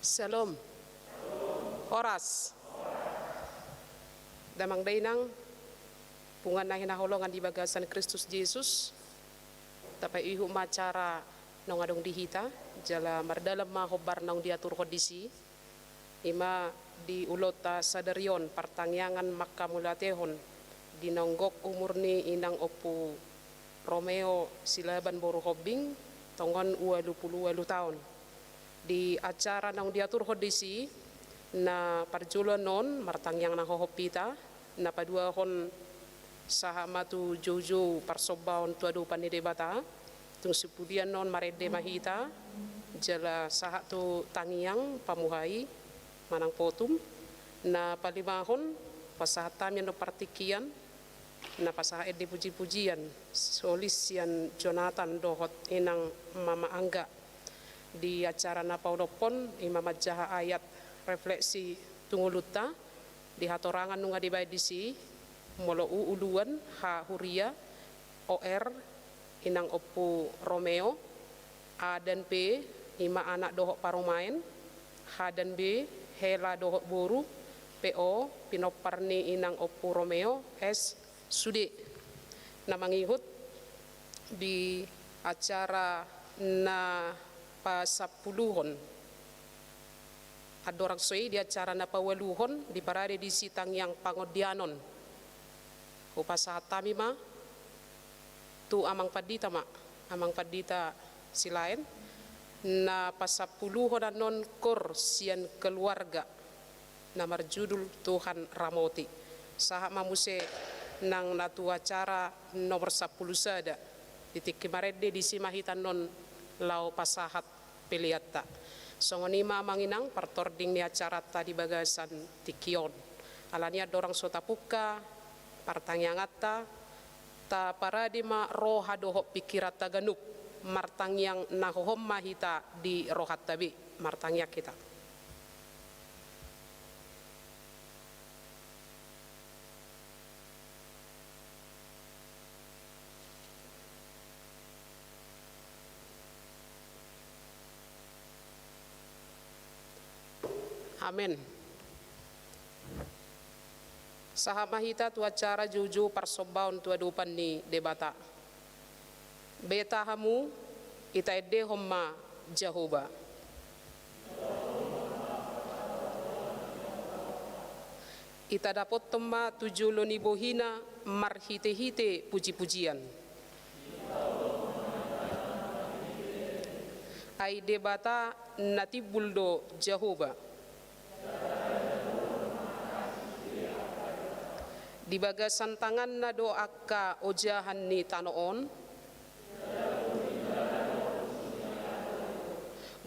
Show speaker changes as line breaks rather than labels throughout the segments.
Shalom. Oras. Damang dainang pungan na hinaholongan di bagasan Kristus Jesus. Tapay ihu macara nong adong dihita jala mardalam mahobar nong diatur kodisi. Ima di ulota sadarion partangyangan makamulatehon dinonggok umur ni inang opu Romeo silaban boru hobing tongon 28 tahun. Di acara nang diatur hodisi na parjulo non martang yang na hohopita na padua hon sahamatu jojo parsobaon tuadu panidebata tung sepudian non marede mahita jala sahatu tangiang pamuhai manang potum na palimahon pasahatan yang no partikian na pasahaed di puji-pujian solisian Jonathan dohot inang mama angga di acara na paudopon imam jaha ayat refleksi tunguluta di hatorangan nunga di baidisi molo uluan ha huria or inang opu Romeo a dan b ima anak dohok paromain h dan b hela dohok boru po pinoparni inang opu Romeo s sude na mangihut di acara na pasapuluhon adorang soi di acara na pawaluhon di parade di sitang yang pangodianon upasatami ma tu amang padita silain na pasapuluhon anon kor sian keluarga na marjudul Tuhan Ramoti saha mamuse nang natu acara nomor 10 sada titik kimarede di simahitan non lau pasahat piliata songonima manginang partording ni acara tadi bagasan tikion alania dorang sotapuka partangyangatta ta paradima roha dohok pikirata ganup martang yang nahohom mahita di rohat tabi martangya kita. Amin. Sahamahita tu acara juju parsobaun tu adupan ni debata. Beta hamu ita ede homma Jehovah. Ita dapat temma tujulo ni bohina marhite-hite puji-pujian. Ai debata natibuldo Jehovah. Di bagasan tangan na do akka ojahan ni tanoon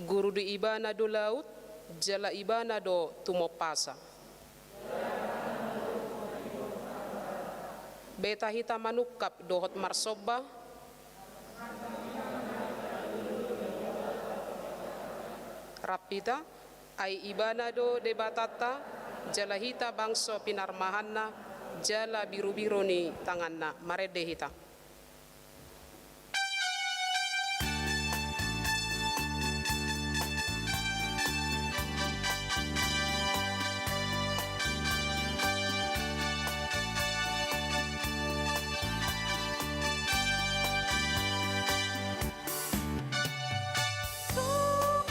guru di ibana do laut jala ibana do tumopasa beta hita manukap dohot marsoba rapita ai ibana do debatata jala hita bangso pinarmahanna jala biru-biru ni tanganna marede hita.
Hallelujah,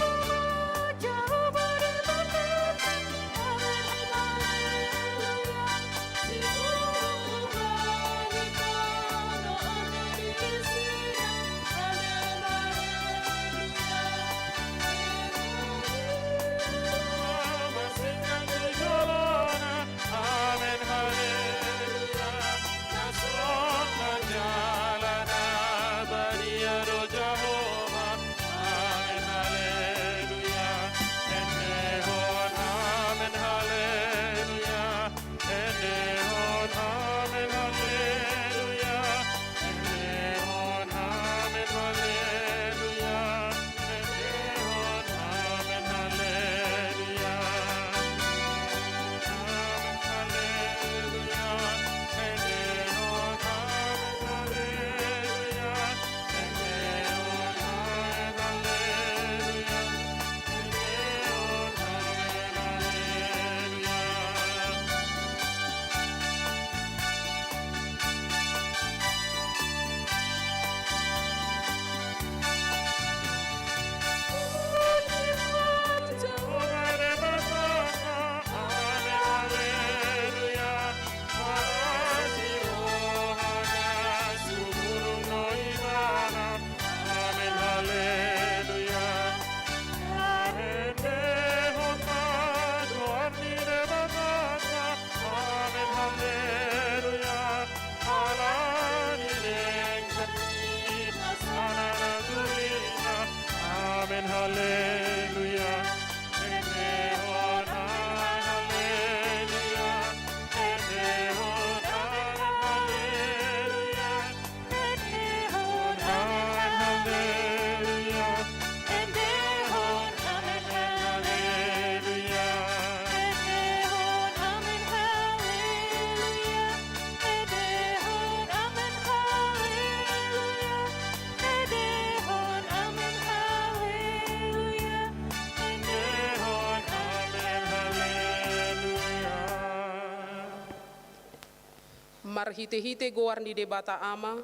marhite-hite goar ni debata ama,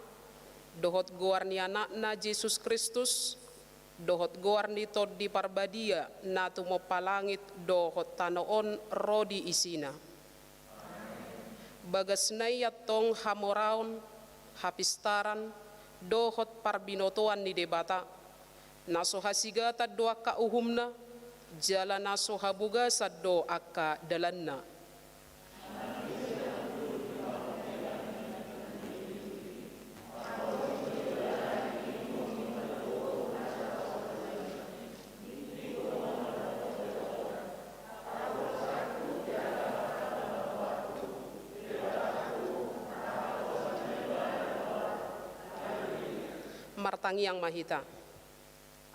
dohot goar ni anakna Yesus Kristus, dohot goar ni tod di parbadia na tumopalangit dohot tanoon rodi isina. Bagas nayat tong hamoraon, hapistaran, dohot parbinotoan ni debata, naso hasigata do akka uhumna, jala naso habuga sa do akka dalanna. Martangi yang mahita.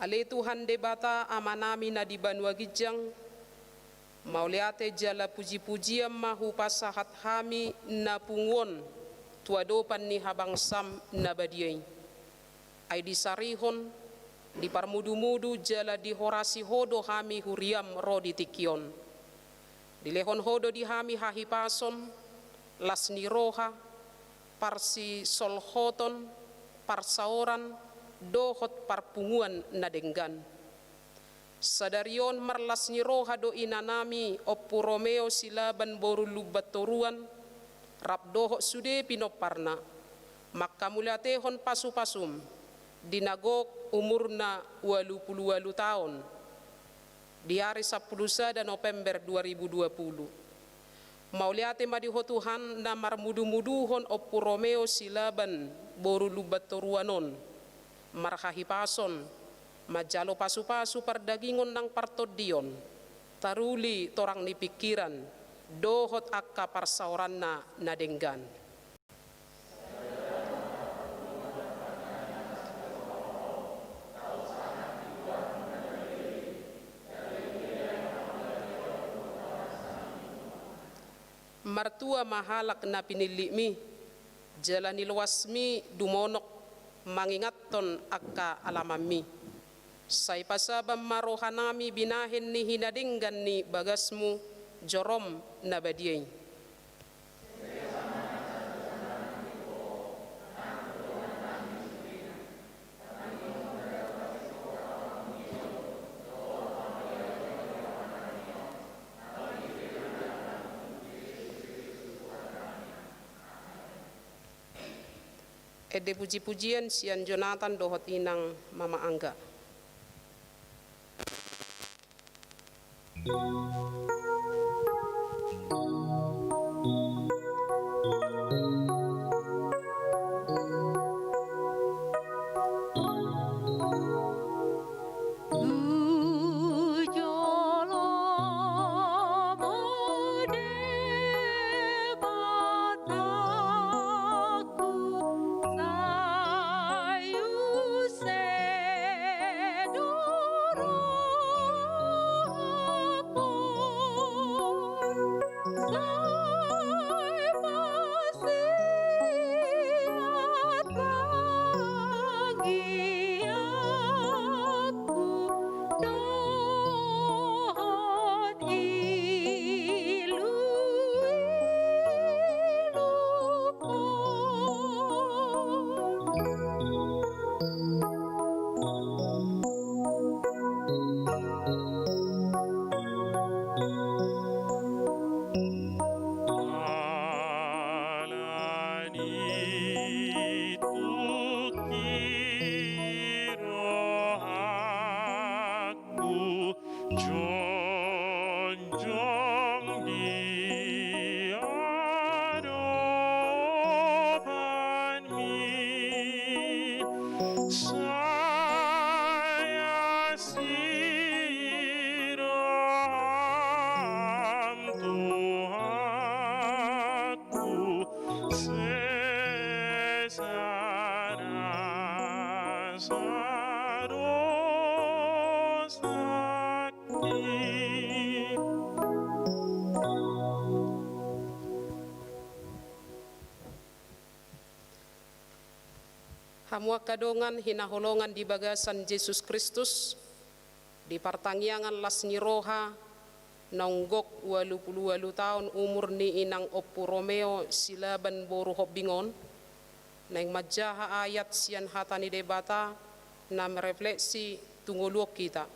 Ale Tuhan debata amanami na di Banua Gijang, mauliate jala puji-pujian mahu pasahat hami na pungon tuadopan ni habang sam na badiay. Ay disarihon, di parmudu-mudu jala di horasi hodo hami huriam ro di tikyon. Dilehon hodo di hami hahipason, las ni roha, parsi solhoton, parsaoran, dohot parpunguan na denggan. Sadarion marlas ni roha do inanami oppu Romeo silaban boru lubatoruan, rap dohot sude pinoparna, makkamulatehon pasu-pasum, dinagok umurna 88 tahun, di hari 10 November 2020. Mauliate madihotuhan na marmudu-muduhon oppu Romeo silaban boru lubatoruanon, marhahipason, majalo pasu-pasu pardagingon ng partodion, taruli torang ni pikiran, dohot akka parsaoran na denggan. Martua mahalak na pinili mi, jala niluwas mi dumonok mangingaton akka alamami. Say pasabam marohanami binahin ni hinadinggan ni bagasmu jorom na badiyay. Ede puji-pujian sian Jonathan dohot inang Mama Angga. Hamua kadongan hinaholongan di bagasan Yesus Kristus, di pertanggiangan las niroha, nonggok 88 tahun umur ni inang Oppo Romeo silaban boru hobbingon nang majaha ayat sian hatani debata na merefleksi tunguluok kita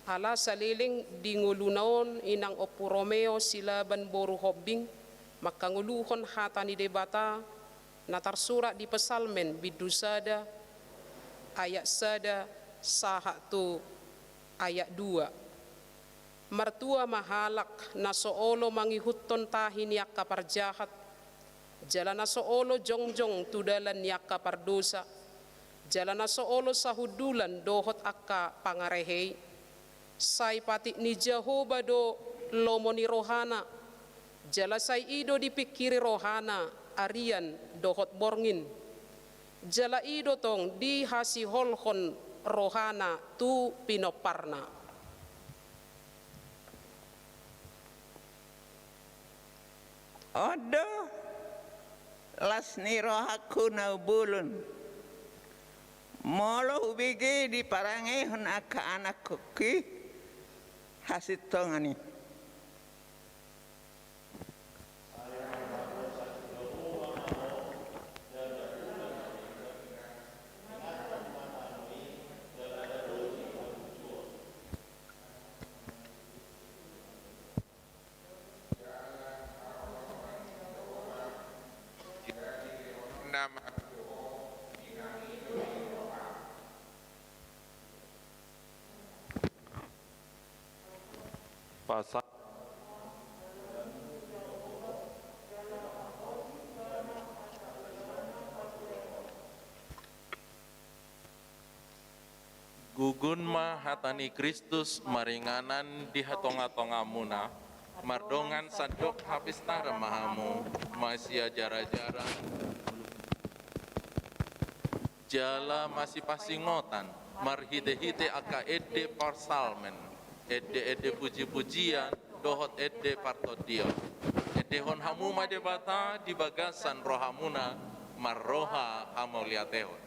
ala saliling dingulunaon inang Oppo Romeo silaban boru hobbing makanguluhon hatani debata na tersurat di pesalmen bidusada ayat sada sahatu ayat 2 mertua mahalak na soolo mangihutton tahin yak kaparjahat jala na soolo jongjong tudalan yak kapardosa jala na soolo sahudulan dohot akka pangarehei say pati ni Jehovah do lomoni rohana jala say ido dipikiri rohana arian dohot borngin jala ido tong di hasiholhon rohana tu pinoparna.
Odo las ni rohaku na bulun molo ubigi di parangehon aka anak ki hasitongani
pasal gugun ma hatani Kristus maringanan di hatonga-tonga muna mardongan sadok habis tara mahamu masih jara-jara jala masih pasingotan marhite-hite aka ede parsalmen ede puji-pujian dohot ede partodio ede hon hamuma debata di bagasan rohamuna marroha hamoliatehon.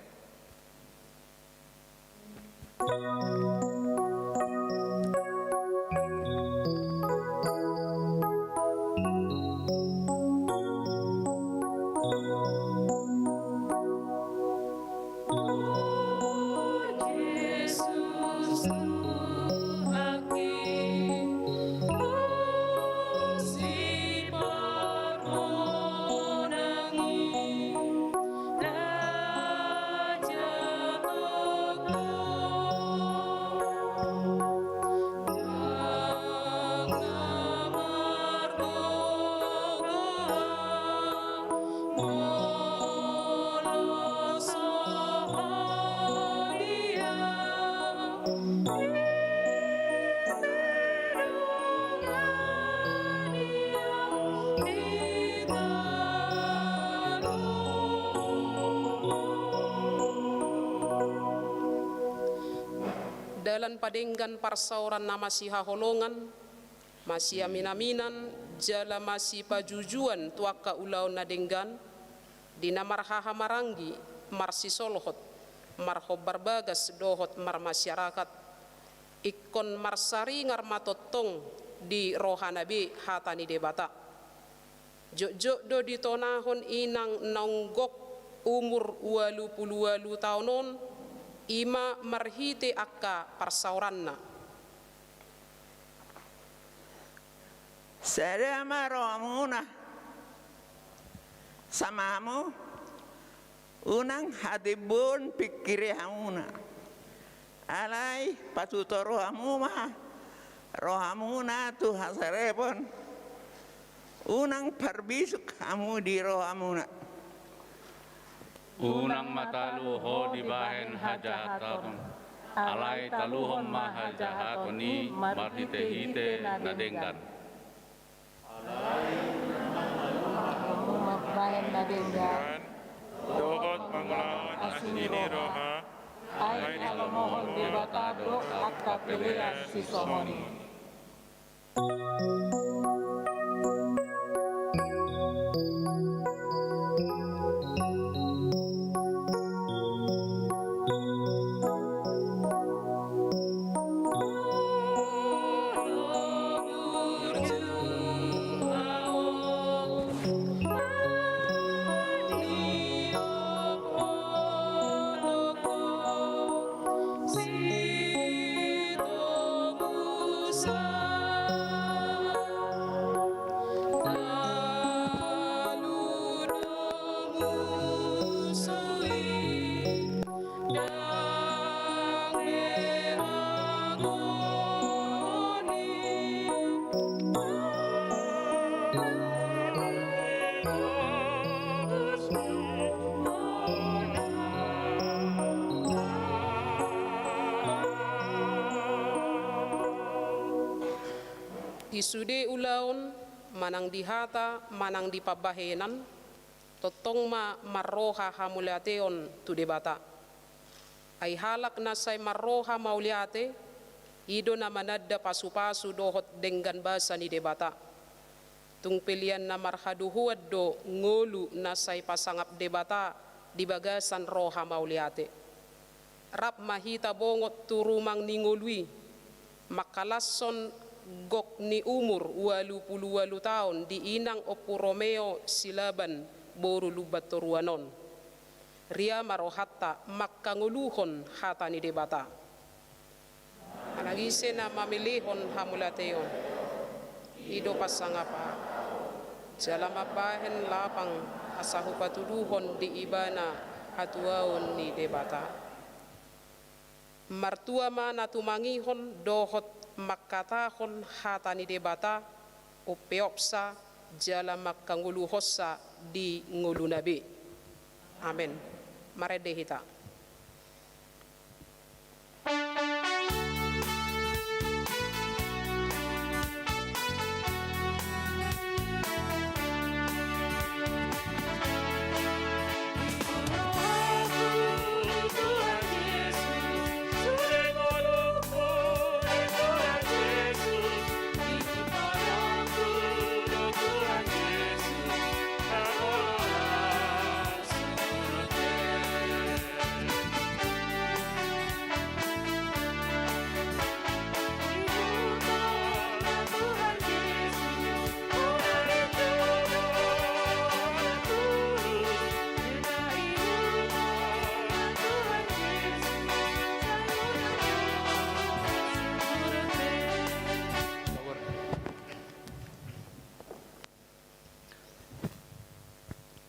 Dalan padenggan parsauran na masih haholongan, masih aminaminan, jala masih pajujuan tuaka ulau na denggan, dinamarhaha marangi, marsi solhot, marhob barbagas dohot mar masyarakat, ikon marsari ngarmatotong di rohanabi hatani debata. Jok-jok do ditonahon inang nonggok umur 88 tahunon, ima marhite akka parsauranna.
Sedama rohamuna samamu unang hadibun pikiri hamuna alai patuto rohamuma rohamuna tu hasarepon unang parbisuk hamu di rohamuna
unang mataluho di bahen hajahaton alai taluhom mahajahatoni marhite-hite nadenggan
bahen nadenggan
dohot mangulaon asini roha
ay alamohon debatado akka pilihan si somoni.
Di sude ulaon, manang di hata, manang di pabahenan, totong marroha hamulateon tu debata. Ay halak na say marroha mauliate, ido na manadda pasu-pasu dohot denggan basa ni debata. Tung pilihan na marhaduhuad do ngolu na say pasangap debata di bagasan roha mauliate. Rap mahita bongot turumang ningolui, makalason gok ni umur 88 tahun di inang opu Romeo Silaban boru lubat toruanon. Ria marohatta makkanguluhon hata ni debata. Anagise na mamilihon hamulateon. Ido pasangapa. Jalamabahen lapang asahupatuluhon di ibana hatuaon ni debata. Martua mana tumangihon dohot makatahon hata ni debata o peopsa jala makkanguluhossa di ngulunabi. Amen. Maredehita.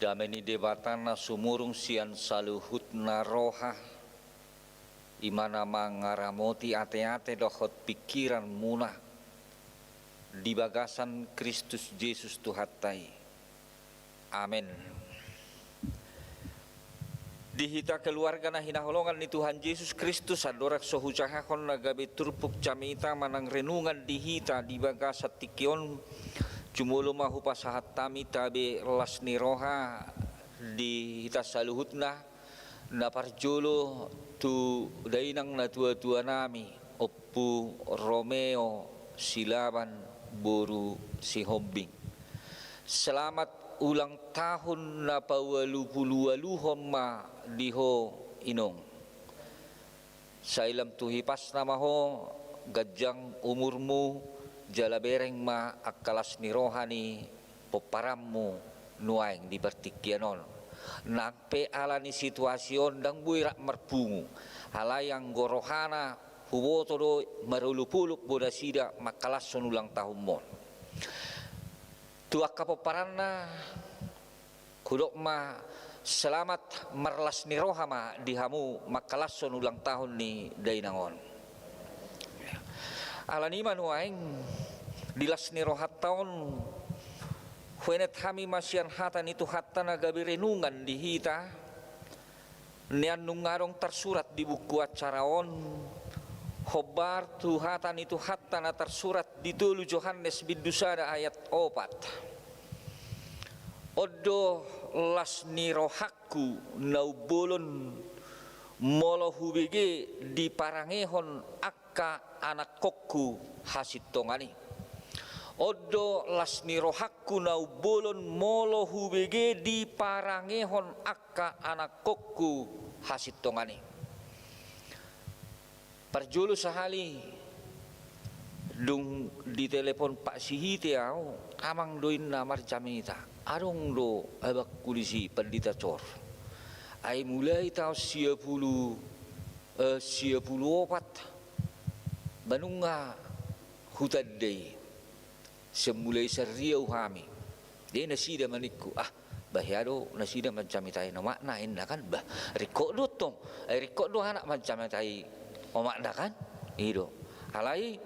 Dameni debatana sumurung sian saluhut naroha imana mangaramoti ate-ate dohot pikiran munah di bagasan Kristus Yesus Tuhatai. Amin. Dihita keluarga na hinaholongan ni Tuhan Yesus Kristus adorak sohujahakon nagabe turpuk camita manang renungan dihita di bagasat tikion Cumulo mahupasahat tami tabi las niroha di hita saluhutna na parjolo tu dainang na tua-tua nami oppu Romeo Silaban boru si Hombing. Selamat ulang tahun na pawalu-puluwaluhom ma diho inong. Sa ilam tuhipas na maho gadyang umurmu jala bereng ma akalas ni rohani poparammu nuaing di bertikianon nakpe ala ni situasyon dang buirak merpungu ala yang gorohana huwoto do marulupuluk boda sida makalas sonulang tahun mon tuak kapoparanna kudok ma selamat marlas ni rohama dihamu makalas sonulang tahun ni dainangon alani manuaing dilas ni rohat taon huenet hami masyan hatan itu hatan agabi renungan di hita nian nungarong tersurat di buku acaraon hobar tu hatan itu hatan tersurat di tulu Yohanes bidusada ayat 4 odo las ni rohakku naubolon molo hubege di parangehon akka anak kokku hasit tongani odo lasni rohakku nau bolon molo hubege di parangehon akka anak kokku hasit tongani parjulu sahali dung di telepon Pak Sihite au amang doin namar jamita arong do abak kulisi pendita cor ai mulai tahun 94 Banunga hutadday semulai seriau hami dia nasida manikku bahyado nasida mancamitai na makna inna kan bah rikok dotong rikok do anak mancamitai o makna kan itu alai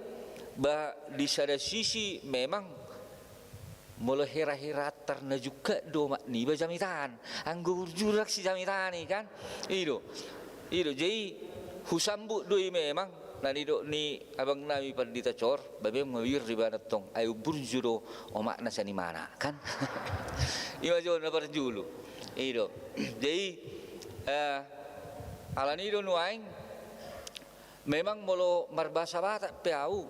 bah di sada sisi memang mulai hera-hera terna juga do makni bajamitan anggur jurak si jamitani kan itu jadi husambut doi memang nanidok ni abang nami pandita cor, babe ngawir di bana tong ayo burjuro o makna sa ni mana kan. Imajo na parjulu. Ido. Jadi alanido nuaing memang molo marbasa bata peau.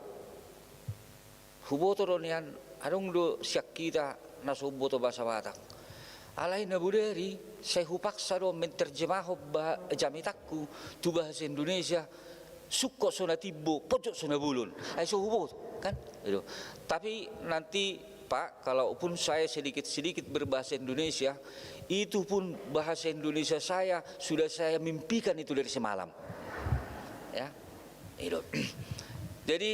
Huboto ronian adong do siak kita nasuboto bahasa Batak. Alay na buderi, saya hupaksa do menterjemaho jamitakku tu bahasa Indonesia. Suko sona tibo, pojok sona bulun. Ay so hubot, kan? Itu. Tapi nanti Pak, kalaupun saya sedikit-sedikit berbahasa Indonesia, itu pun bahasa Indonesia saya sudah saya mimpikan itu dari semalam. Ya, itu. Jadi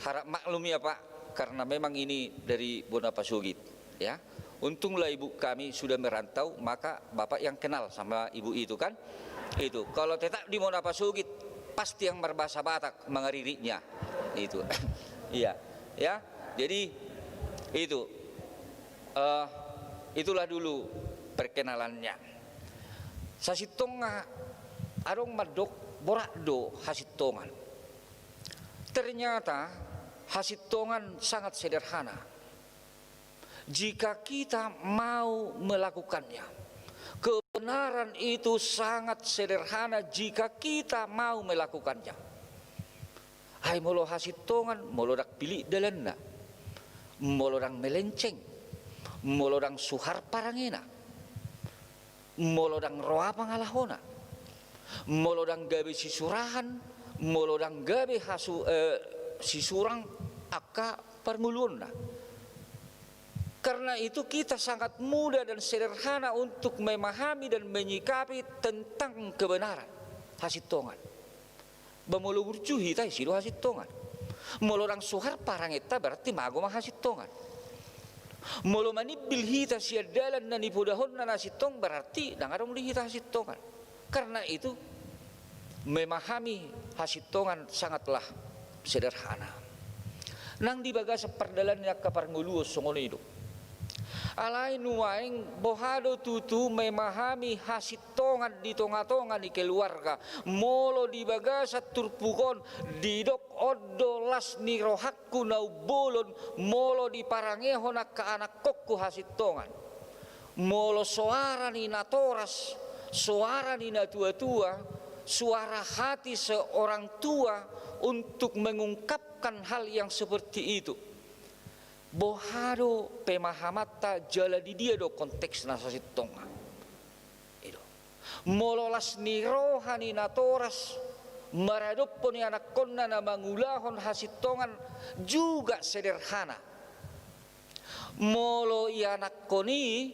harap maklum ya Pak, karena memang ini dari Bonapasugit. Ya, untunglah ibu kami sudah merantau, maka Bapak yang kenal sama ibu itu kan? Itu. Kalau tetap di Bonapasugit, pasti yang berbahasa Batak mengaririknya. Itu. Iya, ya. Jadi itu. Itulah dulu perkenalannya. Sasitonga arong madok borakdo hasitongan. Ternyata hasitongan sangat sederhana. Jika kita mau melakukannya, kebenaran itu sangat sederhana jika kita mau melakukannya. Hai molo hasitongan, molo dak pilih dalana, molo dang melenceng, molo dang suhar parangena, molo dang roa pangalahona, molo dang gabe sisurahan, molo dang gabe sisurang akka parnguluna. Karena itu kita sangat mudah dan sederhana untuk memahami dan menyikapi tentang kebenaran hasitongan. Bamolo burcuhi tai silo hasitongan. Molo orang suhar parangeta berarti mago mah hasitongan. Molo manibil hita sia dalan na nipudahon na hasitong berarti dangarong dihita hasitongan. Karena itu memahami hasitongan sangatlah sederhana. Nang dibaga sa perdalan niya kaparnguluos songono itu. Alay nuaing bohado tutu memahami hasitongan di tonga-tonga di keluarga. Molo di bagasa turpukon didok odo las ni rohakku nau bolon. Molo di parangeho nak ka anak kokku hasitongan. Molo suara ni natoras, suara ni natua-tua, suara hati seorang tua untuk mengungkapkan hal yang seperti itu. Bohado pemahamata jala di dia do konteks nasasitonga. Itu. Mololas ni rohani natoras maradoppo ni anak konna na mangulahon hasitongan juga sederhana. Molo i anak koni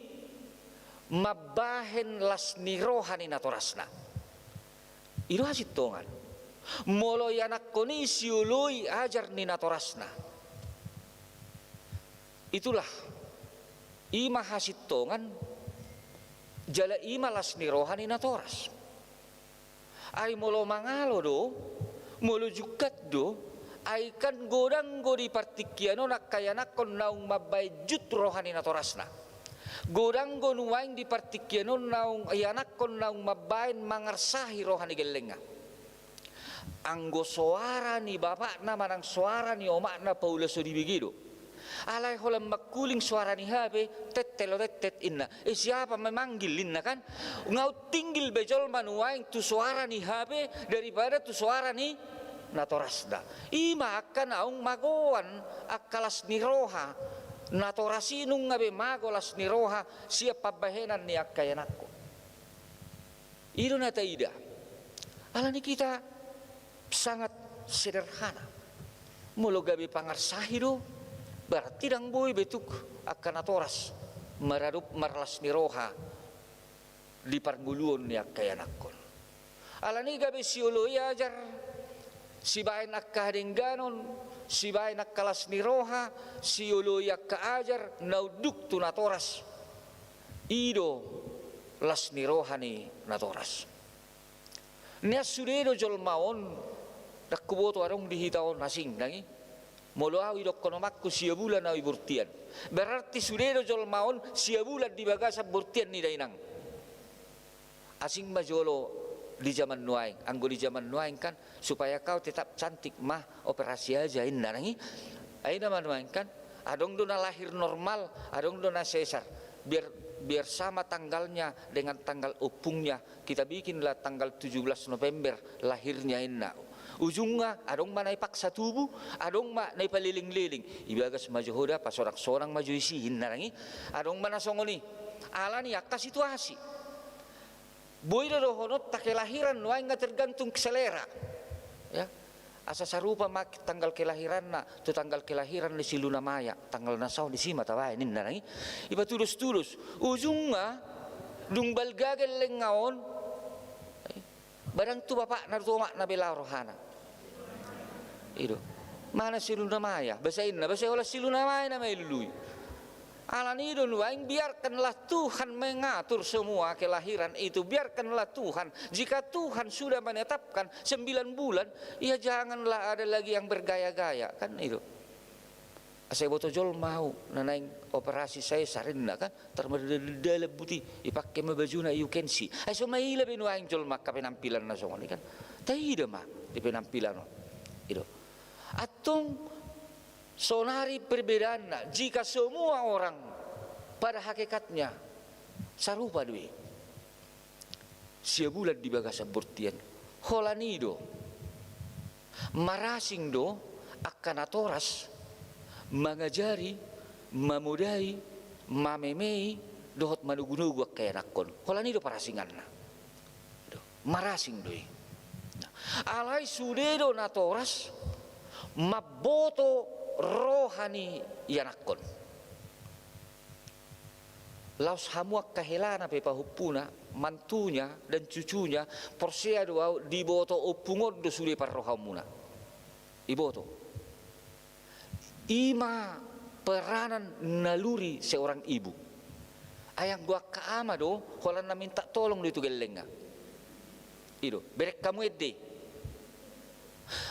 mabahen las ni rohani natorasna. Itu hasitongan. Molo i anak koni siului ajar ni natorasna. Itulah ima hasitongan jala ima las ni rohani natoras. Ay molo mangalo do, molo jukat do, ay kan godang godi partikiano nak kaya nakon naung mabay jut rohani natorasna. Godang go nuwaing di partikiano naung ayanak kon naung mabayin mangarsahi rohani gelenga. Anggo suara ni bapak na manang suara ni omak na Paula so dibigido. Alay holam makuling suara ni habe tetelo tetet inna. Siapa memanggil inna kan? Ngau tinggil bejol manuaing tu suara ni habe daripada tu suara ni natorasda. Ima akan aung magoan akalas ni roha. Natorasinung ngabe magolas ni roha siapa bahenan ni akayanakko. Itu nata ida. Alani kita sangat sederhana. Mulu gabe pangarsahi do. Berarti dang boy betuk akan atoras maradup marlas ni roha di parguluon ni akayanakon. Alani gabe siulo ajar si bain akka dengganon si bain akalas ni roha siulo akka ajar nauduk tu natoras ido las ni roha ni natoras. Nia sudedo jol maon dakkuboto arong dihitaon nasing dangi. Molo awi dok konomakku sia bulan awi burtian. Berarti sudedo jol maon sia bulan di bagasa burtian ni dainang. Asing majolo di zaman nuaing. Anggo di zaman nuaing kan supaya kau tetap cantik mah operasi aja inna nangi. Ai nama nuaing kan adong dona lahir normal, adong dona sesar. Biar sama tanggalnya dengan tanggal opungnya. Kita bikinlah tanggal 17 November lahirnya inna. Ujungnya adong ma naipaksa tubuh, adong ma naipaliling-liling. Ibagas maju hoda pas orang-orang maju isi inna nangi. Adong ma nasongoni. Alani akka situasi. Boy do honot tak kelahiran nuaing nga tergantung selera. Ya. Asa sarupa mak tanggal kelahiran na tu tanggal kelahiran di Siluna Maya tanggal nasaw di sima tawa ini nangi iba tulus ujungnya dung balgagel lengaon barang tu bapak nartoma na bela rohana itu mana Siluna Maya bahasa olah Siluna Maya na may lului alan itu nuaing biarkanlah Tuhan mengatur semua kelahiran itu, biarkanlah Tuhan. Jika Tuhan sudah menetapkan 9 bulan, ya janganlah ada lagi yang bergaya-gaya kan itu. Saya botojol mau nanaing operasi saya sarinna kan termedele buti ipakai baju na you can see. Ay so maila binuaing jol maka penampilan na songoni kan. Taida mah di penampilan no. Itu. Atong sonari perbedaan jika semua orang pada hakikatnya sarupa dui sia bulan di bagasa burtian holanido marasing do akan atoras mangajari mamudai mamemei dohot manugunugu kaya nakon holanido parasingan na marasing doi alai sudedo natoras maboto rohani yanakon laus hamuak kahilana pe pahupuna mantunya dan cucunya porsea doa diboto opungod do sude parrohamuna iboto ima peranan naluri seorang ibu ayang gua kaama do holan na minta tolong do itu gelenga itu berek kamu edde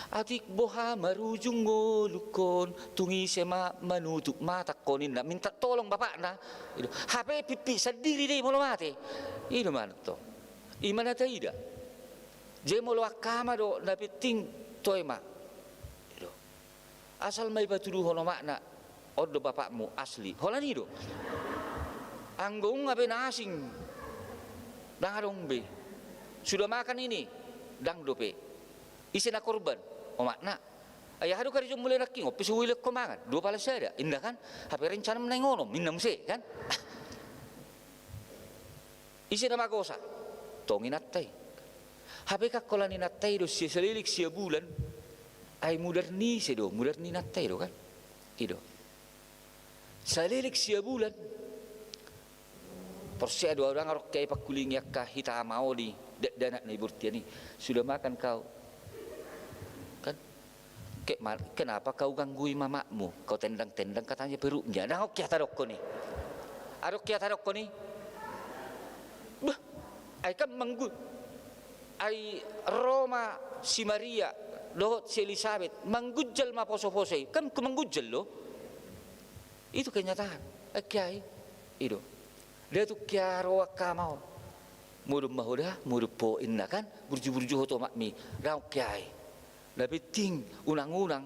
atik boha marujung ngolukon tungi sema manutuk mata konin na minta tolong bapak na itu HP pipi sendiri deh mau mati itu mana to imana taida je mau akama do na piting toima itu asal mai batudu hono makna odo bapakmu asli holani do anggung ngabe asing dangarong be sudah makan ini dang dope isina korban o makna ayah hadu kari mulai laki ngopi suwilek komangan dua pala sada indah kan hape rencana menengono minam se kan isina magosa tongin attai hape kakolan inattai do sia selilik sia bulan ay mudarni sedo mudarni nattai do kan ido selilik sia bulan porsi ada orang arok kaya pakuling yakka hita mau di danak ni burtiani sudah makan kau kenapa kau ganggui mamamu? Kau tendang-tendang katanya perutnya. Nah, oke tarokko nih. Arok kia tarokko nih. Bah, ai kan manggu. Ai Roma si Maria, dohot si Elizabeth, manggujal ma poso-posei. Kan kumanggujal lo. Itu kenyataan. Kiai, itu. Dia tuh kiaro kamau. Mudu mahuda, mudu po inna kan, burju-burju hoto makmi. Rau kiai. Tapi ting unang-unang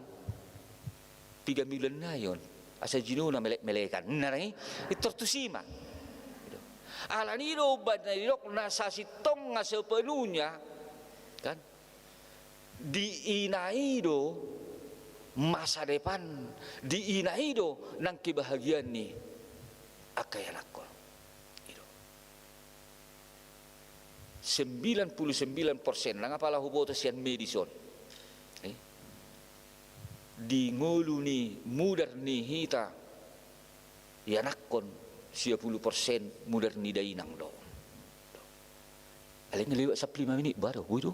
3 bulan na yon asa jino na melek-melekan narangi itortusima alani do bad na dilok na sa sitong nga sepenuhnya kan diinaido masa depan diinaido ng kebahagiaan ni akay anak ko itu 99% lang pala huboto siyan medison di ngulu ni mudar ni hita yanakon 10% mudar ni dainang do alin ngeliwat sa 5 minit baru itu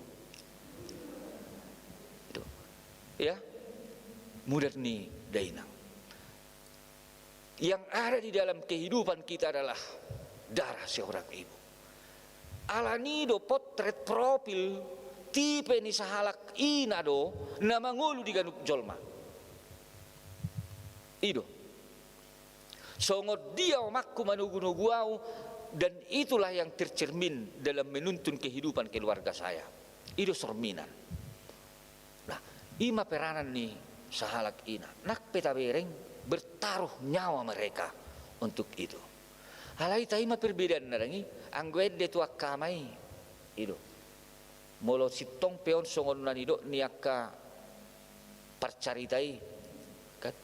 ya mudar ni dainang yang ada di dalam kehidupan kita adalah darah seorang ibu alanido potret profil tipe ni sahalak ina do na mangulu di ganuk jolma ido songod dia makku manugunuguau dan itulah yang tercermin dalam menuntun kehidupan keluarga saya. Itu cerminan. Nah, ima peranan nih sahalak ina. Nak peta bereng bertaruh nyawa mereka untuk itu. Halai ta ima perbedaan narangi angguede tu akamai itu. Molo sitong peon songon nanido niaka parcaritai kan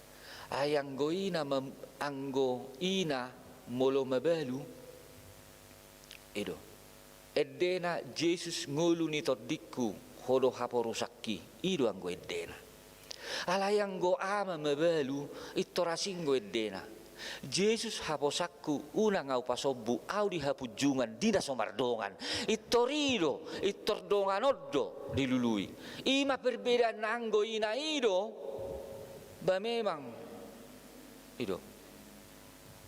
ayang goina anggo ina molo mabalu itu edena Jesus ngulu ni toddiku hodo haporusakki itu anggo edena alayang go ama mabalu itorasinggo edena Jesus haposakku una ngau pasobu au di hapujungan dina somardongan itorido itordongan oddo dilului ima perbedaan anggo ina ido ba memang ido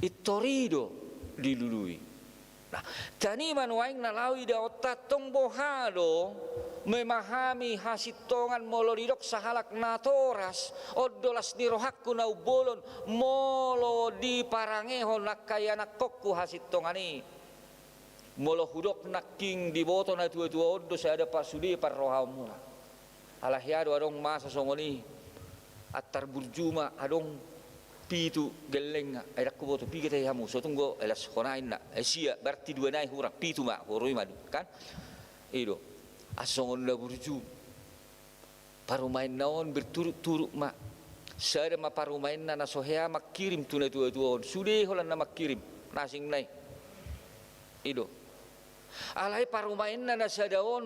itorido dilului. Nah, tani manuaing nalawi da otatong bohado memahami hasitongan moloridok sahalak natoras oddolas nirohakku nau bolon molo di parangeho nakaya nakokku hasitongani molo hudok nakking di boto na tua-tua oddo saya ada pak sudi parrohamu alahiado adong masa songoni atar burjuma adong pitu geleng ay rakku boto pi kita hamu so tunggo elas konain na sia berarti dua nai hurang pitu mak horoi madu kan ido asongon da burju parumain naon berturut-turut mak sada ma parumain na nasohea mak kirim tuna tua-tua sude holan na mak kirim nasing nai ido alai parumain na nasadaon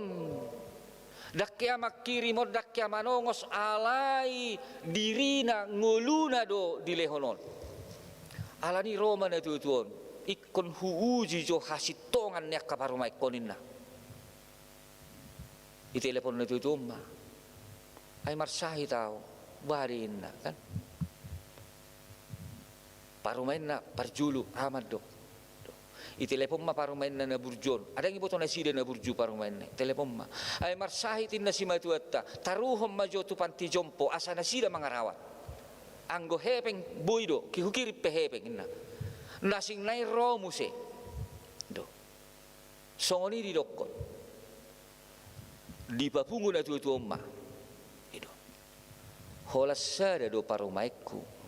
dakya makirimod dakya manongos alai dirina nguluna do dilehonon alani Roma na tutuon ikon huuji jo hasitongan niya kaparumay konin na itelepon na tutuon ma ay marsahi tao barin na kan parumain na parjulu amad do itelepon ma parumain na naburjon ada ngi boto na sida na burju parumain na telepon ma ay marsahitin na si matuatta taruhom majo tu panti jompo asa na sida mangarawat anggo hepeng boido ki hukirip pe hepeng na nasing nai romuse do songoni di dokon di papungu na tuatu ma ido holas sada do parumaiku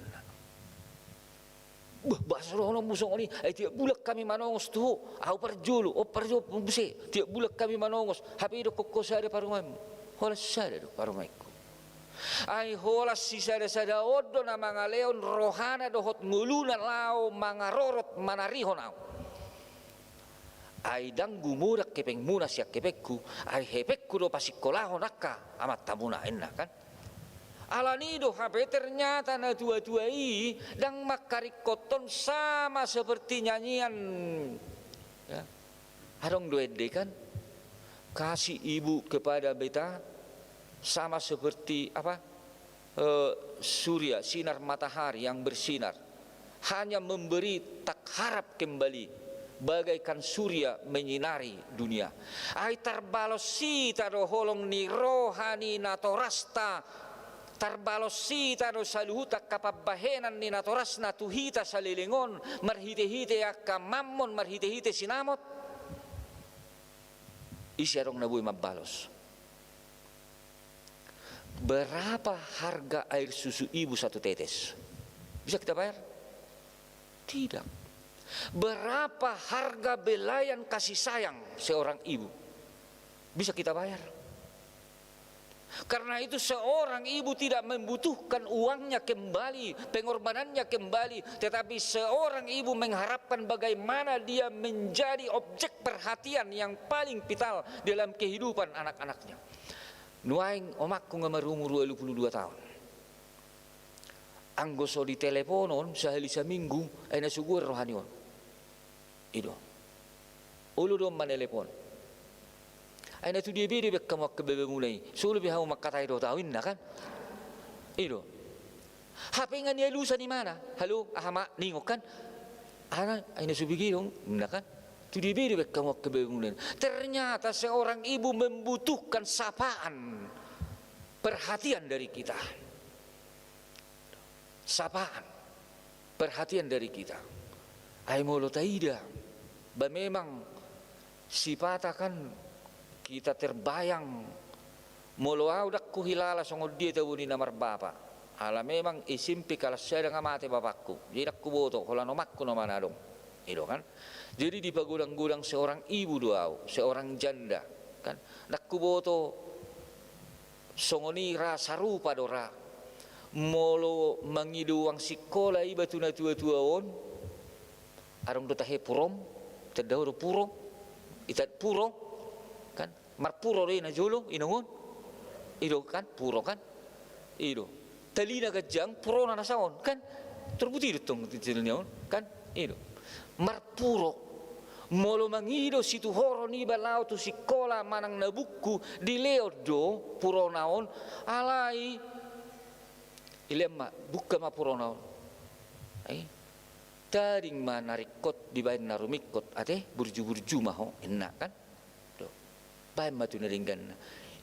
Basrono musong ini, tiap bulak kami manongos tu, au perjulu, perjulu buse, tiap bulak kami manongos, hapi do kokko sada parumai, holas sada do parumaiku. Ai holas si sada oddo na mga leon rohana dohot nguluna lao mga rorot manarihon au. Ai danggu mudak kepeng muna siak kepekku, ai hepekku do pasikolahon akka amat tamuna enna kan. Alanido hape ternyata na tua-tuai dan makarikoton sama seperti nyanyian ya. Harong duede kan kasih ibu kepada beta sama seperti apa surya sinar matahari yang bersinar hanya memberi tak harap kembali bagaikan surya menyinari dunia ai tarbalos sita do holong ni rohani natorasta tarbalos sita no saluhuta kapabahenan ni natoras na tuhita sa lilingon marhite-hite akka mammon marhite-hite sinamot isyarong nabuy mabalos. Berapa harga air susu ibu satu tetes? Bisa kita bayar? Tidak. Berapa harga belayan kasih sayang seorang ibu? Bisa kita bayar? Karena itu seorang ibu tidak membutuhkan uangnya kembali, pengorbanannya kembali, tetapi seorang ibu mengharapkan bagaimana dia menjadi objek perhatian yang paling vital dalam kehidupan anak-anaknya. Nuaing omakku ngamarumur 22 tahun. Anggoso di teleponon sehari seminggu ay nasugur rohanion. Ido. Ulu dong manelepon. Ay na tu dia beri bek kamu kebebe mulai. Sulu bihamu makatai do tawin na kan? Ido. HP nga niya lusa ni mana? Halo, ahama ningok kan? Ana ay nasubigi dong, na kan? Tu dia beri bek kamu kebebe mulai. Ternyata seorang ibu membutuhkan sapaan, perhatian dari kita. Sapaan, perhatian dari kita. Ay molo taida, memang sipata kan kita terbayang molo audak ku hilala songod dia tahu ni namar bapa ala memang isimpi kala saya dengan mati bapakku jadi aku boto kalau nomakku no manadong itu kan jadi di pagudang-gudang seorang ibu doau seorang janda kan nakku boto songoni rasa rupa dora molo mangiduang sikola iba tuna tua-tua on arong dotahe purom tedahuru puro itat puro kan marpuro re na jolo inongon ido kan puro kan ido talina gajang puro na nasaon kan terbuti ditong titilnya kan ido marpuro molo mangido situ horo ni balau tu sikola manang nabuku di leodo puro naon alai ilemma buka ma puro naon ai taring manarikot di bain narumikot ate burju-burju maho enak kan do bain matu naringgan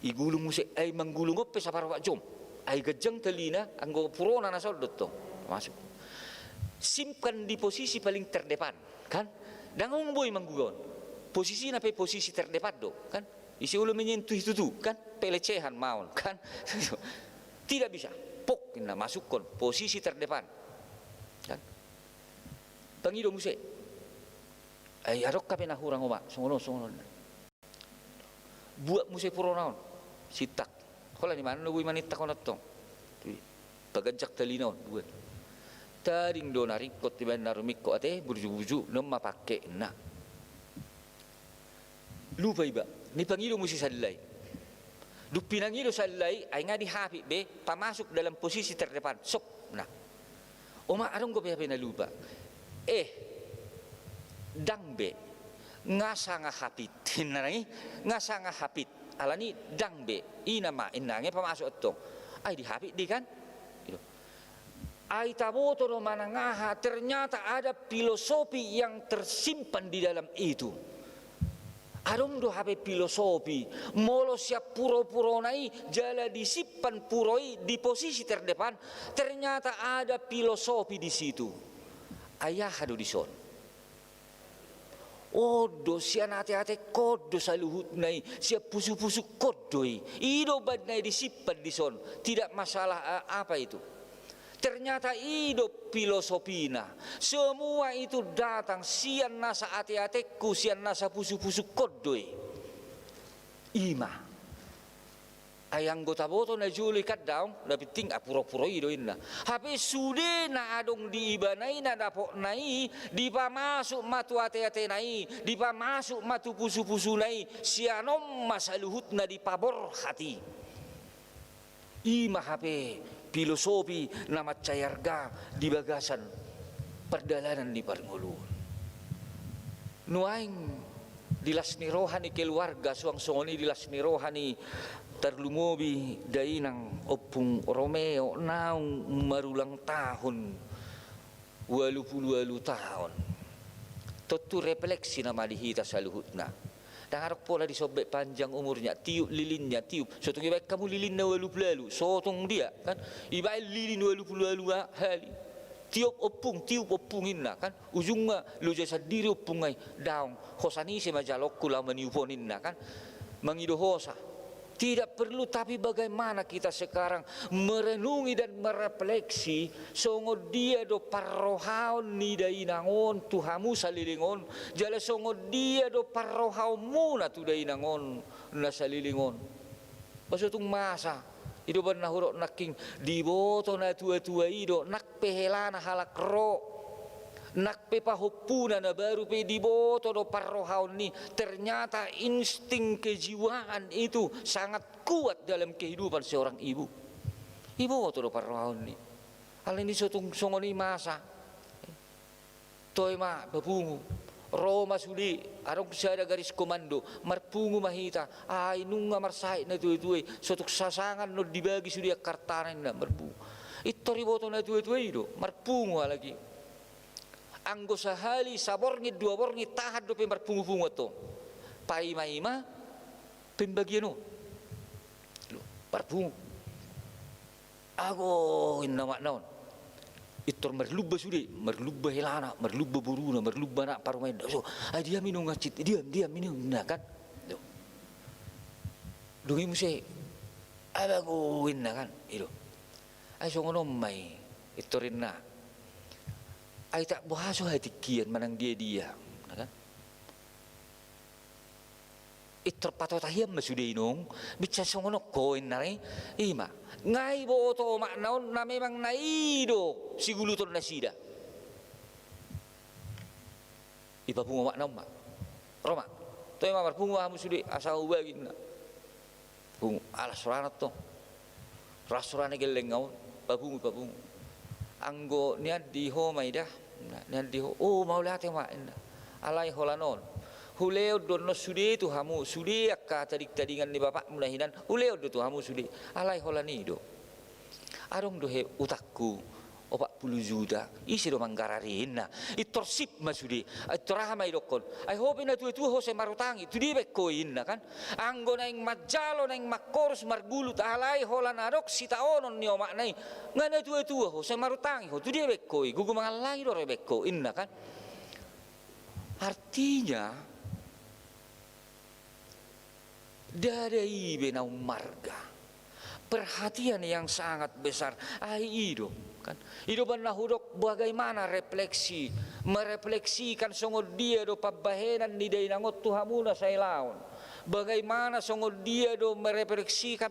igulung musik ay manggulung oppe sa parwa jom ay gajang talina anggo purona na sol dotto masuk simpan di posisi paling terdepan kan dangong boy manggugon posisi na pe posisi terdepan do kan isi ulo menyentuh itu tuh kan pelecehan maun kan tidak bisa pok na masukkan posisi terdepan kan pangido musik ay arok ka penahurang oma songono buat musik puro naon sitak kola ni mana nubuy manita ko natong pagajak talinaon buat taring do narikot di ban narumikko ate burju-burju nem mapake na lupa iba ni pangido musik salai du pinangido salai ay nga di happy be pamasuk dalam posisi terdepan sok na oma arong ko pa lupa dangbe ngasa nga hapit hinay ngasa nga hapit alani dangbe inama inange pamasok to ay di hapit di kan ay taboto no manangaha ternyata ada filosofi yang tersimpan di dalam itu arong do hape filosofi molo siap puro-puro nai jala disimpan puroi di posisi terdepan ternyata ada filosofi di situ ayah hadu dison odo sian ate-ate kodo saluhut nai siap pusu-pusu kodoi ido bad nai disimpan dison tidak masalah apa itu ternyata hidup filosofina semua itu datang sian nasa ate-ateku sian nasa pusu-pusu kodoi ima ayang gota boto na juli kat daun na piting apuro-puro ido inna hape sude na adong di ibanai na dapok nai di pamasuk matu ate-ate nai di pamasuk matu pusu-pusu nai sianom masaluhut na di pabor hati ima hape filosofi nama cayarga di bagasan perdalanan di Parngulun nuaing dilasni rohani keluarga suang songoni dilasni rohani terlumobi dainang opung Romeo naung marulang tahun 80 tahun totu refleksi nama dihita saluhutna dan harap pola disobek panjang umurnya tiup lilinnya tiup sotong iba kamu lilin na 80 sotong dia kan iba lilin 80 hali tiup opung inna kan ujungnya lu jasa diri opung ay daung hosani se majalok kula maniuponin na kan mangido hosa tidak perlu tapi bagaimana kita sekarang merenungi dan merefleksi songo dia do parrohaon ni dainangon tuhamu salilingon jala songo dia do parrohaon muna tu dainangon na salilingon basutung masa ido ban nahurok naking diboto na tua-tua ido nak pehelana halak ro nak pepahopuna na baru pe diboto do parrohaon ni ternyata insting kejiwaan itu sangat kuat dalam kehidupan seorang ibu boto do parrohaon ni alin di sotung songoni masa toy ma babungu Roma suli arong sada garis komando marpungu mahita ay nunga marsahit na tuwe-tuwe sotuk sasangan no dibagi sudi kartanen na marpu ito riboto na tuwe-tuwe do marpungu lagi anggo sahali saborngi dua borngi tahad do pembar pungu-pungu to paima-ima pembagian no parpungu ago inna mak naon Itor merlubah sudah, merlubah helana, merlubah buruna, merlubah nak parumain. So, dia minum ngacit, diam minum, nah kan? Dungi musik, abaguin nah kan? Itu, ay so ngono may, itorin na. Ay tak buhaso hatikian manang dia, nah kan? Itor patotahiyam masudah inong, bicara so ngono koin na rin, ima. Ngai boto maknaon na memang naido si guluton na sida. Ipa pungo maknaon mak. Roma. Toy mamar pungo hamu sudi asa ubagin na. Pungo alas ranat to. Rasurane geleng ngaw. Papungo. Anggo niad di ho maida. Niad di ho. Oh maulate mak. Alai holanon. Huleo dono sudi tu hamu sudi akka tadik-tadingan ni bapak mulahinan huleo do tu hamu sudi alai holani do arong do he utakku 40 juta isi do manggararin na itorsip masudi itorah mai dokon ai hobi na tu ho se marutangi tu di bekoin na kan anggo na ing majalo na ing makorus margulut alai holana dok sitaonon ni omak nai ngana tu ho se marutangi ho tu di bekoi gugu mangalai do bekoin na kan artinya dari benau marga perhatian yang sangat besar ido kan ido banahudok bagaimana merefleksikan songod dia do pabahenan ni dainangot tuhamuna sailaon bagaimana songod dia do merefleksikan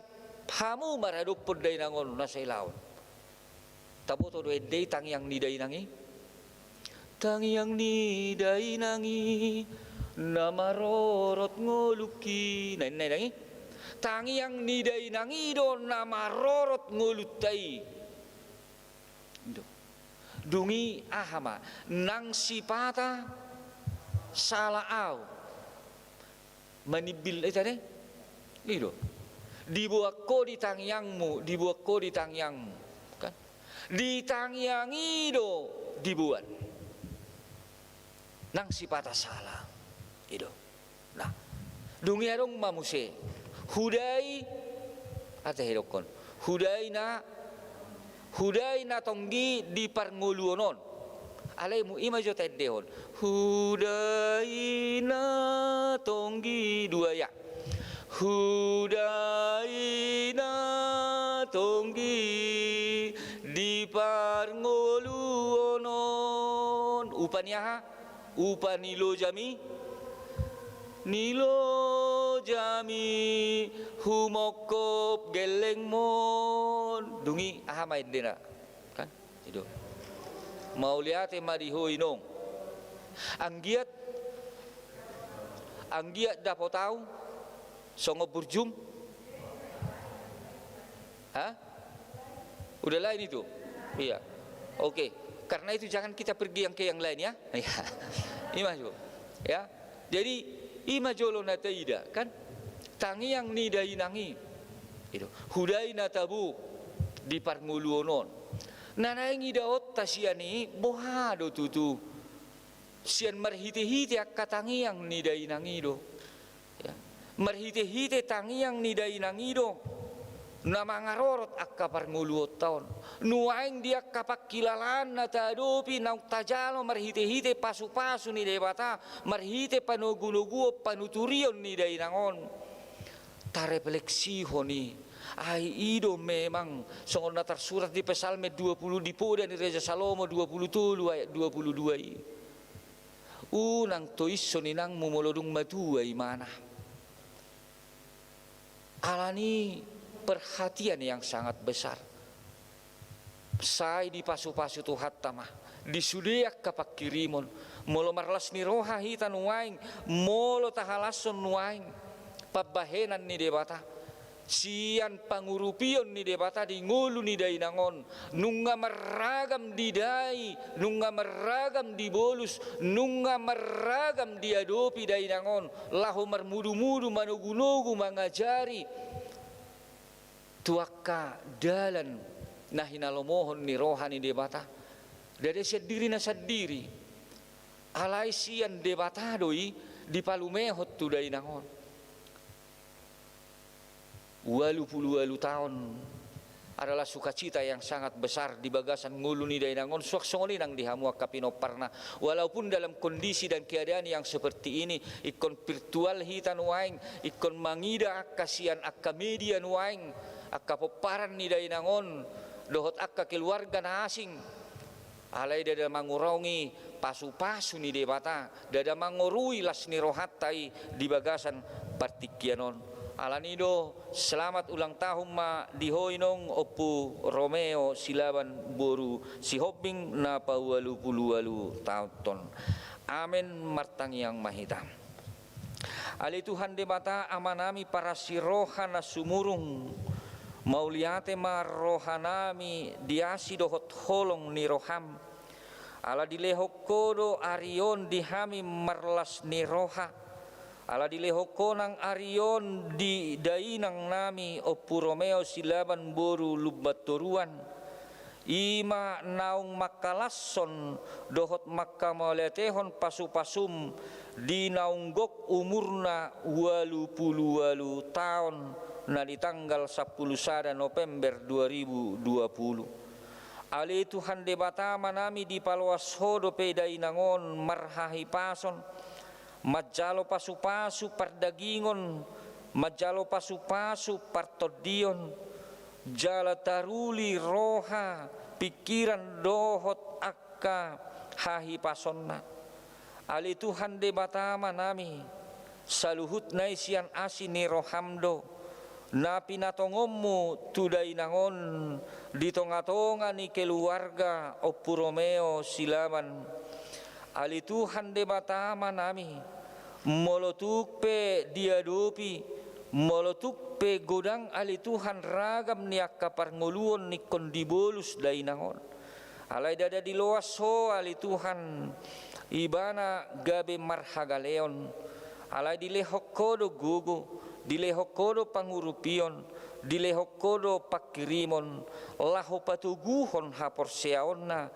hamu maradop pod dainangon na sailaon taboto do endei tangyang ni dainangi tangyang ni dainangi namarorot ngoluki nai dangi tangi yang nidai nangido namarorot ngolutai dungi ahama nang sipata salaau manibil tadi itu dibuat ko di tangyangmu kan di tangyangido dibuat nang sipata salah itu. Nah, dungi arong mamuse. Hudai ate hirokon. Hudai na tonggi di parnguluonon. Alai mu ima jo tendehon. Hudai na tonggi dua ya. Hudai na tonggi di parnguluonon. Upanya upanilo jami Nilo jami humokop geleng mon dungi ahamay dina kan itu mau lihat mariho inong anggiat dapat tahu songo burjum udah lain itu iya oke karena itu jangan kita pergi yang ke yang lain ya ini masuk ya jadi ima jolo na taida kan tangi yang nidai nangi itu hudai na tabu di parnguluonon nanaing idaot tasiani bohado tutu sian marhite-hite akatangi yang nidai nangi do ya marhite-hite tangi yang nidai nangi do nama ngarorot akka parnguluot taon nuaing dia kapak kilalan na tadopi na tajalo marhite-hite pasu-pasu ni debata marhite panugu-nugu panuturion ni dainangon tarefleksi honi ai ido memang songon natar surat di Psalme 20 di poda di Raja Salomo 23 ayat 22 unang toiso ninang mumolodung matua imana alani perhatian yang sangat besar. Sai di pasu-pasu tu hatamah, di sudiak kapak kirimon, molo marlas ni roha hitan nuaing, molo tahalason nuaing, pabahenan ni debata, sian pangurupion ni debata di ngulu ni dainangon, nunga meragam di dai, nunga meragam di bolus, nunga meragam di adopi dainangon, lahu marmudu-mudu manugu-nugu mangajari. Tuaka dalan na hinalomohon ni rohani debata dari sadiri na sadiri alai sian debata doi di palumehot tu dai nangon 80 tahun adalah sukacita yang sangat besar di bagasan ngulu ni dainangon suaksongoni nang dihamua kapinoparna. Walaupun dalam kondisi dan keadaan yang seperti ini, ikon virtual hitan waing, ikon mangida kasihan akka media waing, akka poparan ni dainangon, dohot akka keluarga na asing. Alai dada mangurongi pasu-pasu ni debata, dada mangurui las ni rohatai di bagasan partikianon. Alanido selamat ulang tahun ma dihoinong opu Romeo silaban boru si hobbing na pawalu puluwalu tahun. Amin martang yang mahita. Ali Tuhan debata amanami para si rohana sumurung mauliate ma rohanami diasi dohot holong ni roham. Ala dilehokodo arion dihami marlas ni roha. Ala dilehokonang arion di dainang nami opu Romeo silaban boru lubatoruan. Ima naung makalasson dohot makamauletehon pasu-pasum di naunggok umurna 88 tahun na di tanggal 10 November 2020. Ali Tuhan debatama nami di palwashodo pedainangon marhahi pason. Majalo pasu-pasu pardagingon, majalo pasu-pasu partodion, jala taruli roha pikiran dohot akka hahi pasonna. Ali Tuhan debatama nami saluhut naisian asini rohamdo na pinatongommu tudainangon di tonga-tonga ni keluarga opu Romeo silaban. Ali Tuhan debatama nami molotukpe diadopi molotukpe godang ali Tuhan ragam ni akka parngoluon ni kondibolus dainangon. Alai dada di loaso ali Tuhan ibana gabe marhagaleon. Alai dilehokodo gugu, dilehokodo pangurupion, dilehokodo pakirimon, laho patuguhon haporseaonna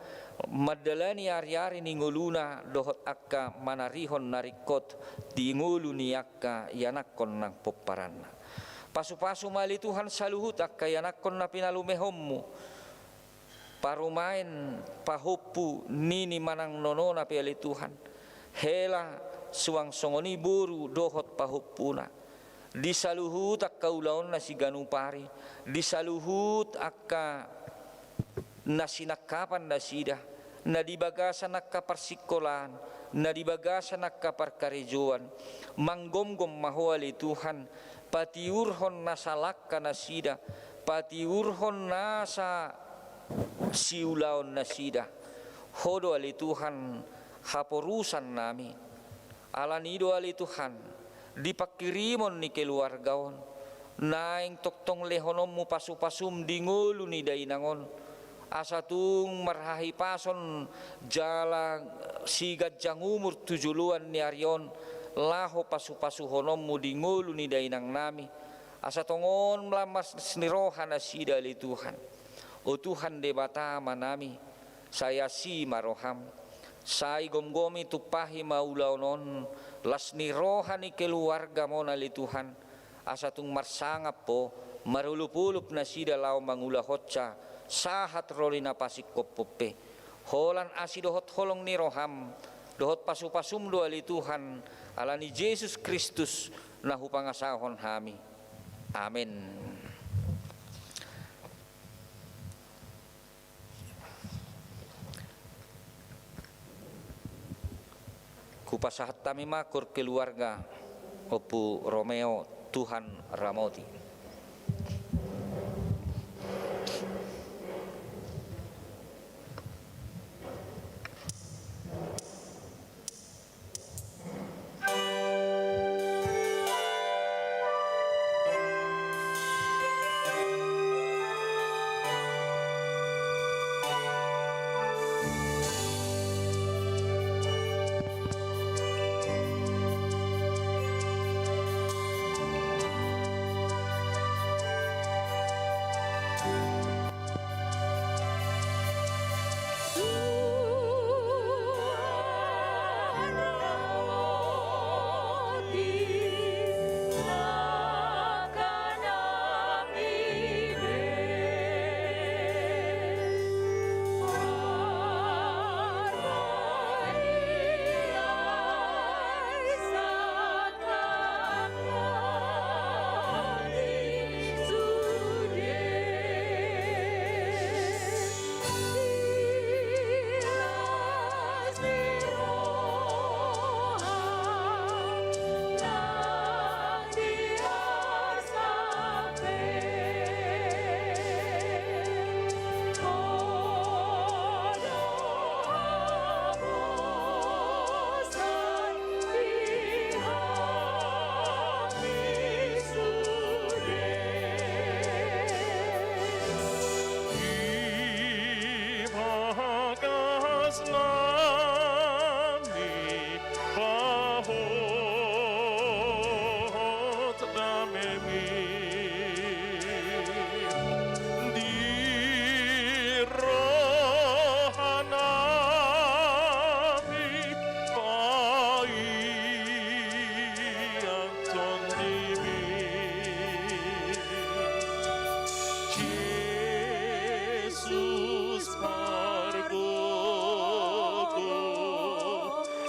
madalani ari-ari ni nguluna dohot akka manarihon narikot di ngulu ni akka yanakon nang poparanna. Pasu-pasu mali Tuhan saluhut akka yanakon na pinalumehommu. Parumain pahupu nini manang nonona piali Tuhan. Hela suang songoni buru dohot pahupuna. Disaluhut akka ulaon na si ganupari. Disaluhut akka nasinakapan na sida. Na dibagasan nakka persikolan, na dibagasan nakka perkarejoan, manggomgom mahuali Tuhan, patiurhon nasalakka nasida, patiurhon nasa siulaon nasida, hodo ali Tuhan haporusan nami, alanido ali Tuhan, dipakirimon ni keluargaon, naing toktong lehonommu pasu-pasum dingulu ni dainangon, asatung marhahi pason jala sigat jang umur 7 ni arion laho pasu-pasu honommu di ngulu ni dainang nami asatongon melamas nirohan asida li Tuhan. O Tuhan debata manami saya si maroham sai gomgomi tupahi maulaonon las nirohan ni keluarga mona li Tuhan asatung marsangap po marulupulup na sida lao mangula hotsa sahat rolina pasik kopope holan asi dohot holong ni roham dohot pasu-pasum do ali Tuhan alani Yesus Kristus nahu pangasahon hami. Amin. Kupasahat kami makur keluarga opu Romeo Tuhan Ramoti.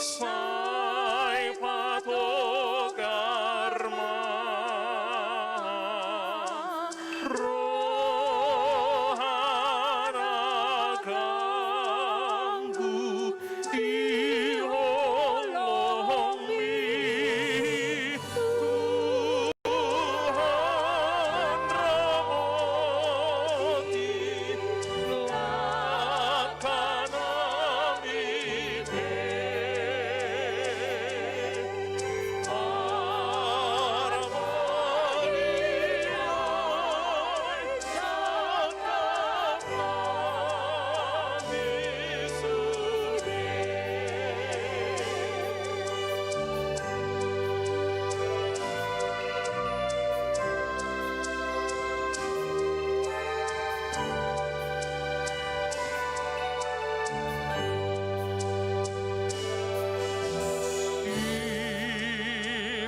Sai pato karma rohana ganggu iholong mi Tuhan ramoti lakana mite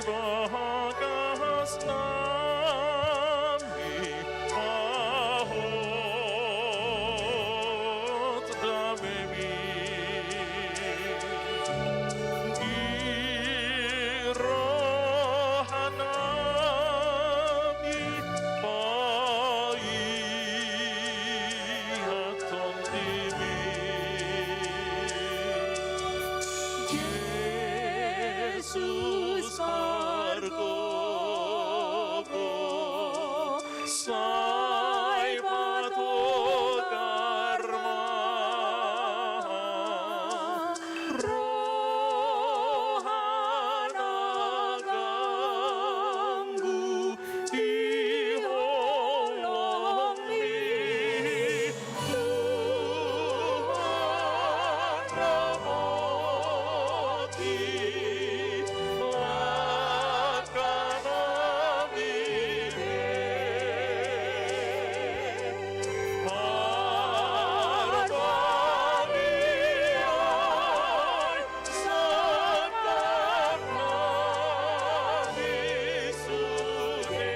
Ibagas nami ahot damemi Irohanami paihaton timi Jesus Margogo Sai pato karma rohana ganggu iholong mi Tuhan ramoti lakana mite Parvani ay sakana misude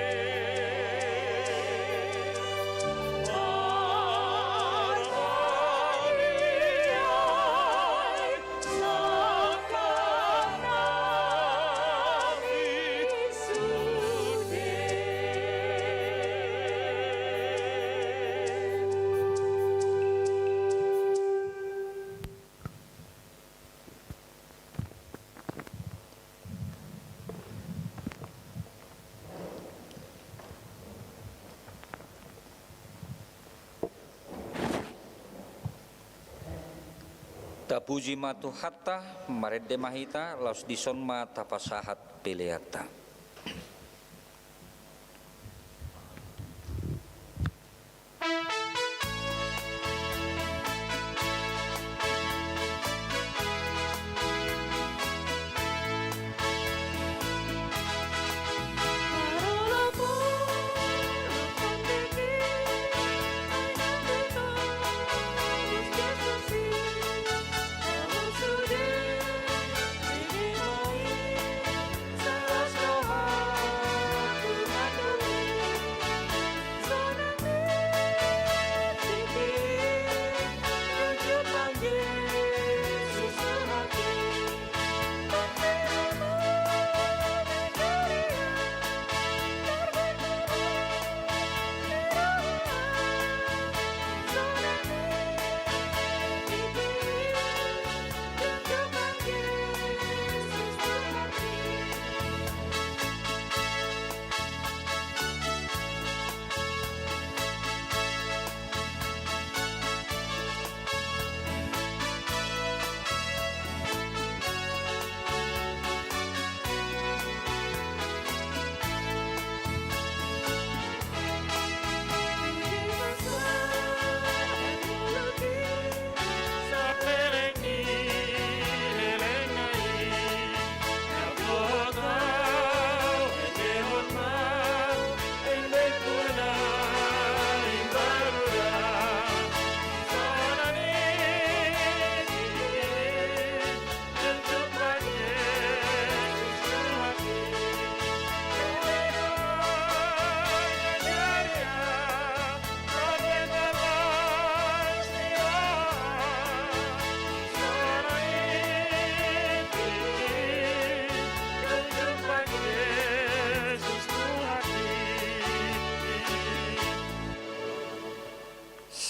Parvani ay sakana misude
Tapuji matu hatta marede mahita laus dison ma tapasahat peleata.
Salas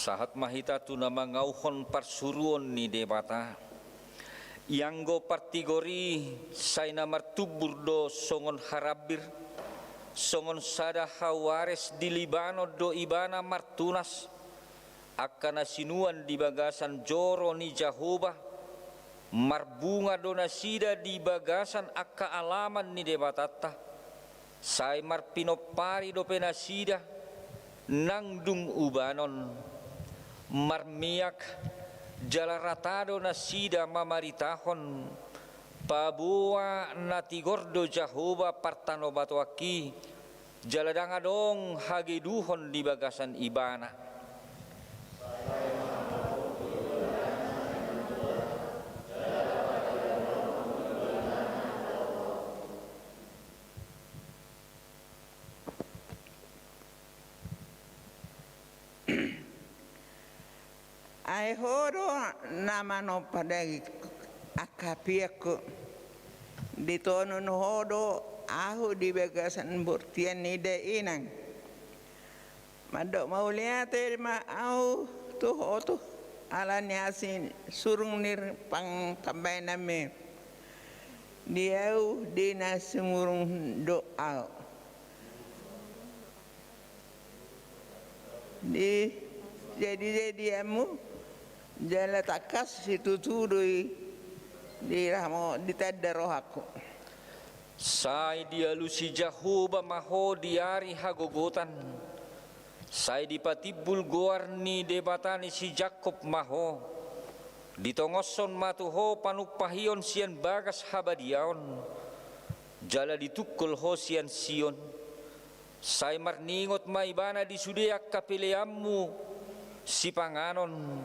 sahat mahita tu na mangauhon parsuruon ni debata. Yanggo partigori say na martubur do songon harabir, songon sada hawares di Libano do ibana martunas, akana sinuan di bagasan joro ni Jahoba, marbunga do nasida di bagasan akka alaman ni debatata, say marpinopari do penasida, nangdung ubanon, marmiak, jalaratado na sida mamaritahon, pabua na tigordo Jahoba partano batuaki, jaladangadong hagiduhon di bagasan ibana.
Ai horo nama no padagi akapiaku ditono no hodo ahu di bagasan burtian ide inang madok mauliate ma au tu hotu ala nyasin surung nir pang tambay name diau dina sumurung doa di jadi amu jala takas situ tudui di rahmo di tadaro aku
Sai dialusi Jahoba maho diari hagogotan, sai dipatibul goarni debatani si Jakob maho, ditongoson matuho panupahion sian bagas habadiaon, jala ditukul ho sian Sion, sai marningot maibana di sudeak kapeleammu si panganon,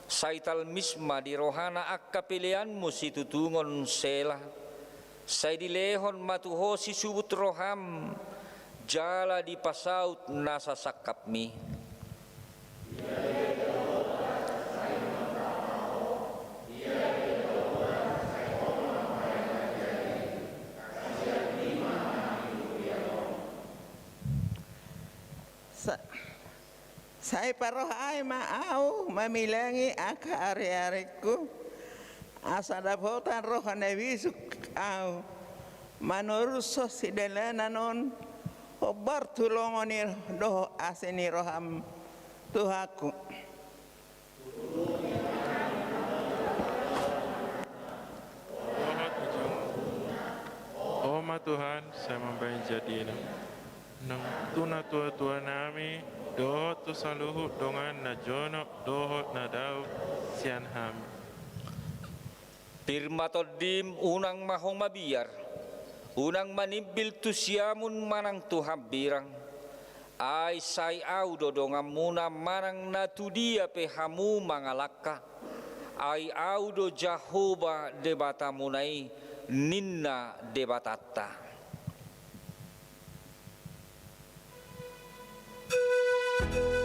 sai talmisma di rohana akkapeleanmu si tutungon sela, sai dilehon matuho si subut roham, jala di pasaut nasa sakapmi.
Saya paroh ay maau mamilangi aka ari-ariku asadapotan roh nebisuk au manuruso sidalananon obar tulongonir doh asini roham Tuhaku.
Oma Tuhan, saya membayang jadinya. Nang tuna tua nami, dohot tu saluhu dongan na jonok dohot na daw sian ham.
Pirmatodim unang mahong mabiyar, unang manimbil tu siamun manang Tuhan birang, ay say au dodongam muna manang natudia pehamu mangalaka, ay au do Jahoba debata munai ninna debatata.
Aye.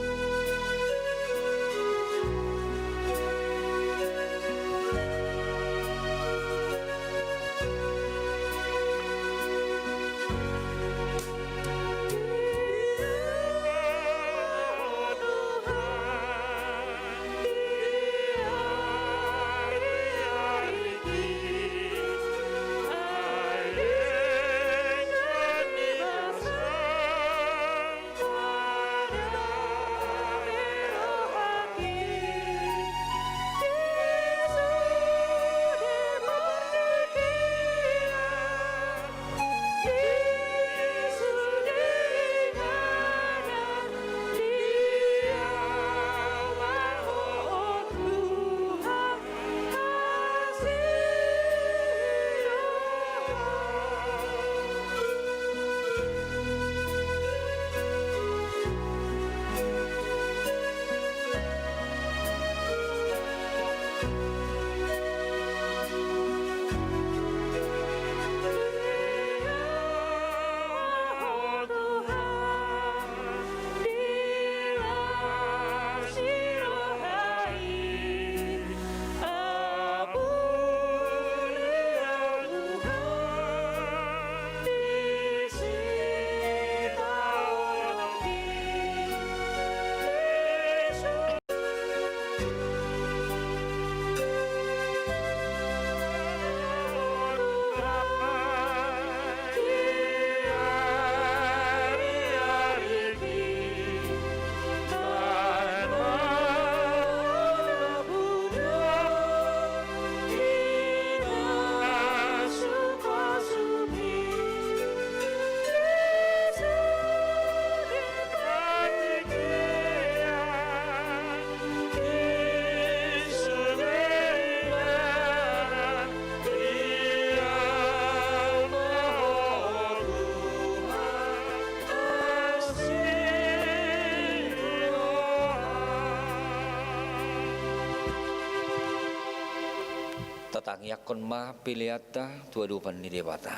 tangiakon ma piliata tua dupan ni debata.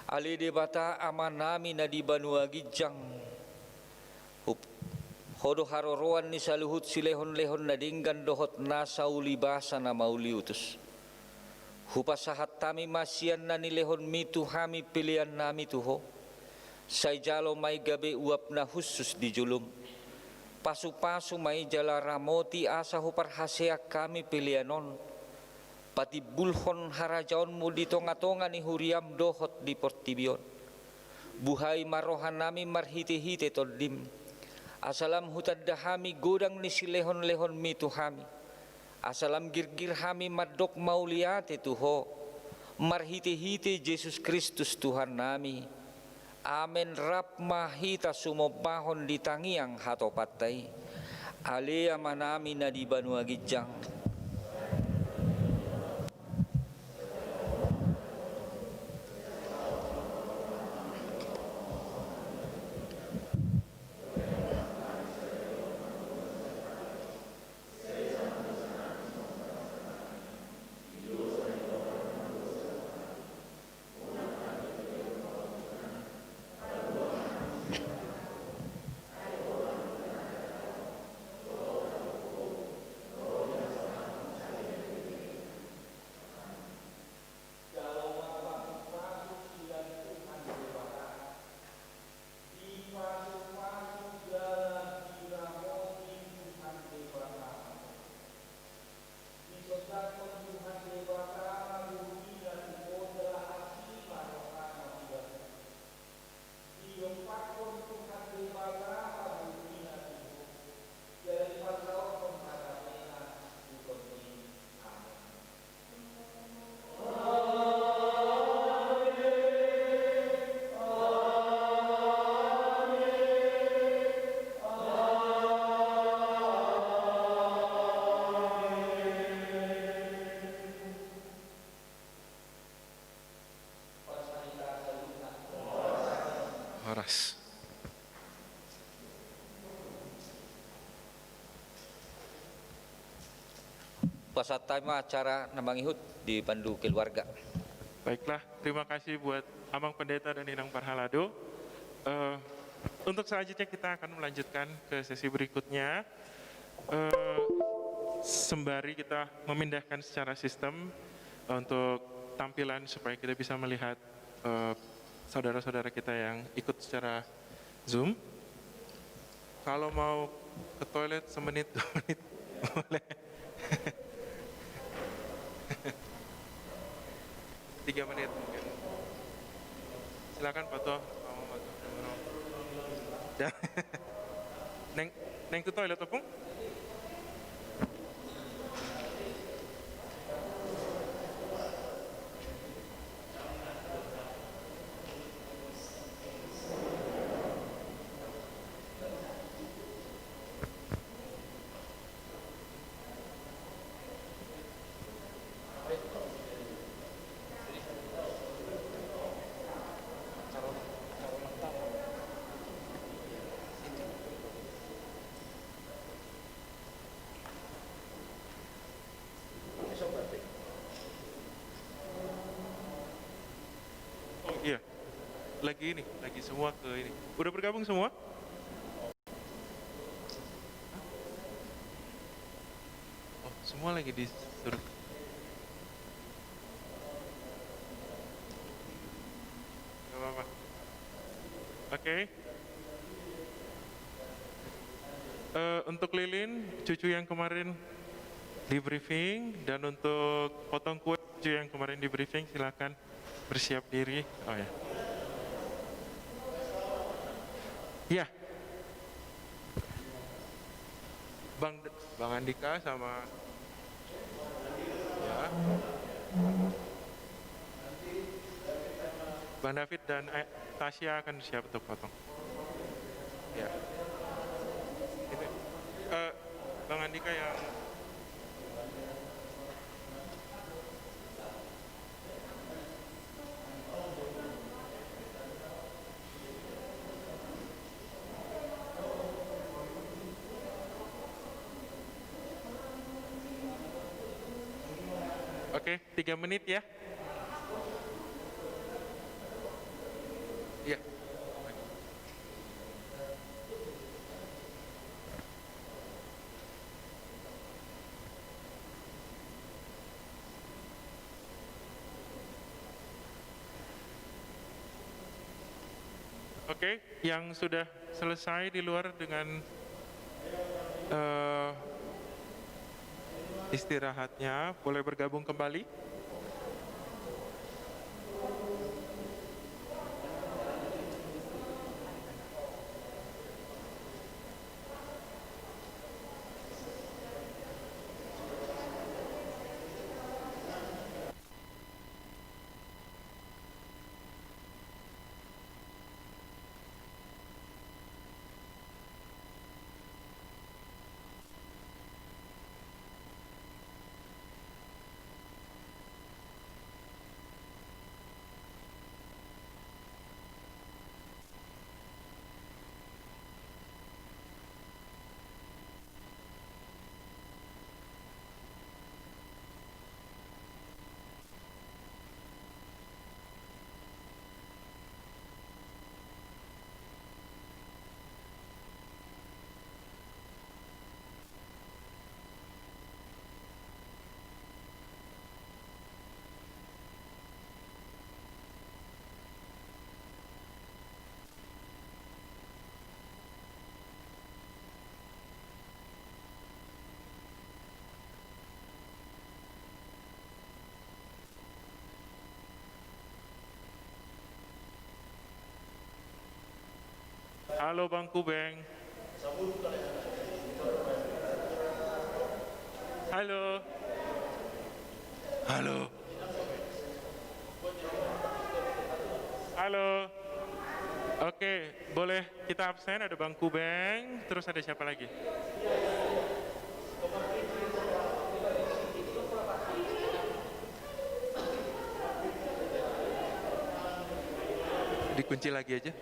Ali debata amanami na di banua gijang. Hodo haroroan ni saluhut silehon-lehon na dinggan dohot nasa ulibasa na mauli utus. Hupasahat tami masian na nilehon mitu hami pilihan nami tuho. Say jalo may gabi uap na husus di julum. Pasu-pasu may jala ramoti asa huparhasea kami pilihanon. Pati bulhon harajaon mo di tonga-tonga ni huriam dohot di portibion. Buhay marohan nami marhite-hite toldim. Asalam hutad dahami godang ni silehon-lehon mitu hami. Asalam girgir hami madok mauliate tuho. Marhite-hite Yesus Kristus Tuhan nami. Amen rap mahita sumopahon di tangiang hato patay. Alea manami na di banua gijang.
Horas.
Pasatama acara namangihut di pandu keluarga.
Baiklah, terima kasih buat Amang Pendeta dan Inang Parhalado. Untuk selanjutnya kita akan melanjutkan ke sesi berikutnya. Sembari kita memindahkan secara sistem untuk tampilan supaya kita bisa melihat saudara-saudara kita yang ikut secara Zoom. Kalau mau ke toilet semenit, 2 menit, boleh. 3 menit mungkin. Silakan Pak Toh. Neng ke toilet opung? Iya, lagi semua ke ini. Udah bergabung semua? Oh, semua lagi disuruh. Gak apa-apa. Oke. Untuk lilin, cucu yang kemarin di briefing, dan untuk potong kue cucu yang kemarin di briefing, silakan bersiap diri. Oh ya. Ya. Bang Andika sama ya. Bang David dan Tasya akan siap untuk potong. Ya. Ini, Bang Andika yang Oke, Oke, 3 menit ya. Iya. Oke, yang sudah selesai di luar dengan istirahatnya, boleh bergabung kembali. Halo Bang Kubeng. Halo. Halo. Halo. Oke, boleh kita absen, ada Bang Kubeng, terus ada siapa lagi? Dikunci lagi aja.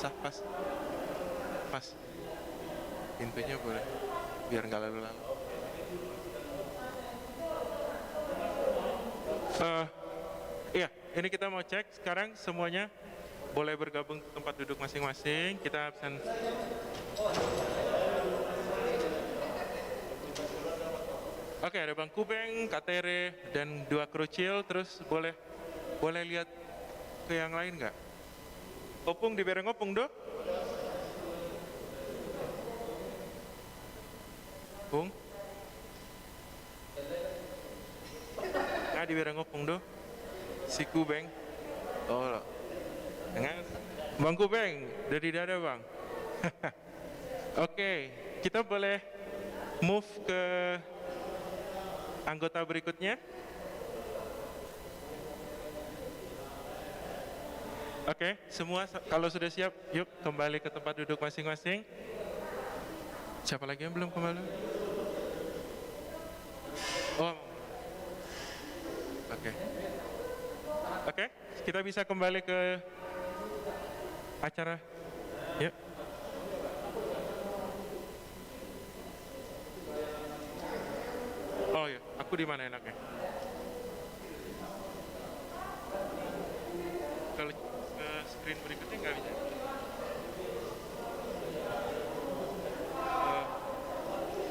Sah, pas. Pintunya boleh, biar nggak lalu-lalu. Iya, ini kita mau cek sekarang semuanya boleh bergabung ke tempat duduk masing-masing. Kita absen. Oke, ada Bang Kubeng, Kak Tere, dan 2 krucil. Terus boleh lihat ke yang lain nggak? Opung di bereng opung do? Bung? Nah di bereng opung do? Si Kubeng? Oh, enggak. Bang Kubeng, dari dada bang. Oke, kita boleh move ke anggota berikutnya. Oke, semua kalau sudah siap, yuk kembali ke tempat duduk masing-masing. Siapa lagi yang belum kembali? Oh, oke, kita bisa kembali ke acara. Yuk. Oh ya, aku di mana enaknya? Kalau ke screen berikutnya nggak bisa.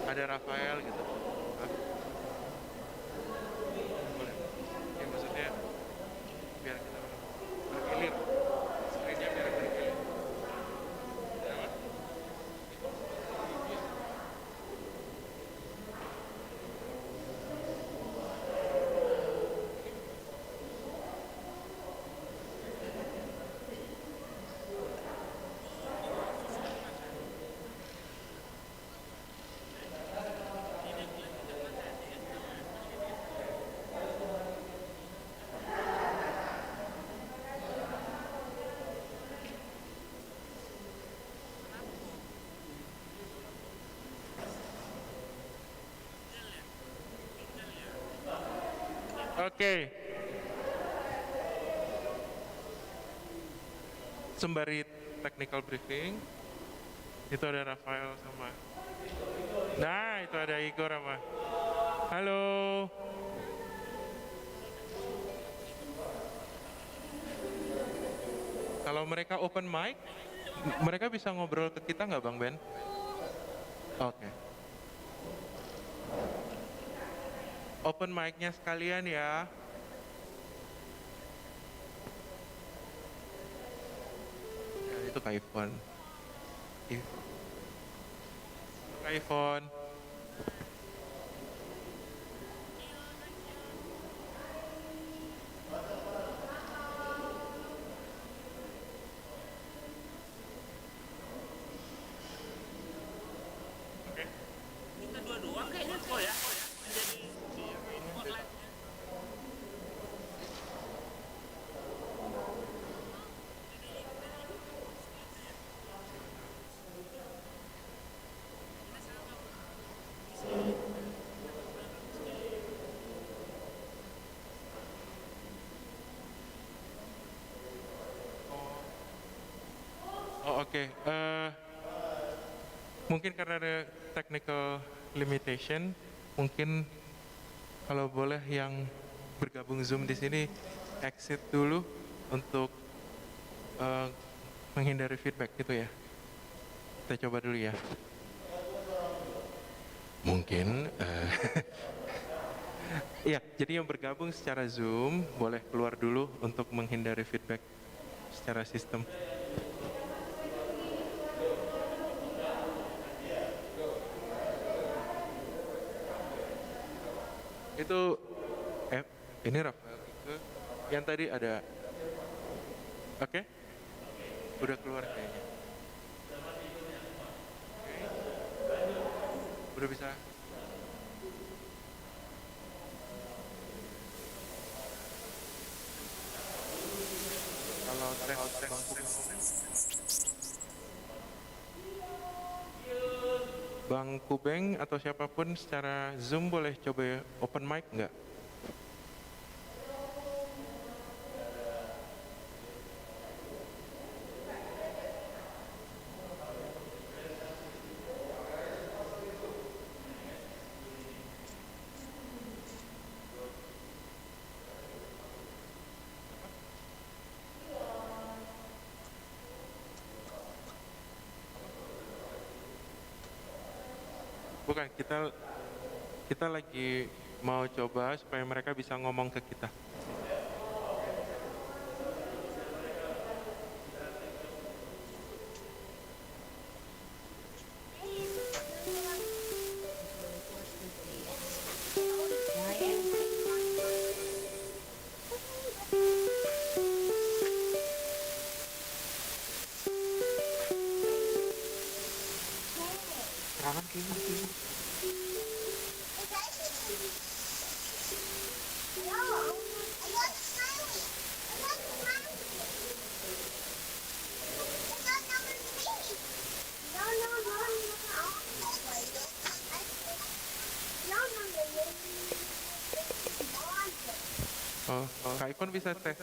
Ada Rafael gitu. Boleh. Ya maksudnya biar kita bergilir. Screennya biar bergilir. Kenapa? Oke. Sembari technical briefing, itu ada Rafael sama. Nah, itu ada Igor sama. Halo. Kalau mereka open mic, mereka bisa ngobrol ke kita nggak Bang Ben? Oke. Open mic-nya sekalian ya. Ya, itu Kak Ivon. Kak Ivon. Oh, oke. Mungkin karena ada technical limitation, mungkin kalau boleh yang bergabung Zoom di sini exit dulu untuk menghindari feedback gitu ya. Kita coba dulu ya. Mungkin ya, jadi yang bergabung secara Zoom boleh keluar dulu untuk menghindari feedback secara sistem. Itu ini Rafael itu yang tadi ada. Oke? Udah keluar kayaknya. Udah bisa. Kalau Bang Kubeng atau siapapun secara Zoom boleh coba open mic nggak? Bukan, kita lagi mau coba supaya mereka bisa ngomong ke kita. Oh, Kak Ipon bisa tes.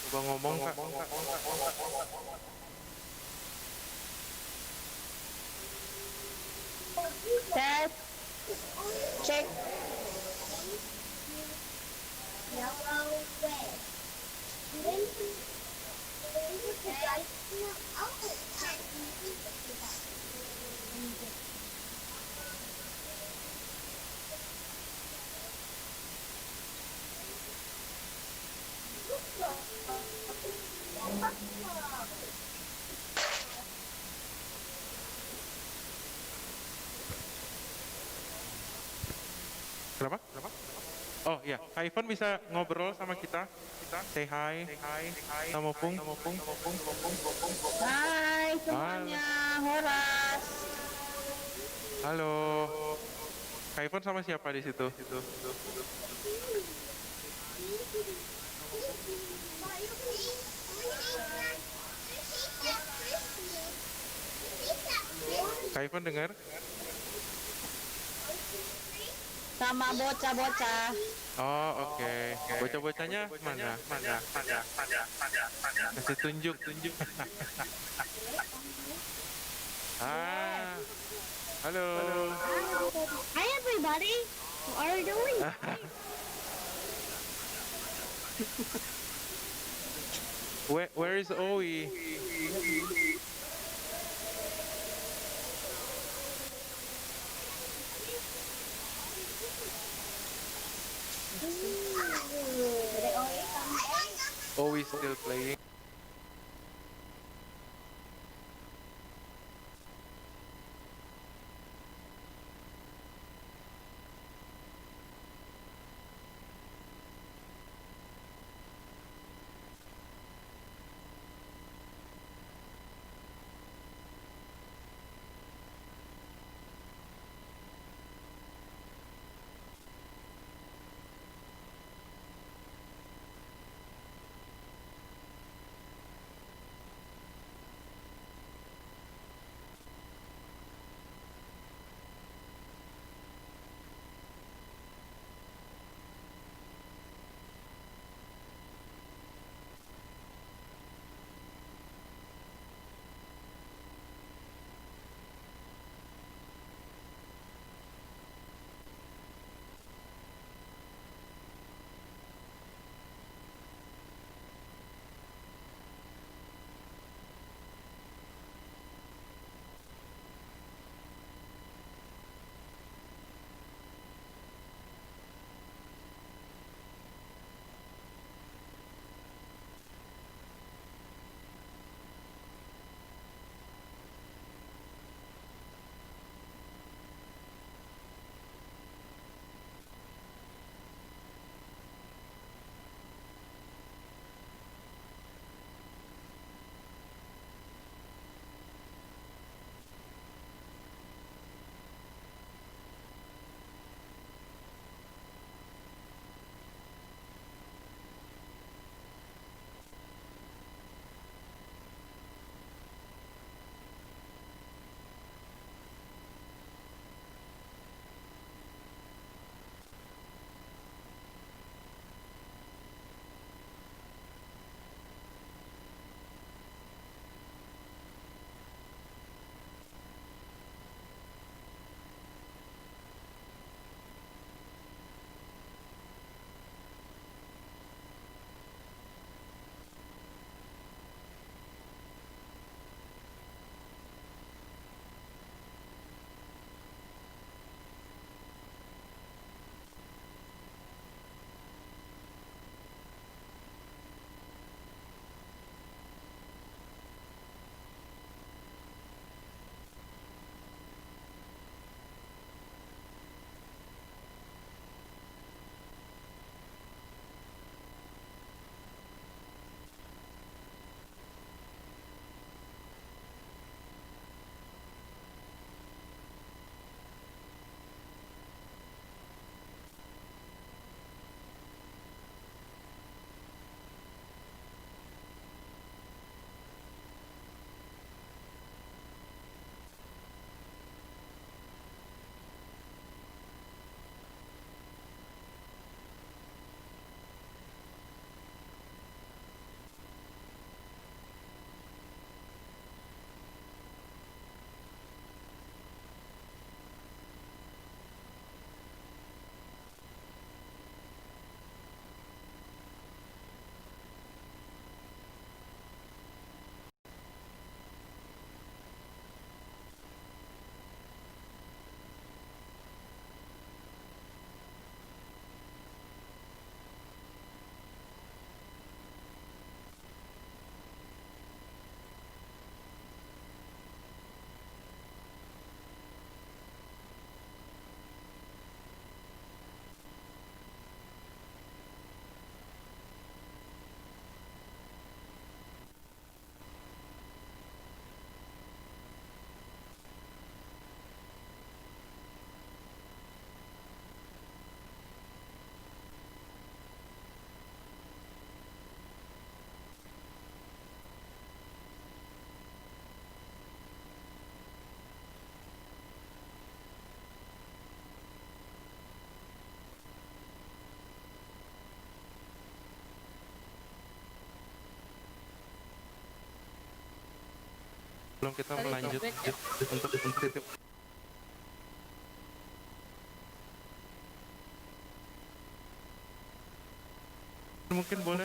Coba ngomong Kak.
Tes. Cek.
Kenapa? Oh iya, Kak Ipon bisa ngobrol sama kita. Say hi. Sama Pung.
Hai semuanya, Horas.
Halo. Kak Ipon sama siapa di situ? Kak Ipon dengar?
Sama bocah-bocah.
Oh, oke. Bocah-bocahnya mana? Kasih tunjuk. Halo.
Hi everybody. What are you doing?
Where is Owi? Owi still playing. Belum kita melanjut untuk titip. Mungkin boleh.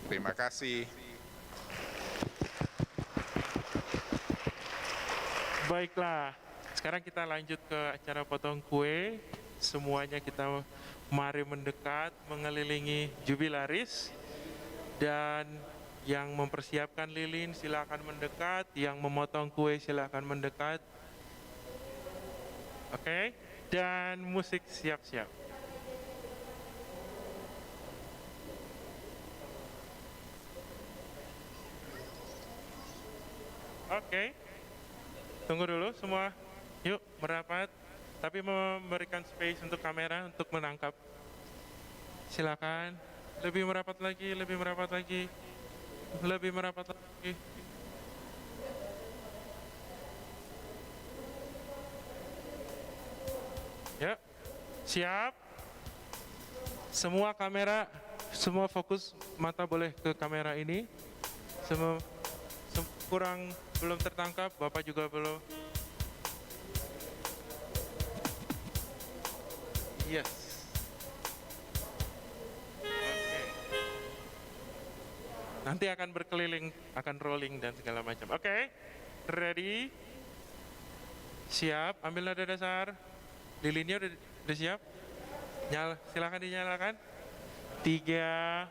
Terima kasih.
Baiklah, sekarang kita lanjut ke acara potong kue. Semuanya kita mari mendekat mengelilingi jubilaris. Dan yang mempersiapkan lilin silakan mendekat, yang memotong kue silakan mendekat. Oke, dan musik siap-siap. Oke, tunggu dulu semua. Yuk merapat, tapi memberikan space untuk kamera untuk menangkap. Silakan, lebih merapat lagi, lebih merapat lagi, lebih merapat lagi. Ya, siap. Semua kamera, semua fokus mata boleh ke kamera ini. Semua kurang belum tertangkap, Bapak juga belum. Yes. Oke. Nanti akan berkeliling, akan rolling dan segala macam. Oke. Ready? Siap, ambil nada dasar. Lilinnya udah siap? Silakan dinyalakan. 3,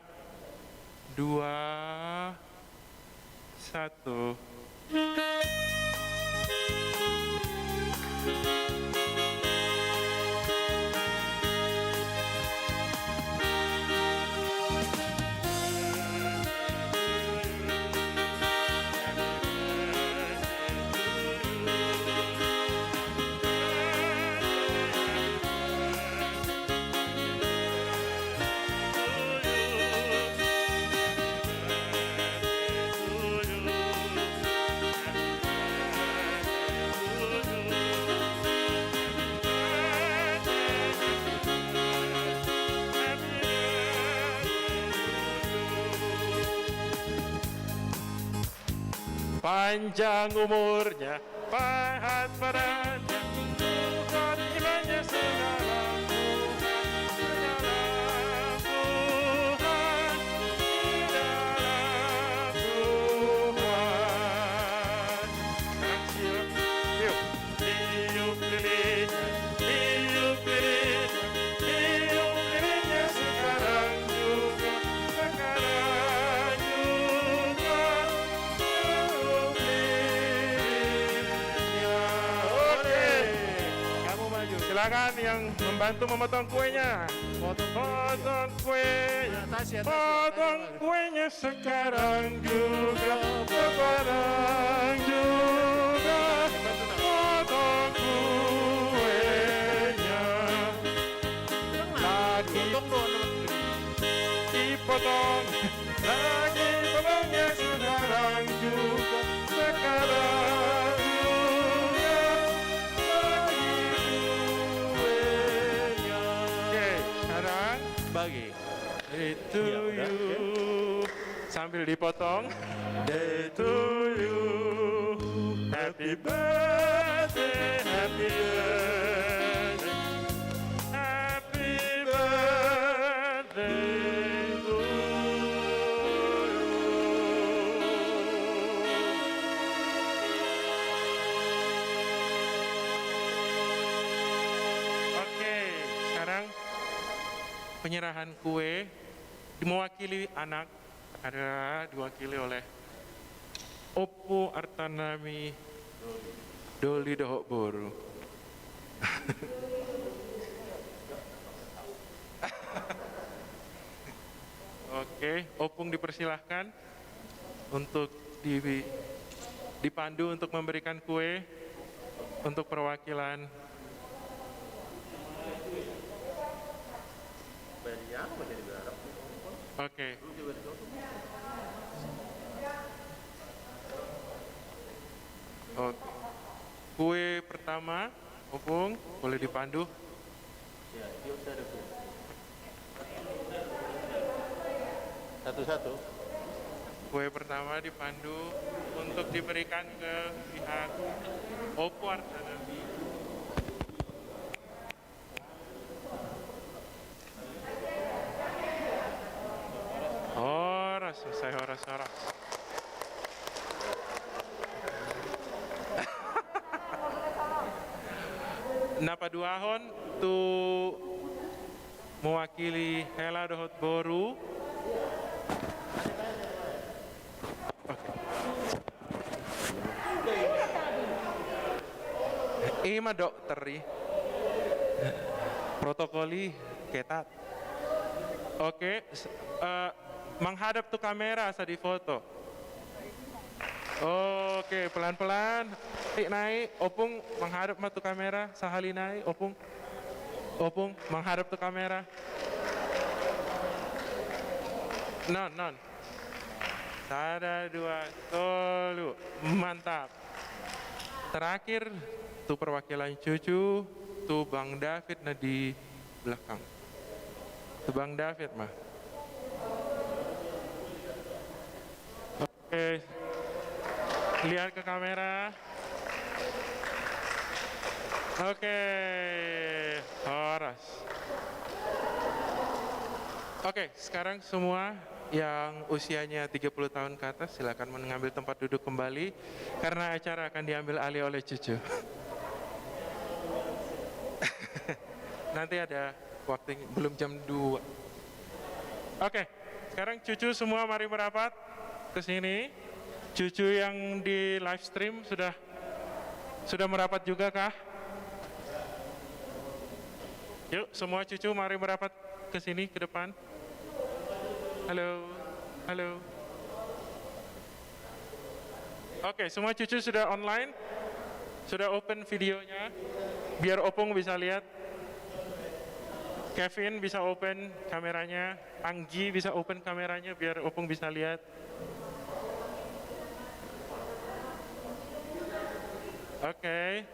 2, 1. Panjang umurnya, pahat badannya, Tuhan imannya sedalam Tuhan, sedalam Tuhan, sedalam Tuhan. Sekarang siap, yuk, tiup lilinnya, tiup lilinnya, tiup lilinnya sekarang juga, sekarang juga. Silakan yang membantu memotong kuenya. Potong kuenya. Potong kuenya sekarang juga. Sekarang juga. Potong kuenya. Lagi dipotong. Lagi potongnya sekarang juga. sambil dipotong. Day to you, happy birthday, happy birthday, happy birthday to you. Oke, sekarang penyerahan kue mewakili anak adalah diwakili oleh Opo Artanami Doli Dohok Boru. Oke, Opung dipersilahkan untuk dipandu untuk memberikan kue untuk perwakilan. Oke. Oke. Kue pertama, Opung, boleh dipandu.
Satu-satu.
Kue pertama dipandu untuk diberikan ke pihak Opo Artanami. Horas, saya horas. Napa duahon tu mewakili Hela Dohot Boru. Ima dokteri protokoli ketat. Oke, menghadap tuh kamera asa di foto. Oke, pelan-pelan. Naik, Opung menghadap matu kamera, sahali naik, Opung menghadap tuh kamera. Non. 1, 2, tolu, mantap. Terakhir, tuh perwakilan cucu, tuh Bang David di belakang. Tuh Bang David mah. Oke, lihat ke kamera. Oke, horas. Oke, sekarang semua yang usianya 30 tahun ke atas silakan mengambil tempat duduk kembali karena acara akan diambil alih oleh cucu. Nanti ada waktu belum jam 2. Oke, sekarang cucu semua mari merapat ke sini. Cucu yang di live stream sudah merapat juga kah? Yuk, semua cucu mari merapat ke sini, ke depan. Halo. Oke, semua cucu sudah online, sudah open videonya, biar Opung bisa lihat. Kevin bisa open kameranya, Anggi bisa open kameranya, biar Opung bisa lihat. Oke.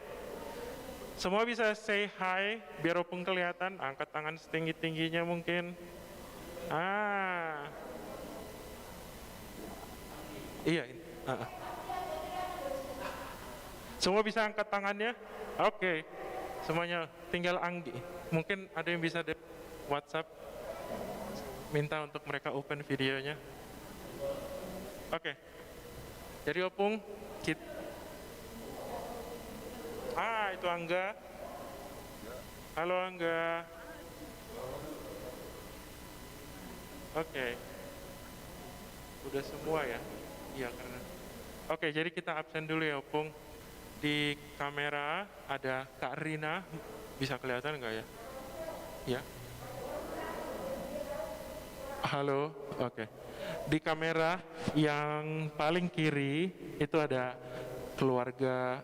Semua bisa say hi, biar Opung kelihatan, angkat tangan setinggi-tingginya mungkin. Iya. Semua bisa angkat tangannya? Oke. Semuanya, tinggal Anggi. Mungkin ada yang bisa WhatsApp, minta untuk mereka open videonya. Oke. Jadi Opung, itu Angga. Halo Angga. Oke. Udah semua ya? Iya karena. Oke, jadi kita absen dulu ya Opung. Di kamera ada Kak Rina. Bisa kelihatan nggak ya? Ya. Halo. Oke. Di kamera yang paling kiri itu ada keluarga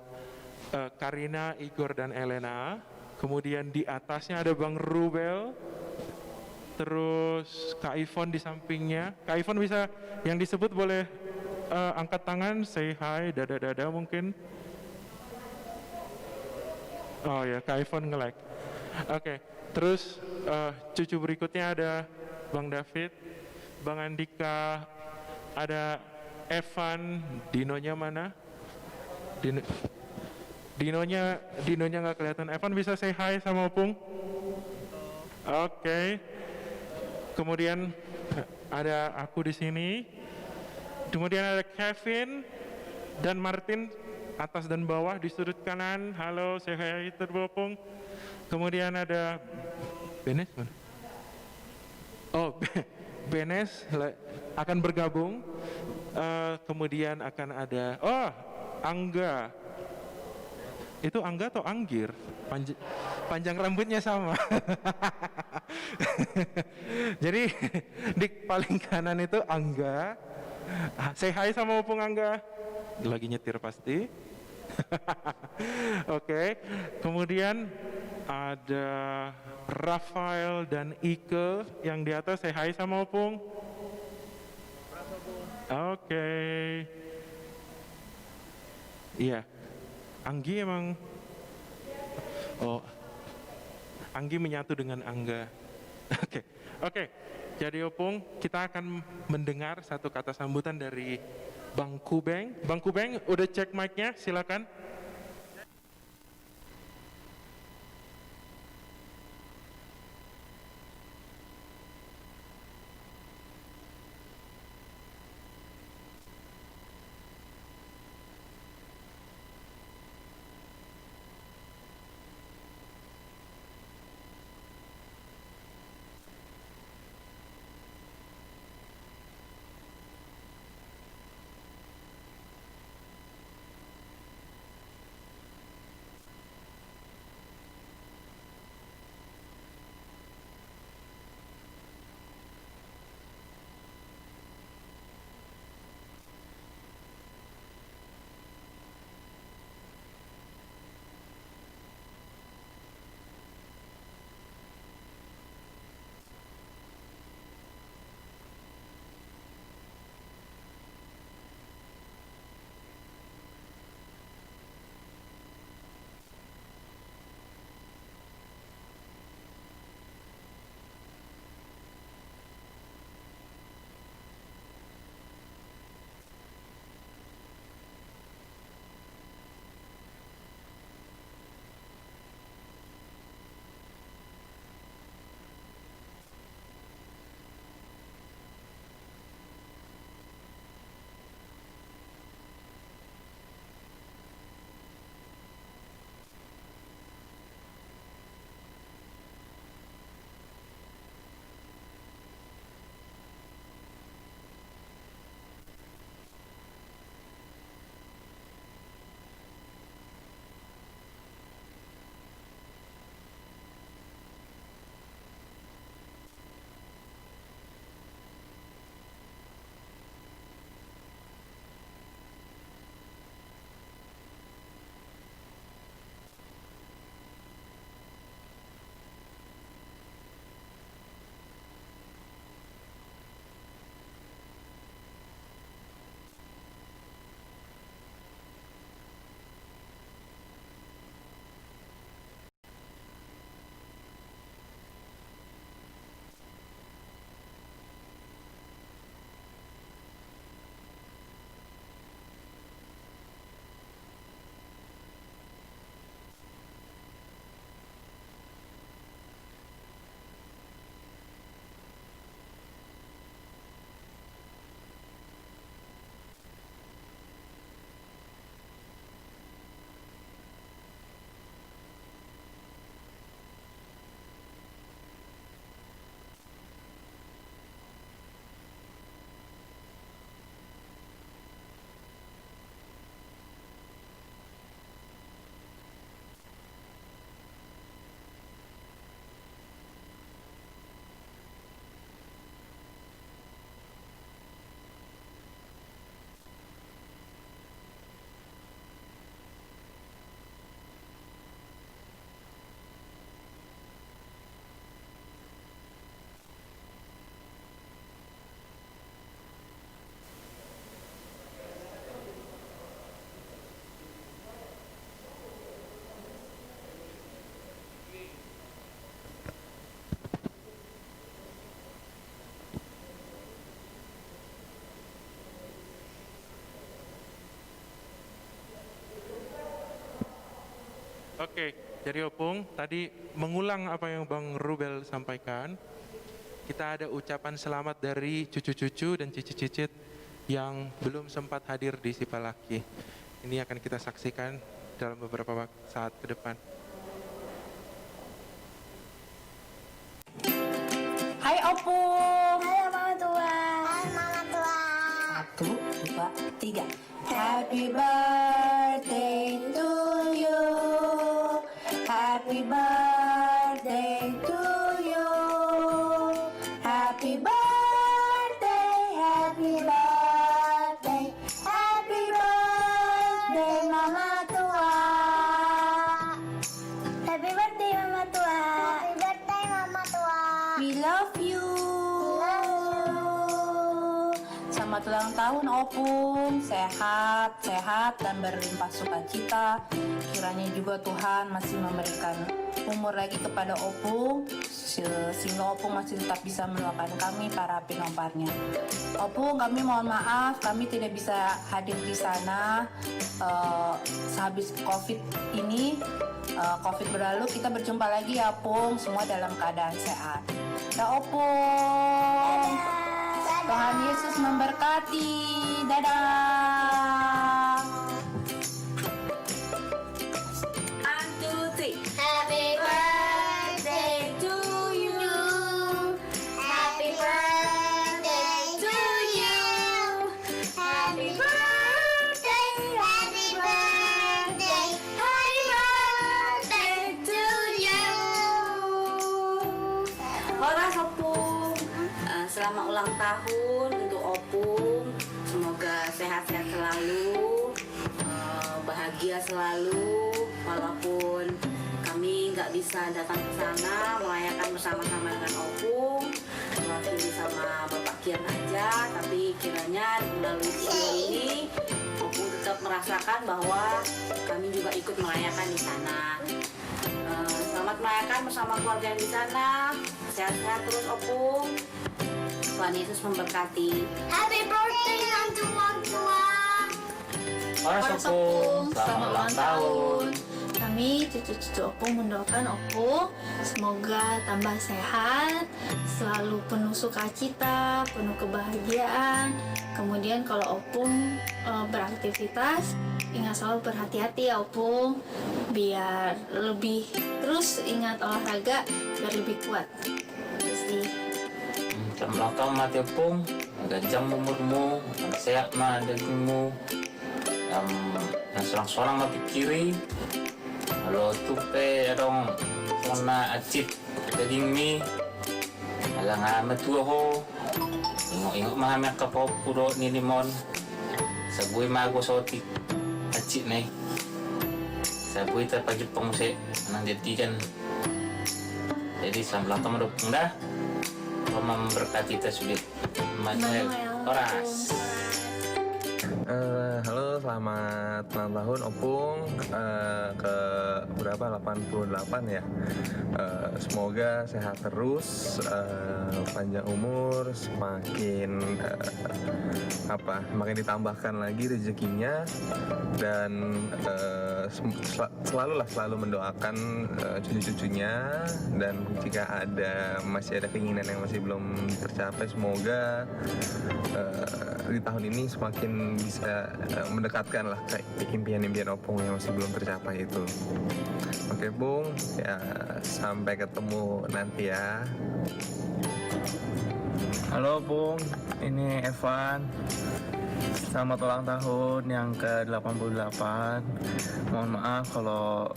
Karina, Igor, dan Elena. Kemudian di atasnya ada Bang Rubel. Terus Kak Ivon di sampingnya. Kak Ivon bisa, yang disebut boleh angkat tangan, say hi, dada-dada mungkin. Oh ya, Kak Ivon nge-like. Oke, terus cucu berikutnya ada Bang David, Bang Andika, ada Evan, Dinonya mana? Dinonya nggak kelihatan. Evan bisa say hi sama Opung? Oke. Kemudian ada aku di sini. Kemudian ada Kevin dan Martin atas dan bawah di sudut kanan. Halo, say hi terbopong. Kemudian ada Benes mana? Oh, Benes akan bergabung. Kemudian akan ada Angga. Itu Angga atau Anggir? Panjang rambutnya sama. Jadi di paling kanan itu Angga. Say hi sama Opung Angga. Lagi nyetir pasti. Oke. Kemudian ada Rafael dan Ike yang di atas. Say hi sama Opung. Oke. Iya. Anggi emang. Oh. Anggi menyatu dengan Angga. Oke. Jadi Opung, kita akan mendengar satu kata sambutan dari Bang Kubeng. Bang Kubeng, udah cek mic-nya? Silakan. Oke, jadi Opung, tadi mengulang apa yang Bang Rubel sampaikan, kita ada ucapan selamat dari cucu-cucu dan cicit-cicit yang belum sempat hadir di Sipalaki. Ini akan kita saksikan dalam beberapa saat ke depan.
Hai Opung.
Halo Mama Tua. Hai Mama Tua.
1, 2, 3. Happy birthday to you. Happy birthday to you. Happy birthday, happy birthday, happy birthday Mama Tua.
Happy birthday Mama Tua. Happy birthday Mama Tua.
We love you. Selamat ulang tahun Opung, sehat dan berlimpah sukacita. Kiranya juga Tuhan masih memberikan umur lagi kepada Opung, sehingga Opung masih tetap bisa meluapkan kami para pinomparnya. Opung, kami mohon maaf, kami tidak bisa hadir di sana sehabis COVID ini. COVID berlalu, kita berjumpa lagi ya Opung, semua dalam keadaan sehat. Ya Opung. Tuhan Yesus memberkati. Dadah. 1, 2, 3.
Happy birthday to you. Happy birthday to you. Happy birthday. Happy birthday. Happy birthday to you.
Horas Opung. Selamat ulang tahun untuk Opung. Semoga sehat-sehat selalu, bahagia selalu. Walaupun kami nggak bisa datang ke sana merayakan bersama-sama dengan Opung, mewakili sama Bapak Kian aja. Tapi kiranya melalui video ini Opung tetap merasakan bahwa kami juga ikut merayakan di sana. Selamat merayakan bersama keluarga yang di sana. Sehat-sehat terus Opung. Tuhan Yesus memberkati.
Happy birthday Nantu Tua.
Horas Opung,
selamat ulang tahun.
Kami cucu-cucu Opung mendoakan Opung semoga tambah sehat, selalu penuh sukacita, penuh kebahagiaan. Kemudian kalau Opung beraktivitas, ingat selalu berhati-hati ya Opung, biar lebih terus ingat olahraga biar lebih kuat. Jadi
Selamat ulang tahun mati Opung, gajang umurmu, sehat mah dagingmu, yang sorang-sorang mah pikiri, kalau tupe dong, kena acit daging mi, alang amat tua ho, ingok mah amat kapau puro ni limon, sabui mah aku sotik acit nih, sabui terpajupong se, nang jadikan, jadi selamat ulang tahun Opung dah. Memberkati kita sulit. Manuel Horas.
Halo, selamat ulang tahun Opung ke berapa 88 ya. Semoga sehat terus, panjang umur, semakin makin ditambahkan lagi rezekinya, dan selalu mendoakan cucu-cucunya, dan jika masih ada keinginan yang masih belum tercapai, semoga di tahun ini semakin bisa mendekatkan lah kayak impian-impian Opung yang masih belum tercapai itu. Oke Bung, ya sampai ketemu nanti ya.
Halo Bung, ini Evan. Selamat ulang tahun yang ke-88. Mohon maaf kalau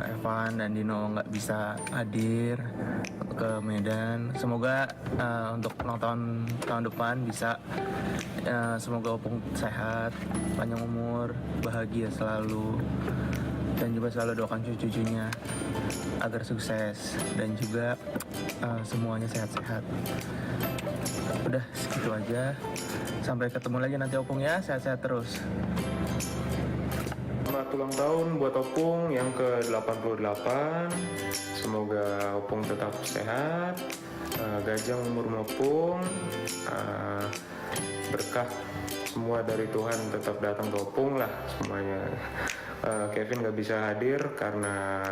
Evan dan Dino nggak bisa hadir ke Medan. Semoga untuk ulang tahun depan bisa. Semoga Opung sehat, panjang umur, bahagia selalu, dan juga selalu doakan cucu-cucunya agar sukses dan juga semuanya sehat-sehat. Udah segitu aja. Sampai ketemu lagi nanti Opung ya, sehat-sehat terus.
Selamat ulang tahun buat Opung yang ke-88. Semoga Opung tetap sehat, gajang umur Opung, berkah semua dari Tuhan tetap datang ke Opung lah semuanya.
Kevin nggak bisa hadir karena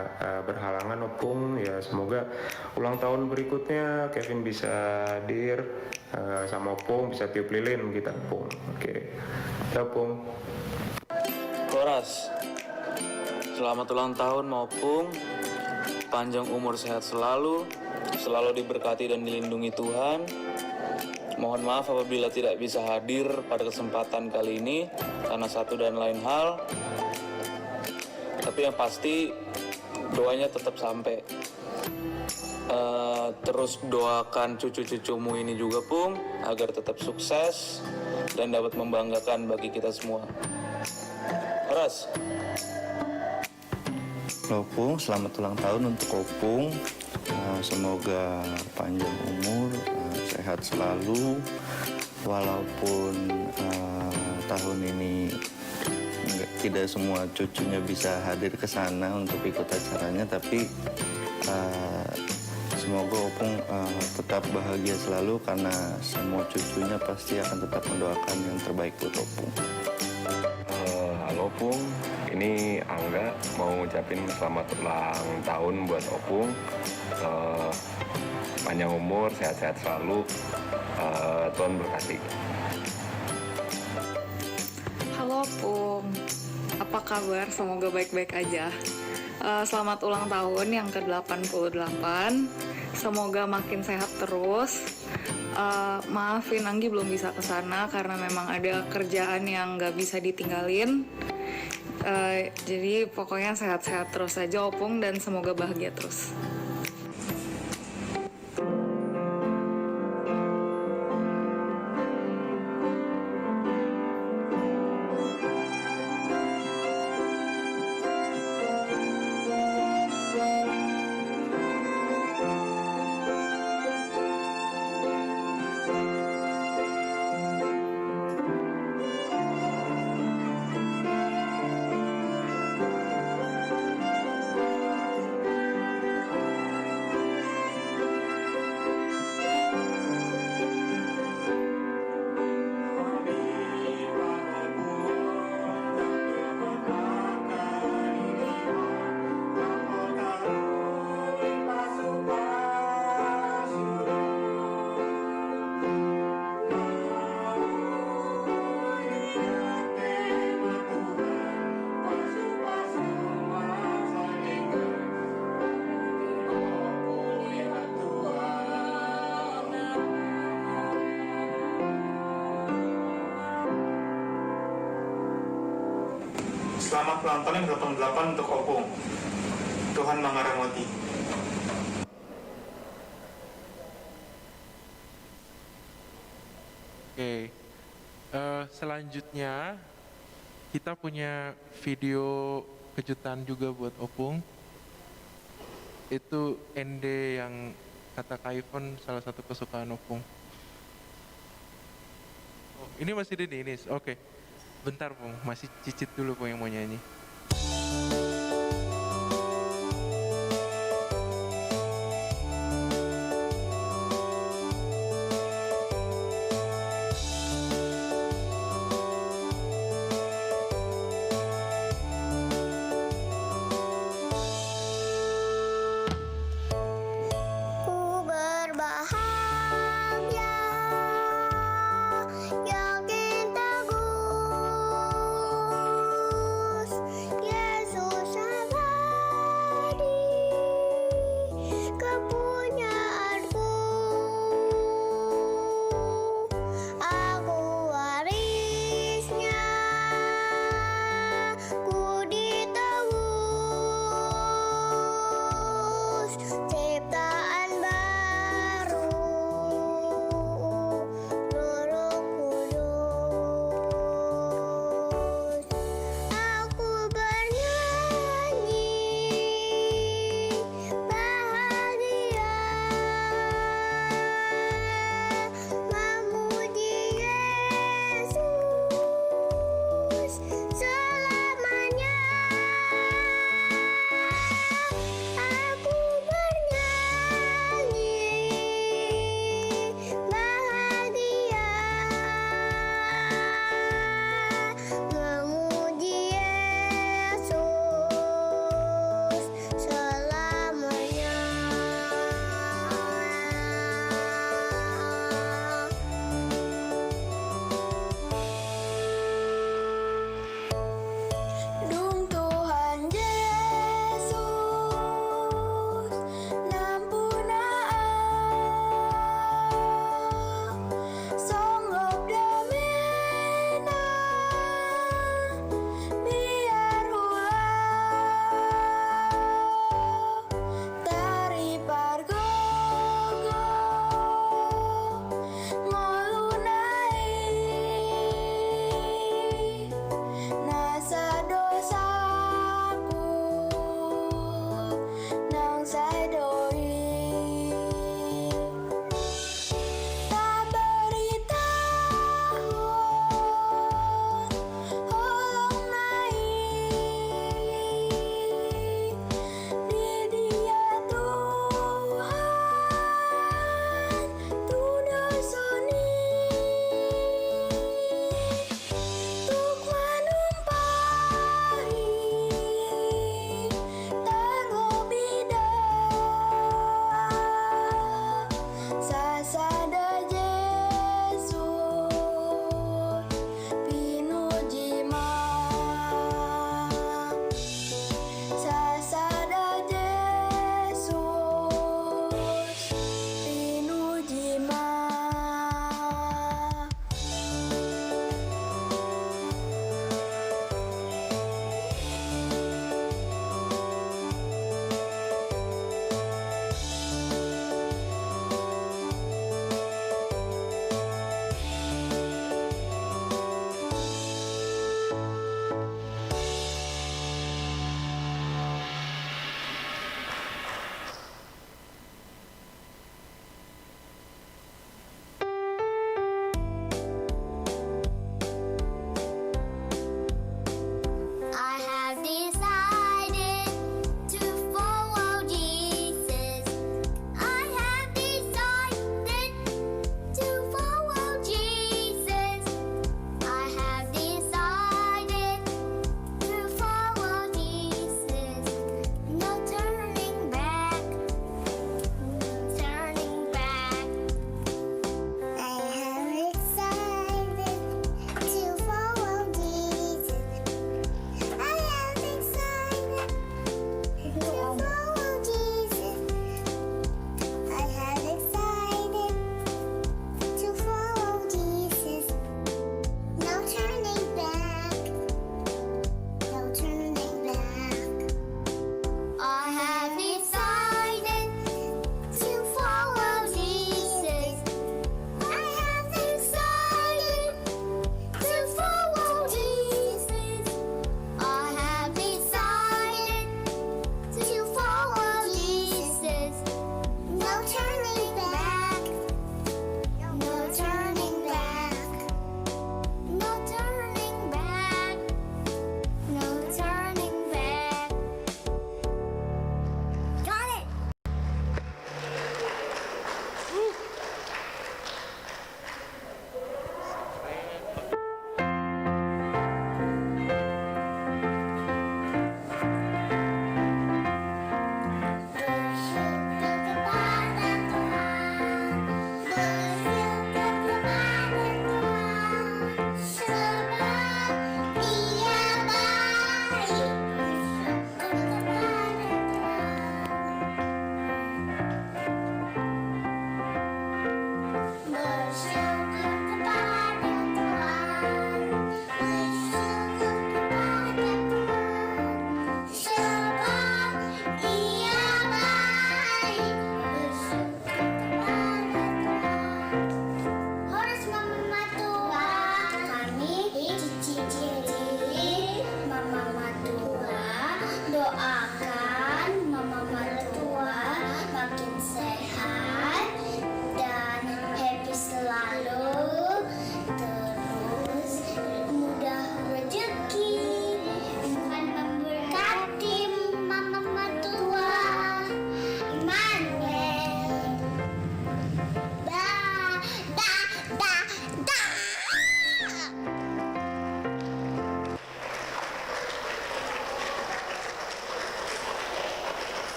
berhalangan Opung. Ya semoga ulang tahun berikutnya Kevin bisa hadir sama Opung, bisa tiup lilin kita Opung. Oke, ya Opung.
Koras, selamat ulang tahun Opung, panjang umur sehat selalu diberkati dan dilindungi Tuhan. Mohon maaf apabila tidak bisa hadir pada kesempatan kali ini karena satu dan lain hal. Tapi yang pasti doanya tetap sampai. Terus doakan cucu-cucumu ini juga Pung agar tetap sukses dan dapat membanggakan bagi kita semua. Koras.
Opung, selamat ulang tahun untuk Opung. Semoga panjang umur, sehat selalu. Walaupun tahun ini tidak semua cucunya bisa hadir ke sana untuk ikut acaranya, tapi semoga Opung tetap bahagia selalu karena semua cucunya pasti akan tetap mendoakan yang terbaik buat Opung.
Halo Opung, ini Angga mau ngucapin selamat ulang tahun buat Opung. Panjang umur, sehat-sehat selalu. Tuhan berkati.
Halo Opung, apa kabar? Semoga baik-baik aja. Selamat ulang tahun yang ke-88. Semoga makin sehat terus. Maafin Anggi belum bisa kesana karena memang ada kerjaan yang nggak bisa ditinggalin. Jadi pokoknya sehat-sehat terus aja Opung dan semoga bahagia terus.
Selamat ulang tahun yang ke-88 untuk Opung. Tuhan mengarahmati. Oke, selanjutnya kita punya video kejutan juga buat Opung. Itu ND yang kata Kak Ivon salah satu kesukaan Opung. Oh, ini masih di Denis, oke. Bentar Pung, masih cicit dulu Pung yang mau nyanyi.
Ku berbahagia, yakin teguh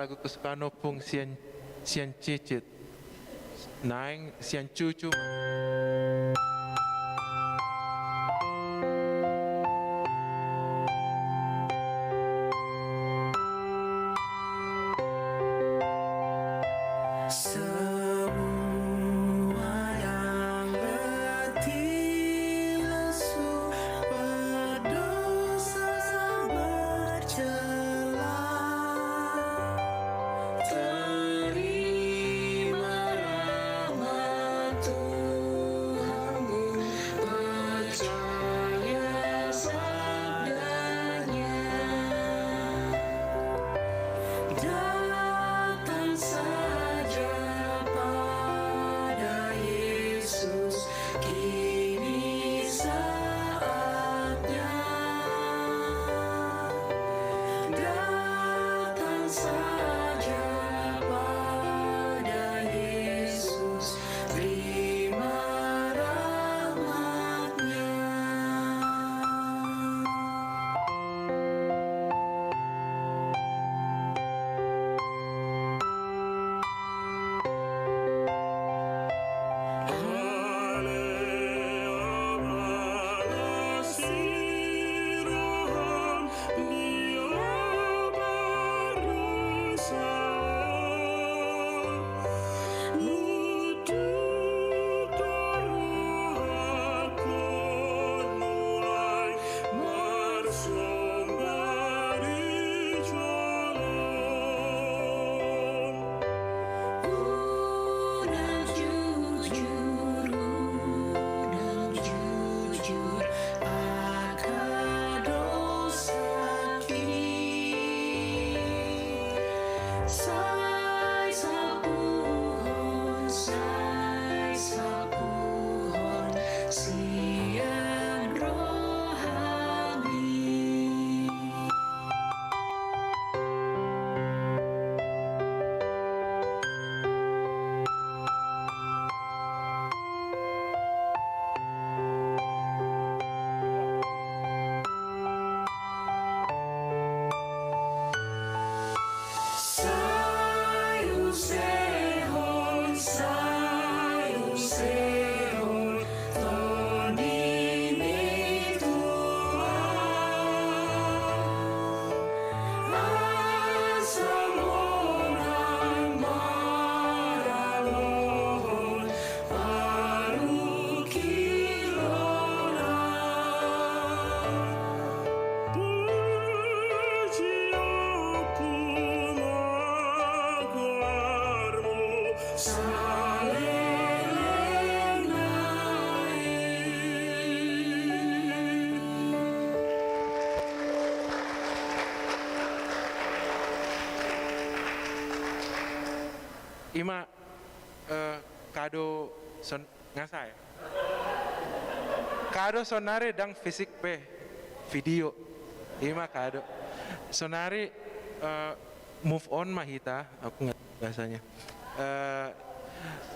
lagu kesukaan opung sian cicit naing sian cucu. Ima kado ngasai. Kado sonare dang fisik pe video. Ima kado. Sonare move on mahita, aku nggak bahasanya.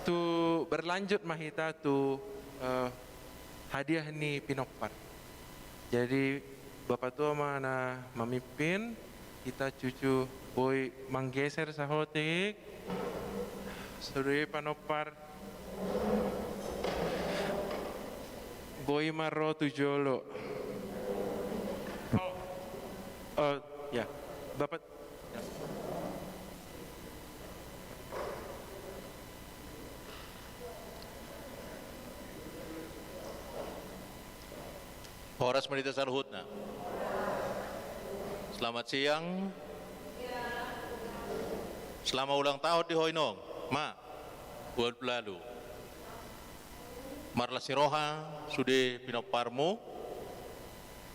Tu berlanjut mahita tu hadiah ni pinokpar. Jadi bapak tua mana memimpin, kita cucu boy manggeser sahotik. Suri panopar boy maro tujolo. Oh ya, bapak ya.
Horas Menita Sarhutna. Selamat siang. Selamat ulang tahun di Hoinong. Ma, buat lalu. Marla Siroha, sudah pinoparmu,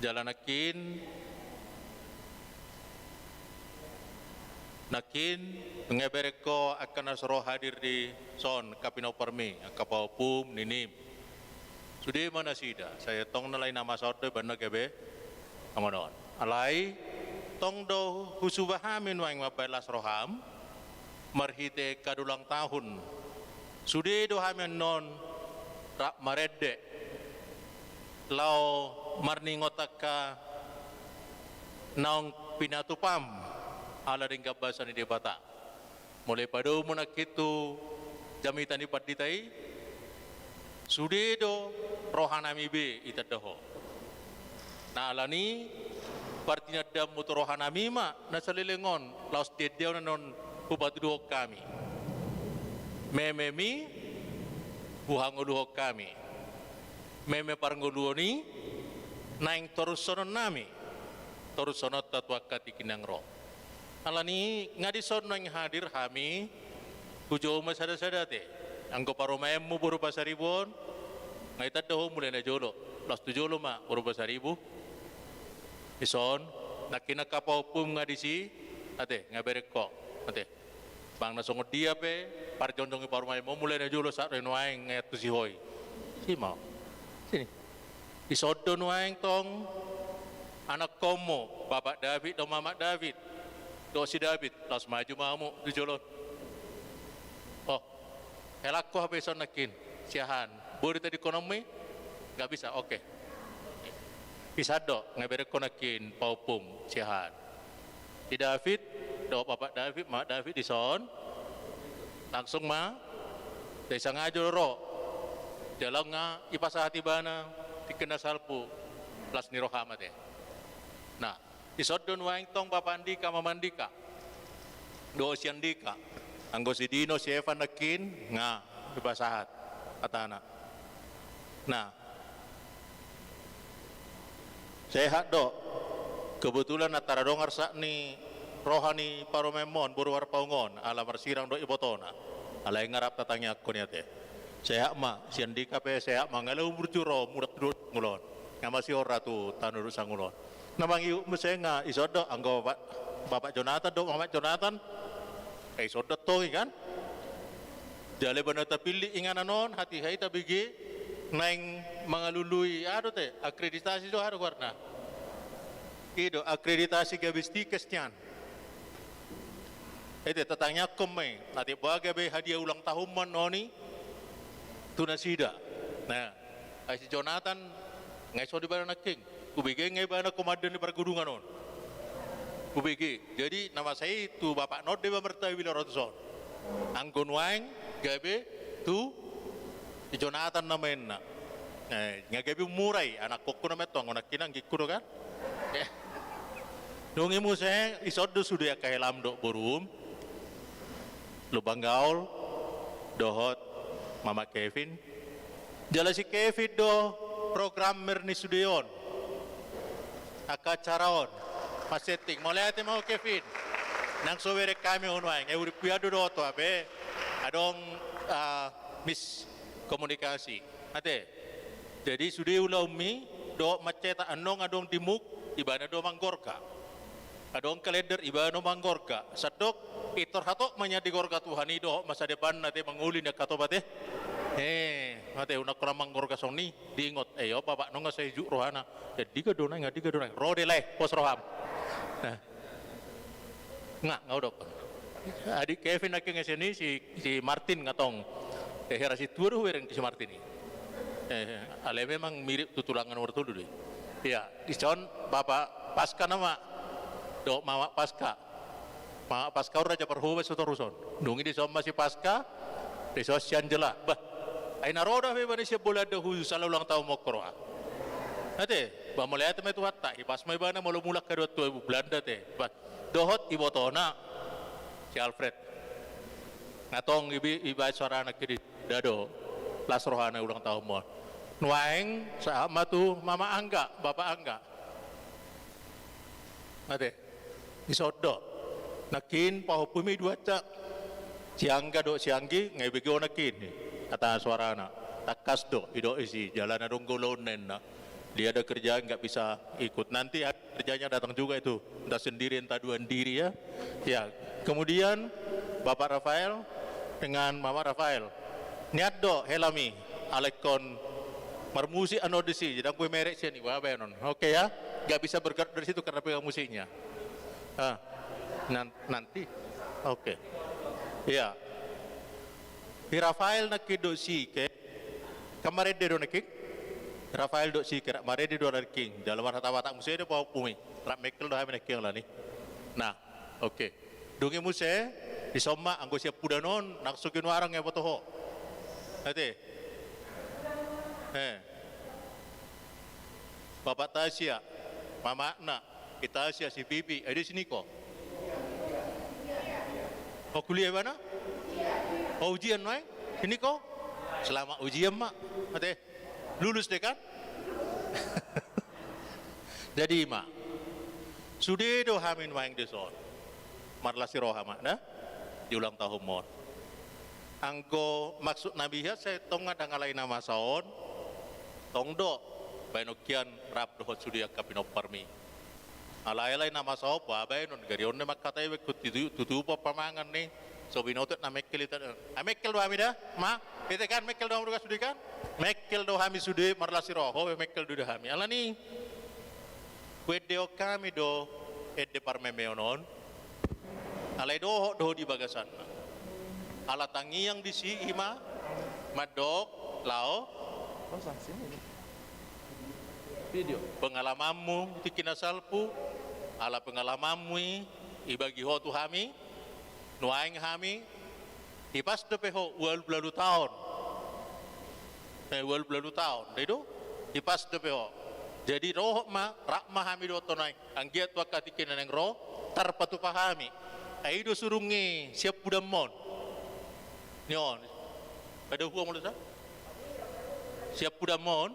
jalan nakin, ngebereko akan asroh hadir di son kapinoparmi, kapapum ninim. Sudah mana sida, saya tong nalai nama sorte benda kebe, amanon. Alai, tong do husubahamin waing mapelas roham, marhite kadulang tahun sudah dohamen non rak marede lau marningotaka naong pinatupam ala ringkap bahasa ni debata. Mulai pada umunak itu jamitan ipat ditai, sudedo rohanami be itadaho. Nah alani partinya dam mutu rohanami ma nasalilengon laos dedeo nanon upatuduho kami. Mememi buhanguluho kami. Meme paranguluoni naing torusonon nami. Torusonot tatwakati kinang roh. Alani ngadison nang hadir kami kujo masada-sada te. Angko paromayemu berupa saribon. Ngaitat daho mulai na jolo. Las tu jolo ma berupa saribu. Ison nakina kapau pum ngadisi ate ngaberek ko ate. Bang nasongod dia pe parjondongi paromayemu mulai na jolo sa renoaing ngayat tu si hoy. Si mau. Sini. Isodo nuaing tong anak komo bapak David dan mamak David. Do si David las maju mamu di jolon. Oh, helak ko habeson nakin siahan. Buri tadi ekonomi nggak bisa. Oke. Bisa do ngaberek ko nakin paupum siahan. Di David do bapak David mak David di son langsung ma desa ngajo ro. Jalan nga ipasa hati bana dikena salpu las ni rohamate. Nah, isodon waing tong papandika mamandika. Do siandika. Anggo si Dino si Evan nakin nga ipasahat atana. Nah, sehat do. Kebetulan atara dongar sak ni rohani paromemon buruwar paungon ala marsirang do ibotona. Ala ngarap tatangnya aku niate. Sehat ma siandika pe sehat ma ngalau murjuro mudak durut ngulon. Ngamasi ora tu tanur sangulon. Namang iu mesenga isodo anggo bapak Jonathan do Muhammad Jonathan. Isodo to kan. Jale bana terpilih ingan anon hati hai tabigi naing mangalului ado te akreditasi do ado warna. Ido akreditasi gabesti kestian. Ete tatanya komai nanti baga be hadiah ulang tahun noni tunasida. Nah, si Jonathan ngai so di bana king. Ubigi ngai bana komandan di pergunungan on. Ubigi. Jadi nama saya itu Bapak Not Dewa Mertawi Wilarotson. Anggon waing gabe tu si Jonathan namain na. Ngagabe murai anak koko na metong anak kinang gikudo kan. Nungi mo saya isodo sudah kahelam do borum. Lubang gaul dohot Mama Kevin. Jala si Kevin do programmer ni Sudeon. Akacaraon. Maseting. Mulai ate mau Kevin. Nang sowere kami unwang. Urip piado do to abe. Adong miskomunikasi. Ate. Jadi sudah ulaumi do maceta anong adong dimuk ibana do manggorka. Adong kalender ibano manggorka. Sadok itor hatok manyadi gorga Tuhan do masa depan nate mangulin ya katobate. Mate unak kurang manggorka soni diingot. Yo bapak nonga saya juk rohana. Jadi gadonai ngadi gadonai. Rode leh pos roham. Nah. Ngau dok. Adik Kevin nak ngeseni si Martin ngatong. Herasi tuur wereng si Martin ini. Ale memang mirip tutulangan wortul dulu. Ya, di son bapak pasca nama do mama pasca. Mama pasca raja perhuwe sotoruson. Dungi di son masih pasca. Di son sianjela. Bah, aina roda be bani bola de hu sala ulang tahun mokroa. Ate, ba mulai ate metu hatta ipas mai bana mulu mulak ka tu Belanda te. Bah, dohot ibotona si Alfred. Ngatong iba suara anak kiri dado. Las rohana ulang tahun mo. Nuaing sama tu Mama Angga, Bapak Angga. Ate, isodo. Nakin pahupumi dua cak. Siangga do sianggi ngai begio nakin. Kata suara anak. Takas do ido isi jalan adong golonen na. Dia ada kerjaan nggak bisa ikut. Nanti kerjanya datang juga itu. Entah sendiri entah dua diri ya. Ya. Kemudian Bapak Rafael dengan Mama Rafael. Niat do helami alekon marmusi anodisi jadi aku merek sih nih bapak non. Oke ya, nggak bisa bergerak dari situ karena pegang musiknya. Nanti, oke. Ya, di Rafael nak dosi ke kemarin dia nak Rafael dosi ke kemarin dia nak king dalam warna tawa tak musiknya dia bawa pumi. Rak mekel dah menek lah nih. Nah, Oke. Dungi muse di somma anggo siap pudanon naksukin warang ya botoho. Ate. Bapak Tasya, Mama Nak, kita Tasya si Bibi, ada sini kok. Oh kuliah mana? Oh ujian naik, sini kok. Selama ujian mak, ate lulus deh kan? Jadi mak, sudah do hamin main deson, marlasi rohama, dah diulang tahun mon. Anggo maksud Nabi ya saya tonga dangalai nama saon, tongdo bainokian rap dohot sudia kapino parmi. Alai nama saon pa bainon garionne makatai wekut tutupa pamangan nih. So binotot na mekkel itu, mekkel do hamida, ma, itu kan mekkel do hamida sudi kan? Mekkel do hami sudi marlasi roho, mekkel do hami. Ala ni, wedeo kami do edde parme meonon, alai do di bagasan. Ala tangi yang di si ima, madok, lao, video. Pengalamanmu di kinasalpu, ala pengalamanmu ibagi ho tu hami. Nuaing hami ipas depeho wal belalu tahun wal belalu tahun itu ipas depeho jadi roh ma rakma hami do tonai anggiat wakatikin neng roh tarpatu pahami aido surungi siap budamon nyon ada huang mulai siap budamon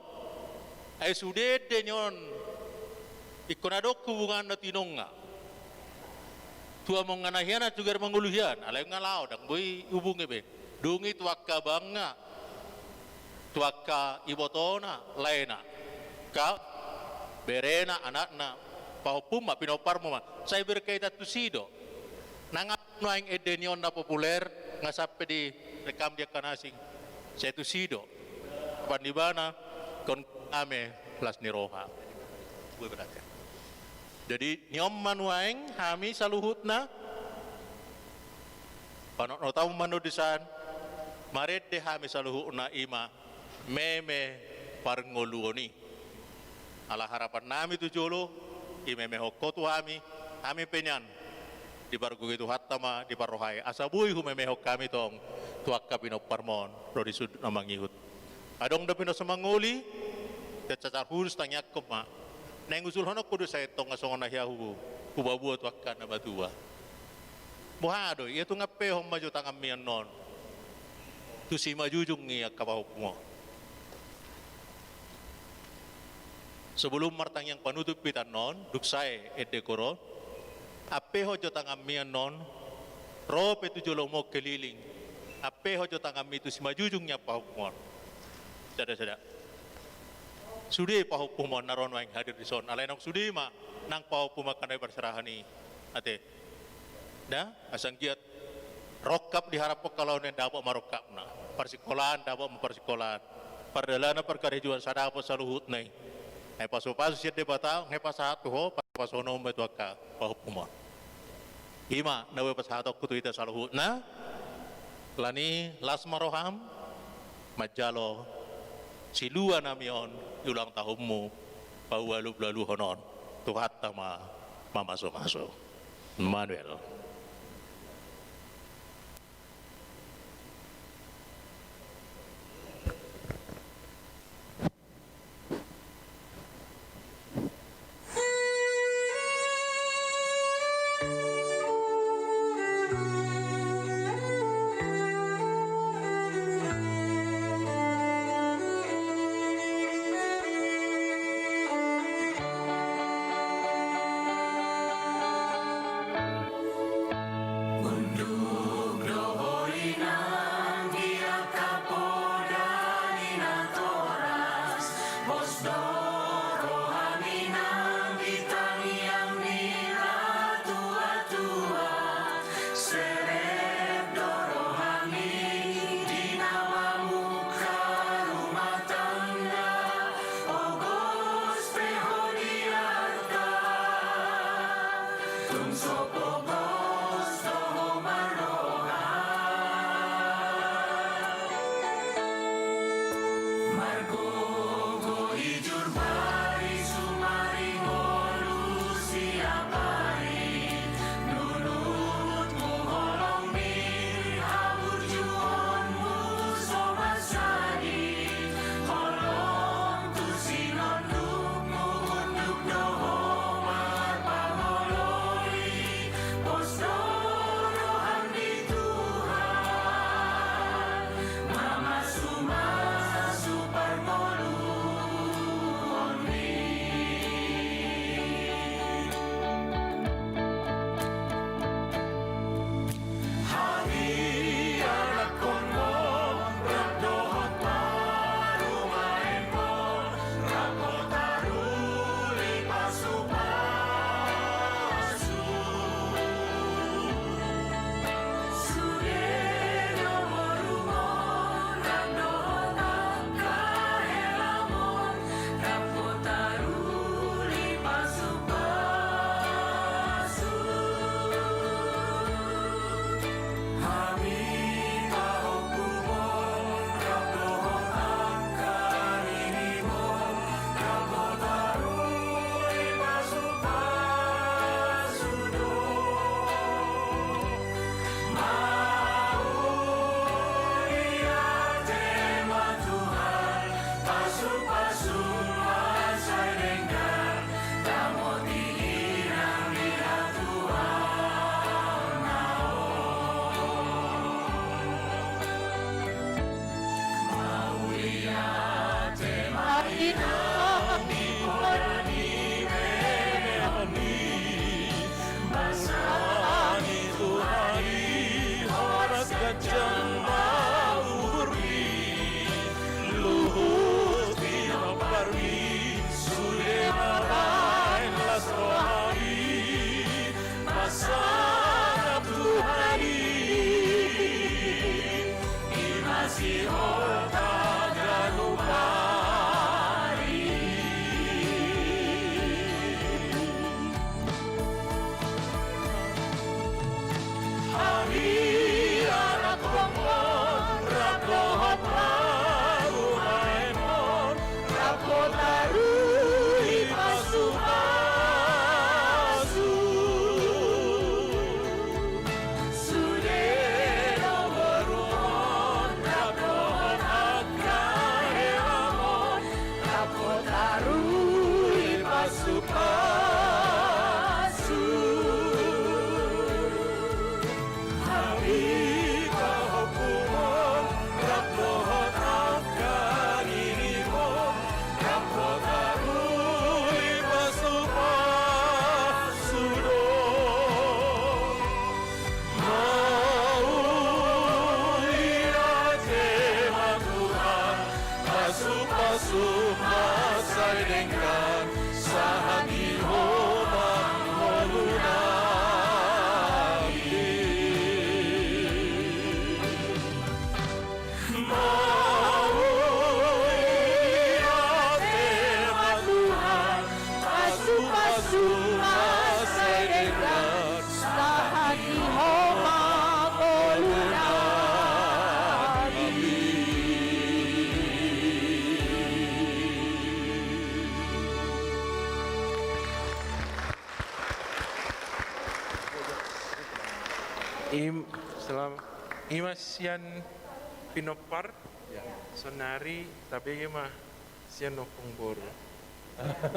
ai sudet de nyon ikonadok hubungan natinonga tua menganahiana juga menguluhian alai ngalau dak boy hubungi be dungi tuaka bangga tuaka ibotona laina ka berena anakna pahupum ma pinopar ma saya berkaitan tu sido nanga noing edenion na populer ngasape di rekam dia kanasing saya tu sido pandibana kon ame plus niroha gue berada. Jadi nyom manuaing hami saluhutna panok no tamu manudisan maret de hami saluhutna ima meme parngoluoni ala harapan nami tu jolo imeme hokotu hami penyan di bargu itu hatama di parohai asabui humeme hok kami tong tuakka pino parmon rodi sud namangihut adong de pino semangoli cacar hurus tangyak koma neng usul hono kudu saya tong ngasongon na hiahu kubabu tu akan na batua mohado ia tu ngape hom maju tangam mian non tu si majujung ni akabau mo sebelum martang yang panutup pitan non duksai edekoro ape hojo tangam mian non ro petu jolomo keliling ape hojo tangam itu si majujungnya pahuk mo sada sudi pahupumon naron waing hadir di son alainok sudi ma nang pahupuma kanai bersarahani ate da asang giat rokap diharap kalau nen dapat marokap na persikolan dapat mempersikolan perdalana perkara jual sadapo saluhut nai pasu siat debata pasatu ho pasono metuaka pahupuma ima nawe pasatu kutu ita saluhut na lani lasmaroham majalo silua namion ulang tahunmu bahwa lalu honon Tuhan tama masuk Manuel.
Imasian pinopar sonari tapi mah sian pungbor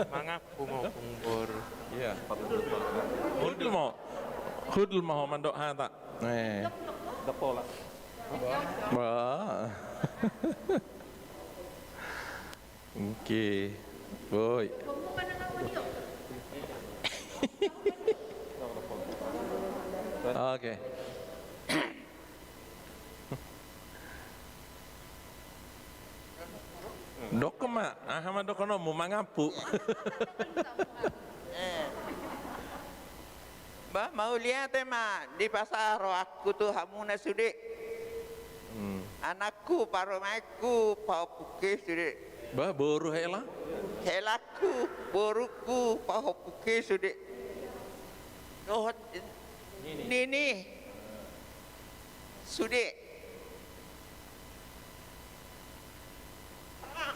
mangapu mau pungbor
ya hudul mau mandok hata depola oke boy oke Dokema, ahama dokono mau mangapu.
Mbah mau lihat mah di pasar aku tuh hamuna sudik. Anakku paromaku pau puke sudik.
Bah boru hela?
Helaku boruku pau puke sudik. Dohot nini sudik.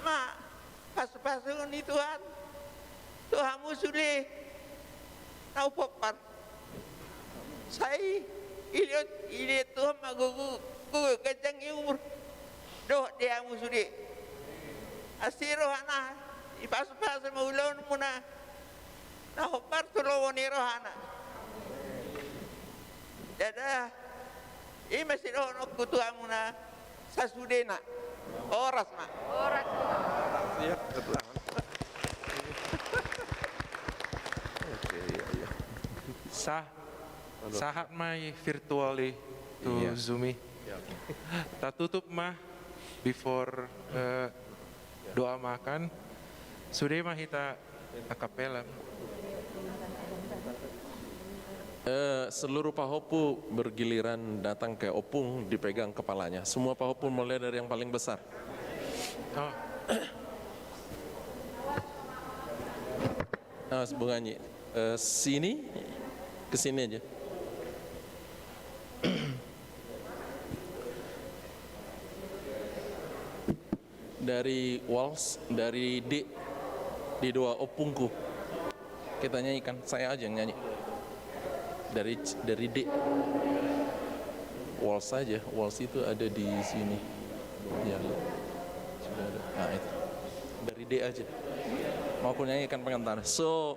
Mak, pas-pasun ni Tuhan, Tuhanmu sudah tahu popar. Saya ilihat Tuhan magugu kacang umur, doh dia mu sudah. Asiro anak, pas-pasun maulon muna, nah popar tulawani rohana. Jadi, ini masih rohana Tuhan muna, sasudena. Oras mak. Oras.
Siap, oke, iya.
Sahat mai virtually to Zoomi. Tak tutup mah before doa makan. Sudah mah kita akapela.
Seluruh pahopu bergiliran datang ke opung dipegang kepalanya. Semua pahopu mulai dari yang paling besar. Bunganyi sini ke sini aja. Dari waltz dari D di doa opungku kita nyanyikan, saya aja yang nyanyi. Dari D waltz saja, waltz itu ada di sini ya, sudah ada. Nah itu dari D aja mau aku nyanyikan pengantar. So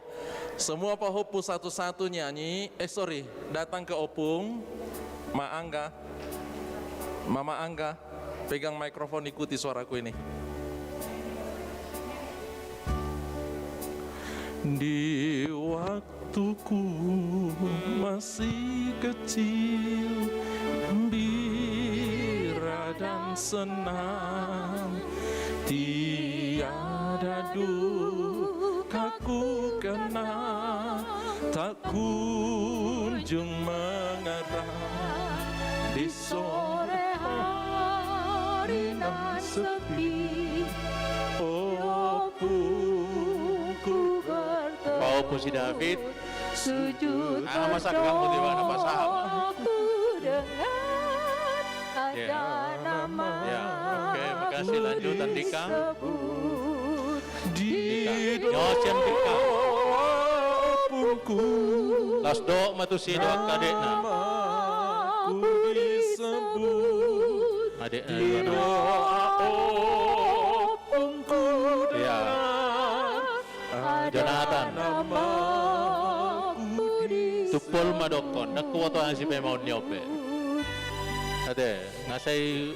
semua pahopu satu-satu nyanyi, datang ke opung. Mama Angga pegang mikrofon, ikuti suaraku ini. Di waktuku masih kecil, gembira dan senang, tiada dukaku kenal, tak kunjung mengerang di sore hari nan
sepi, opungku bertemu.
Pak Opung si David.
Sujud
masa kamu di mana Pak Saham?
aku dengar ada nama.
Ya, oke, makasih. Lanjut Andika. Nyosen Dika.
Opungku.
Las do matusi do kadekna.
Aku disebut
Adekna
di doa opungku
ya. Jonathan. Tupol madokon. Nakuwato ang si Pemaun nyope. Ade, ngasay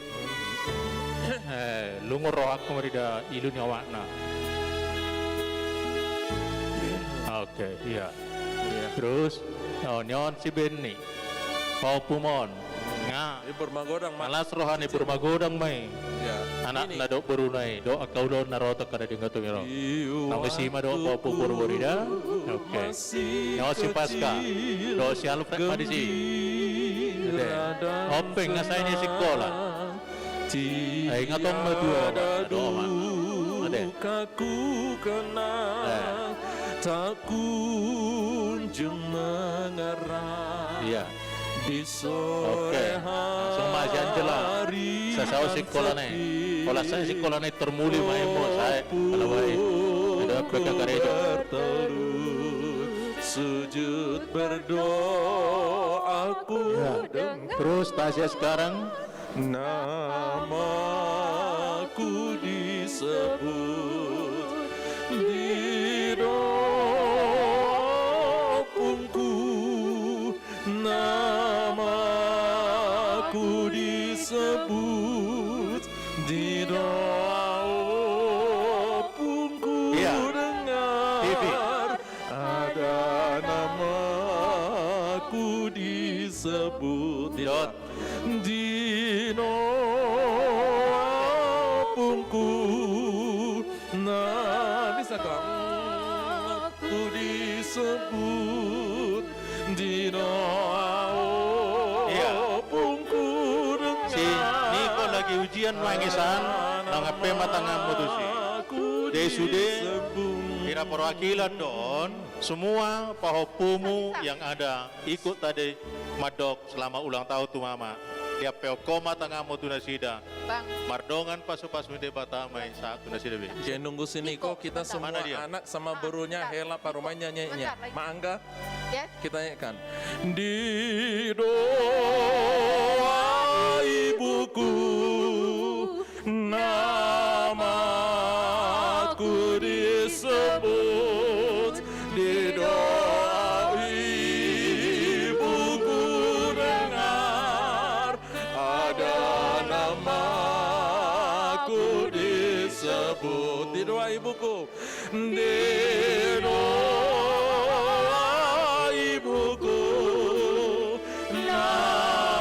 lungur roh aku merida ilu nyawakna. Oke, iya. Terus, nyon si Benny. Pau Pumon. Nga.
Ibur magodang
malas rohani ibur magodang mai.
Ya.
Anak na do berunai do akau do naroto kada dinga tu ngiro. Nang sima do pau pupur borida. Oke. Nyon si Pasca. Do si Alfred Madisi. Openg ngasai ni sekolah. Ay ngatong madua do man. Ade.
Kaku kenal tak kunjung mengerah.
Iya.
Di sore
langsung majan jelas. Saya sekolah nih. Kalau saya sekolah nih termuli main mo saya kalau baik. Tidak pegang gereja.
Sujud berdoa aku.
Terus Tasya sekarang
namaku disebut di opungku, namaku disebut di doa opungku. Dengar ada namaku disebut di opungku. Bisa kok aku disebut di opungku.
Si Niko lagi ujian mangisan nang ape matangamu tu si. Desude kira perwakilan don semua pahopumu yang ada ikut tadi madok selama ulang tahun tu mama. Dia peokoma tangamu tu nasida. Mardongan pasu-pasu de batamai saat tu nasida be.
Jangan nunggu sini kok kita semua anak sama berunya hela parumanya nyanyinya. Mangga. Kita nyanyikan.
Di doa ibuku namaku disebut di doa ibuku dengar ada namaku disebut di doa ibuku di doa ibuku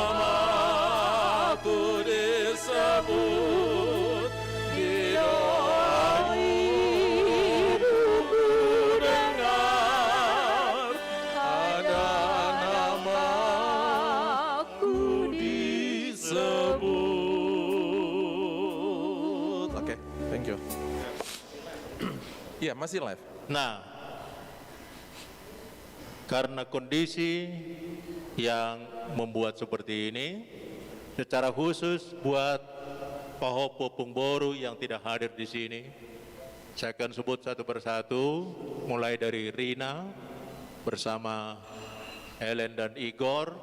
namaku disebut di doa ibuku dengar ada namaku disebut.
Oke, thank you. Iya, masih live.
Nah, karena kondisi yang membuat seperti ini, secara khusus buat Pahopo Pungboru yang tidak hadir di sini, saya akan sebut satu persatu, mulai dari Rina bersama Helen dan Igor,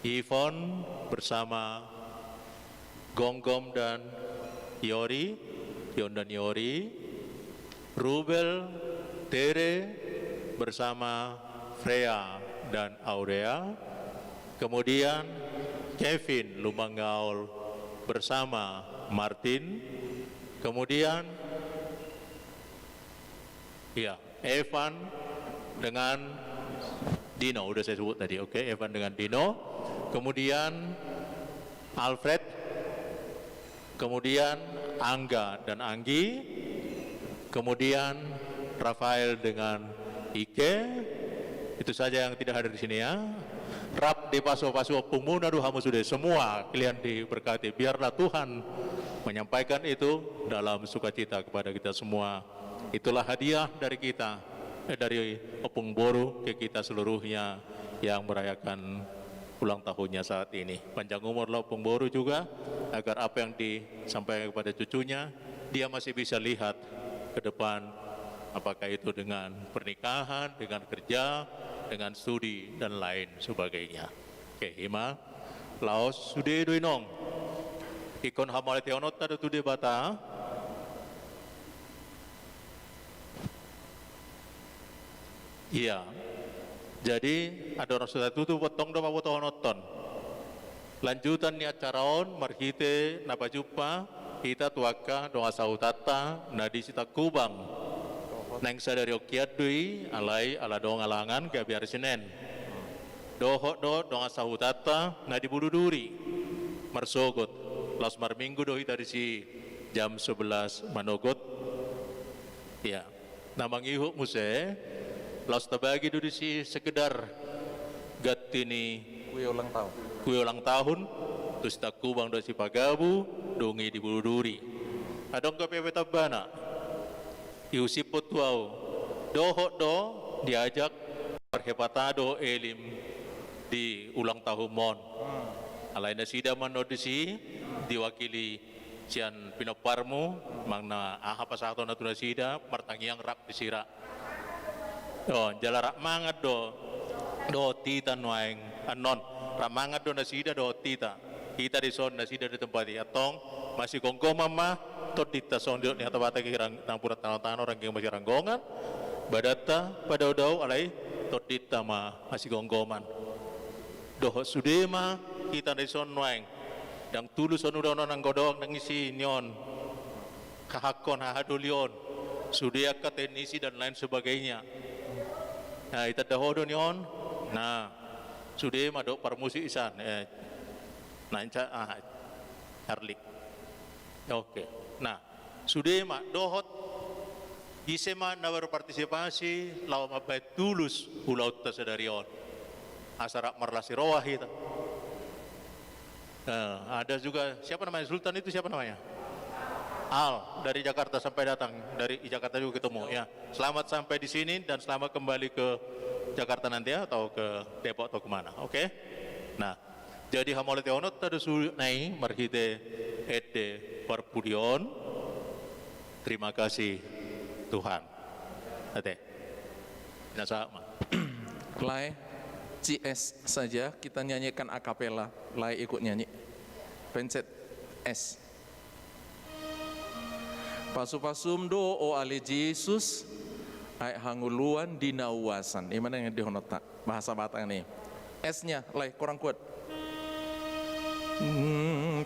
Yvonne bersama Gonggom dan Yori, Yon dan Yori, Rubel, Tere bersama Freya dan Aurea, kemudian Kevin Lumanggaul bersama Martin, kemudian Evan dengan Dino, udah saya sebut tadi, oke, Evan dengan Dino, kemudian Alfred, kemudian Angga dan Anggi, kemudian Rafael dengan Ike, itu saja yang tidak hadir di sini ya. Rap di pasu-pasu pemuna hamu sudah semua kalian diberkati. Biarlah Tuhan menyampaikan itu dalam sukacita kepada kita semua. Itulah hadiah dari kita, dari Opung Boru ke kita seluruhnya yang merayakan ulang tahunnya saat ini. Panjang umurlah Opung Boru juga, agar apa yang disampaikan kepada cucunya, dia masih bisa lihat ke depan, apakah itu dengan pernikahan, dengan kerja, dengan studi, dan lain sebagainya. Oke, Hima, Laos, Sude Duinong, Ikon Hamalit Yonot, ada Tude Bata, iya, jadi ada orang sudah tutup potong doa potong nonton. Lanjutan ni acaraon marhite napa jumpa kita tuaka doa sautata nadi sita kubang. Neng sadari okiat dui alai ala doa ngalangan ke biar senen. Doho do doa sautata nadi bududuri marsogot. Las marminggu dohi dari si jam 11 manogot. Ya, namang ihuk muse. Laos tabagi dulu si sekedar gatini kue ulang tahun terus tak kubang do si pagabu dongi di buluduri adong ka pepe tabana iusipot tuau dohok do diajak perhepatado elim di ulang tahun mon alai nasida mano si diwakili sian pinoparmu mangna aha pasato na tunasida martangiang rap disira. Oh, jala ramangat do tita nuaing anon ramangat do nasida do tita kita di son nasida di tempat atong masih kongko mama to tita son di atau bata kirang nang pura tanah orang yang masih ranggongan badata pada udau alai to tita masih kongkoman doh sudema kita di son nuaing yang tulus son udah nang godong nang isi nyon kahakon hahadulion sudia katenisi dan lain sebagainya. Nah, ita dahodo nyon. Nah, sudah madok parmusi isan. Nanca Harlik. Oke. Nah, sudah mak dohot gisema na berpartisipasi lawan mabai tulus ulau tasadarion. Asara marlasi rawah itu. Ada juga siapa namanya Sultan itu siapa namanya? Al dari Jakarta sampai datang dari Jakarta juga ketemu ya. Selamat sampai di sini dan selamat kembali ke Jakarta nanti ya atau ke Depok atau kemana. Oke? Nah, jadi hamolet onot tadi nai marhite ede perpudion. Terima kasih Tuhan. Ate. Nah sama.
Lai CS saja kita nyanyikan akapela. Lai ikut nyanyi. Pencet S. Pasu-pasum do o ale Jesus ay hanguluan dinawasan. Ini mana yang dihonota bahasa Batak nih. S-nya, lai kurang kuat.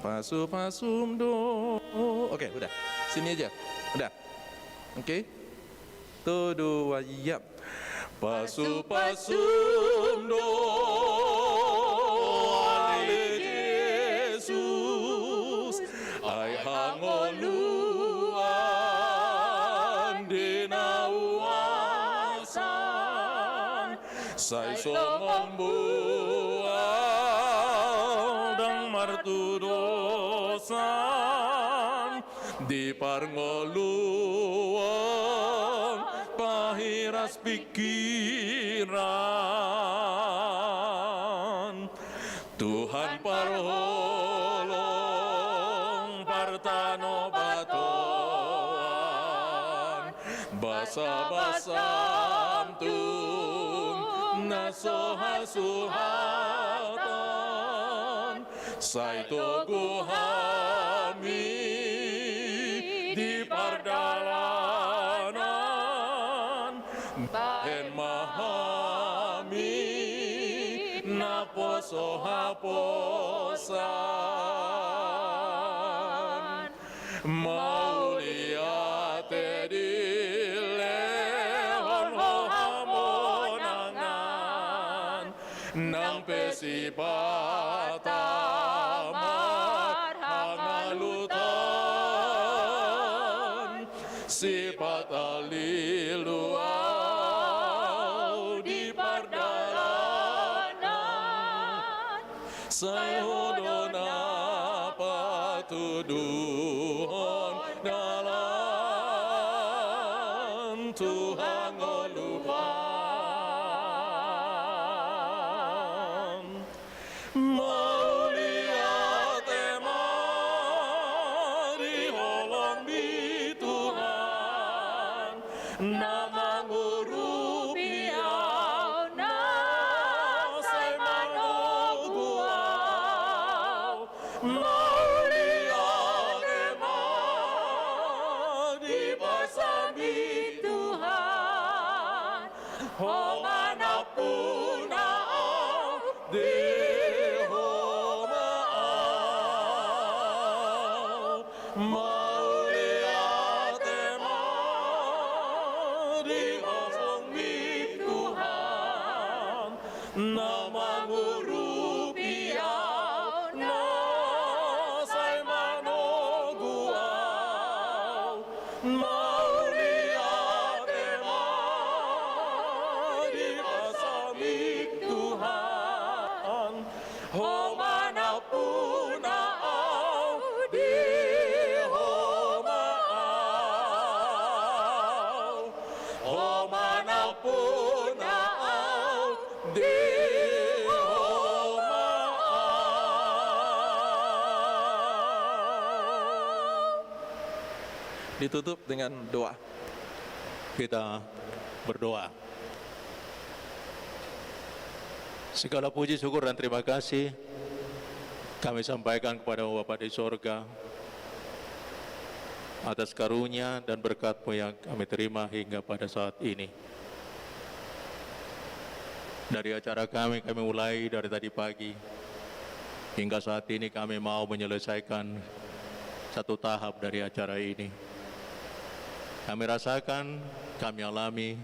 Pasu-pasum do. Oke, udah. Sini aja. Udah. Oke. Tuh dua yap. Pasu-pasum do ale Jesus ay hanguluan Sai somong bual dang martudosan di parngoluan pahiras pikiran Tuhan parholong partano batoan basa-basam nasohasuhatan saito guhami di pardalanan bahen mahami naposohaposan mauliate di nang pesipatamat hangalutan sipat aliluaw di pardalanan sayodona patuduhon dalam Tuhan ngolupan mulia tema diholong di Tuhan nama ngurupiau na say manoguau mulia tema dipasami Tuhan oh manapun au di homaau mulia tema dihosongi Tuhan nama ngurupiau na say manoguau mulia tema dipasami Tuhan oh manapun au di homaau oh manapun au di homaau. Ditutup dengan doa.
Kita berdoa. Segala puji, syukur, dan terima kasih kami sampaikan kepada Bapa di sorga atas karunia dan berkat-Mu yang kami terima hingga pada saat ini. Dari acara kami mulai dari tadi pagi hingga saat ini kami mau menyelesaikan satu tahap dari acara ini. Kami rasakan, kami alami,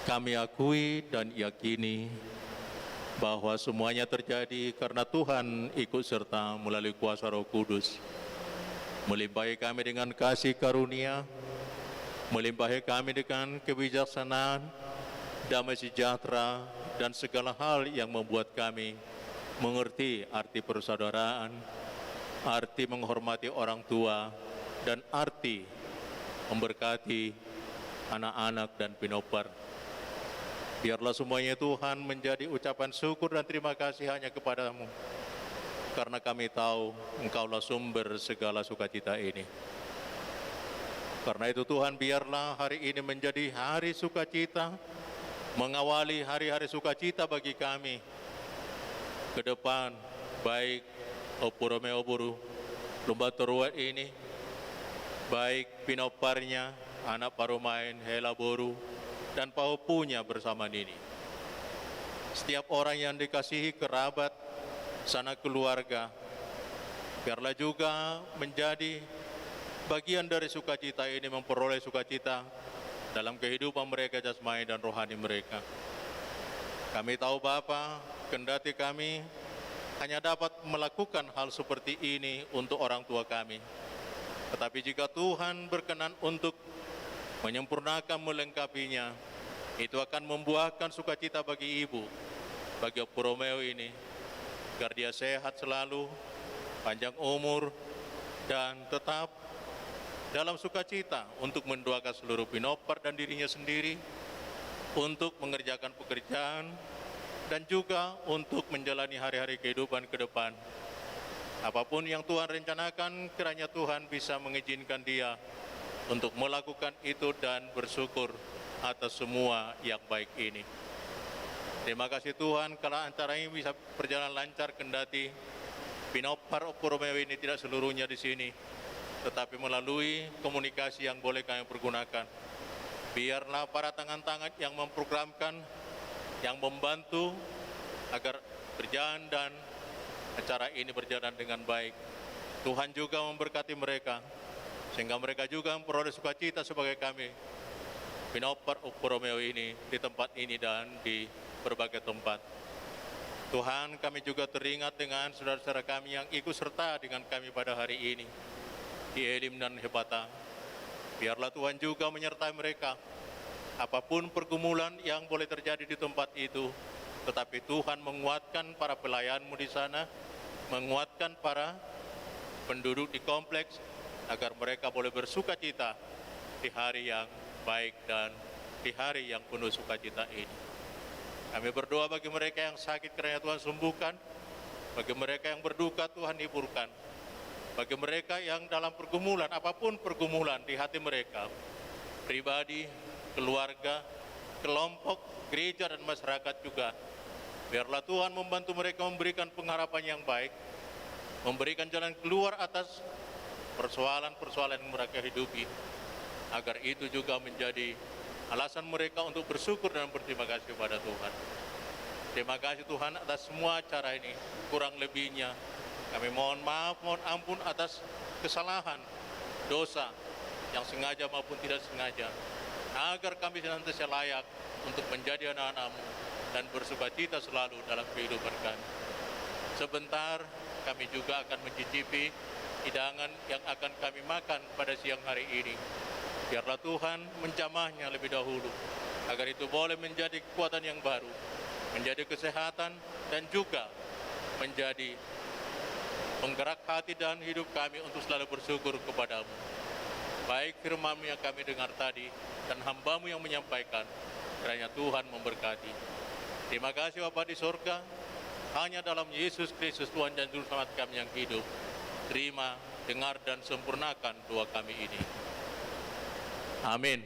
kami akui dan yakini bahwa semuanya terjadi karena Tuhan ikut serta melalui kuasa Roh Kudus. Melimpahi kami dengan kasih karunia, melimpahi kami dengan kebijaksanaan, damai sejahtera, dan segala hal yang membuat kami mengerti arti persaudaraan, arti menghormati orang tua, dan arti memberkati anak-anak dan pinopar. Biarlah semuanya Tuhan menjadi ucapan syukur dan terima kasih hanya kepada-Mu. Karena kami tahu Engkaulah sumber segala sukacita ini. Karena itu Tuhan, biarlah hari ini menjadi hari sukacita, mengawali hari-hari sukacita bagi kami ke depan, baik Opurome Oburu, Lumba Teruat ini, baik pinoparnya, anak parumain, Hela Boru, dan paupunya bersama Nini. Setiap orang yang dikasihi kerabat, sanak keluarga, biarlah juga menjadi bagian dari sukacita ini, memperoleh sukacita dalam kehidupan mereka jasmani dan rohani mereka. Kami tahu Bapa, kendati kami hanya dapat melakukan hal seperti ini untuk orang tua kami. Tetapi jika Tuhan berkenan untuk menyempurnakan, melengkapinya, itu akan membuahkan sukacita bagi ibu, bagi Opu Romeo ini, agar dia sehat selalu, panjang umur, dan tetap dalam sukacita untuk mendoakan seluruh pinopar dan dirinya sendiri, untuk mengerjakan pekerjaan, dan juga untuk menjalani hari-hari kehidupan ke depan. Apapun yang Tuhan rencanakan, kiranya Tuhan bisa mengizinkan dia untuk melakukan itu dan bersyukur atas semua yang baik ini. Terima kasih Tuhan, kalau acara ini bisa berjalan lancar, kendati pinopar Opu Romeo ini tidak seluruhnya di sini, tetapi melalui komunikasi yang boleh kami pergunakan. Biarlah para tangan-tangan yang memprogramkan, yang membantu agar berjalan dan acara ini berjalan dengan baik. Tuhan juga memberkati mereka, sehingga mereka juga memperoleh sukacita sebagai kami, pinopar Opu Romeo ini, di tempat ini dan di berbagai tempat. Tuhan, kami juga teringat dengan saudara-saudara kami yang ikut serta dengan kami pada hari ini, di Elim dan Hebata. Biarlah Tuhan juga menyertai mereka, apapun pergumulan yang boleh terjadi di tempat itu, tetapi Tuhan menguatkan para pelayanmu di sana, menguatkan para penduduk di kompleks, agar mereka boleh bersuka cita di hari yang baik dan di hari yang penuh sukacita ini. Kami berdoa bagi mereka yang sakit kiranya Tuhan sembuhkan, bagi mereka yang berduka Tuhan hiburkan, bagi mereka yang dalam pergumulan, apapun pergumulan di hati mereka, pribadi, keluarga, kelompok, gereja dan masyarakat juga, biarlah Tuhan membantu mereka memberikan pengharapan yang baik, memberikan jalan keluar atas persoalan-persoalan yang mereka hidupi, agar itu juga menjadi alasan mereka untuk bersyukur dan berterima kasih kepada Tuhan. Terima kasih Tuhan atas semua acara ini. Kurang lebihnya kami mohon maaf, mohon ampun atas kesalahan, dosa yang sengaja maupun tidak sengaja, agar kami senantiasa layak untuk menjadi anak-anak-Mu dan bersukacita selalu dalam kehidupan kami. Sebentar kami juga akan mencicipi hidangan yang akan kami makan pada siang hari ini. Biarlah Tuhan menjamahnya lebih dahulu, agar itu boleh menjadi kekuatan yang baru, menjadi kesehatan, dan juga menjadi penggerak hati dan hidup kami untuk selalu bersyukur kepada-Mu. Baik firman-Mu yang kami dengar tadi, dan hamba-Mu yang menyampaikan, kiranya Tuhan memberkati. Terima kasih Bapa di surga, hanya dalam Yesus Kristus Tuhan dan Juru Selamat kami yang hidup. Terima, dengar, dan sempurnakan doa kami ini. Amin.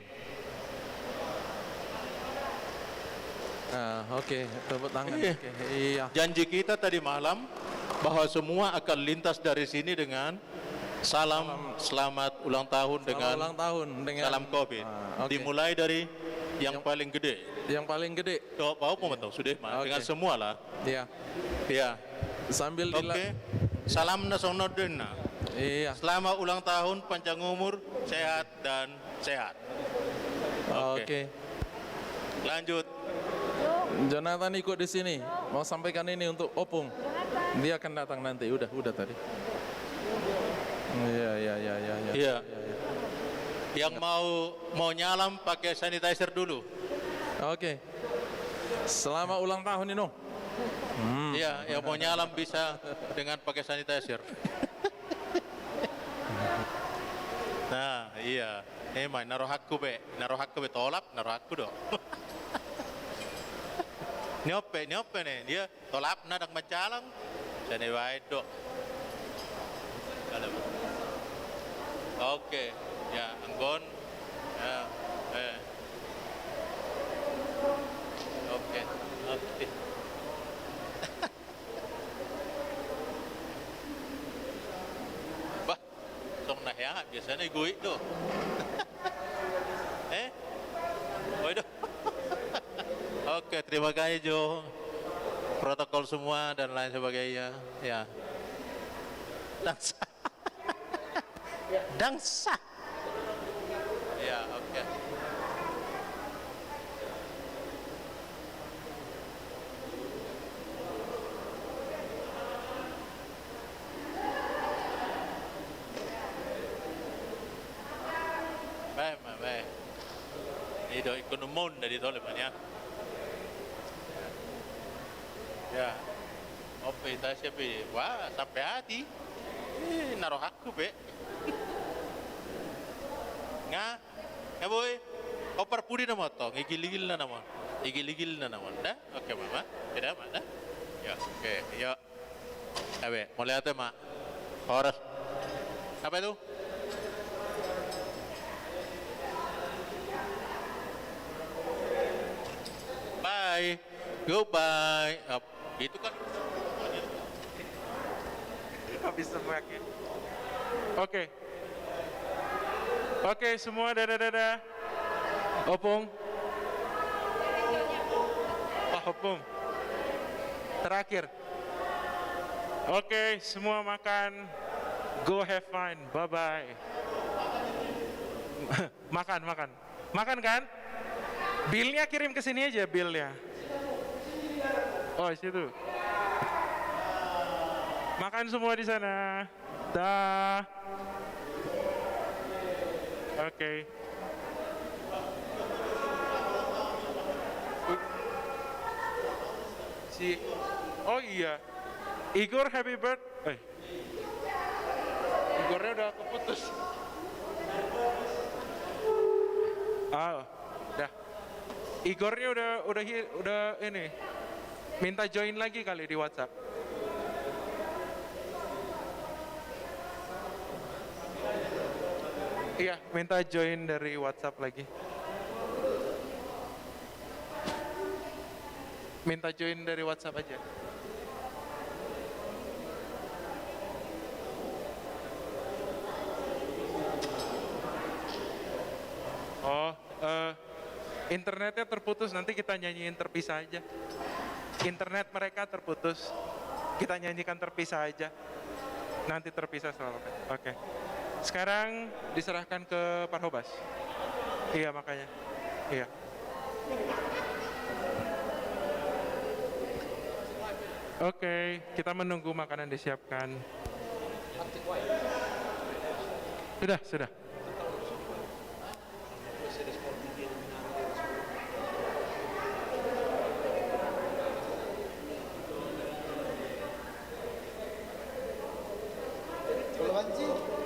Oke, tepuk tangan. Iya.
Janji kita tadi malam bahwa semua akan lintas dari sini dengan salam selamat ulang tahun dengan salam COVID. Dimulai dari yang paling gede.
Yang paling gede.
Tahu apa betul? Sudah dengan semua lah.
Iya.
Iya.
Sambil
Salam nasional dena.
Iya.
Selamat ulang tahun, panjang umur, sehat dan sehat.
Oke.
Lanjut.
Jonathan ikut di sini. Mau sampaikan ini untuk Opung. Dia akan datang nanti. Udah tadi. Iya.
Yang mau nyalam pakai sanitizer dulu.
Oke. Selamat ulang tahun Nino.
Iya, yang mau nyalam bisa dengan pakai sanitizer. Nah, iya. Emang naruh hakku be tolap, naruh hakku dong. Nyope nih, dia tolap nadak macalang. Sini wae dok. Oke, ya anggon. Ya, Oke. Bah, sok nah ya, biasanya gue itu. Waduh. Oke, terima kasih Jo. Protokol semua dan lain sebagainya. Ya. Dangsa. Ya, oke. Baik. Ini do ekonomun dari toleman ya. Ya. Oke, tasya be. Wah, sampai hati. Naruh aku be. Nga boy. Kopar pudi na mo to. Igil-igil na naman. Dah? Oke, mama. Tidak, ma. Dah? Ya, oke. Yuk. Abe, mulai ate, ma. Horas. Apa itu? Bye. Goodbye. Itu kan
habis semakin. Oke, semua dadah. Opung. Opung. Terakhir. Oke, semua makan. Go have fun. Bye-bye. Makan. Makan kan? Billnya kirim ke sini aja, billnya. Oh, situ. Makan semua di sana. Dah. Oke. Oh iya, Igor happy birthday. Igornya udah keputus. Ah, udah. Igornya udah ini. Minta join lagi kali di WhatsApp. Iya, minta join dari WhatsApp lagi. Minta join dari WhatsApp aja. Oh, internetnya terputus, nanti kita nyanyiin terpisah aja. Internet mereka terputus, kita nyanyikan terpisah aja. Nanti terpisah soalnya. Oke. Sekarang diserahkan ke Parhobas. Iya makanya. Iya. Oke, kita menunggu makanan disiapkan. Sudah.
Kalau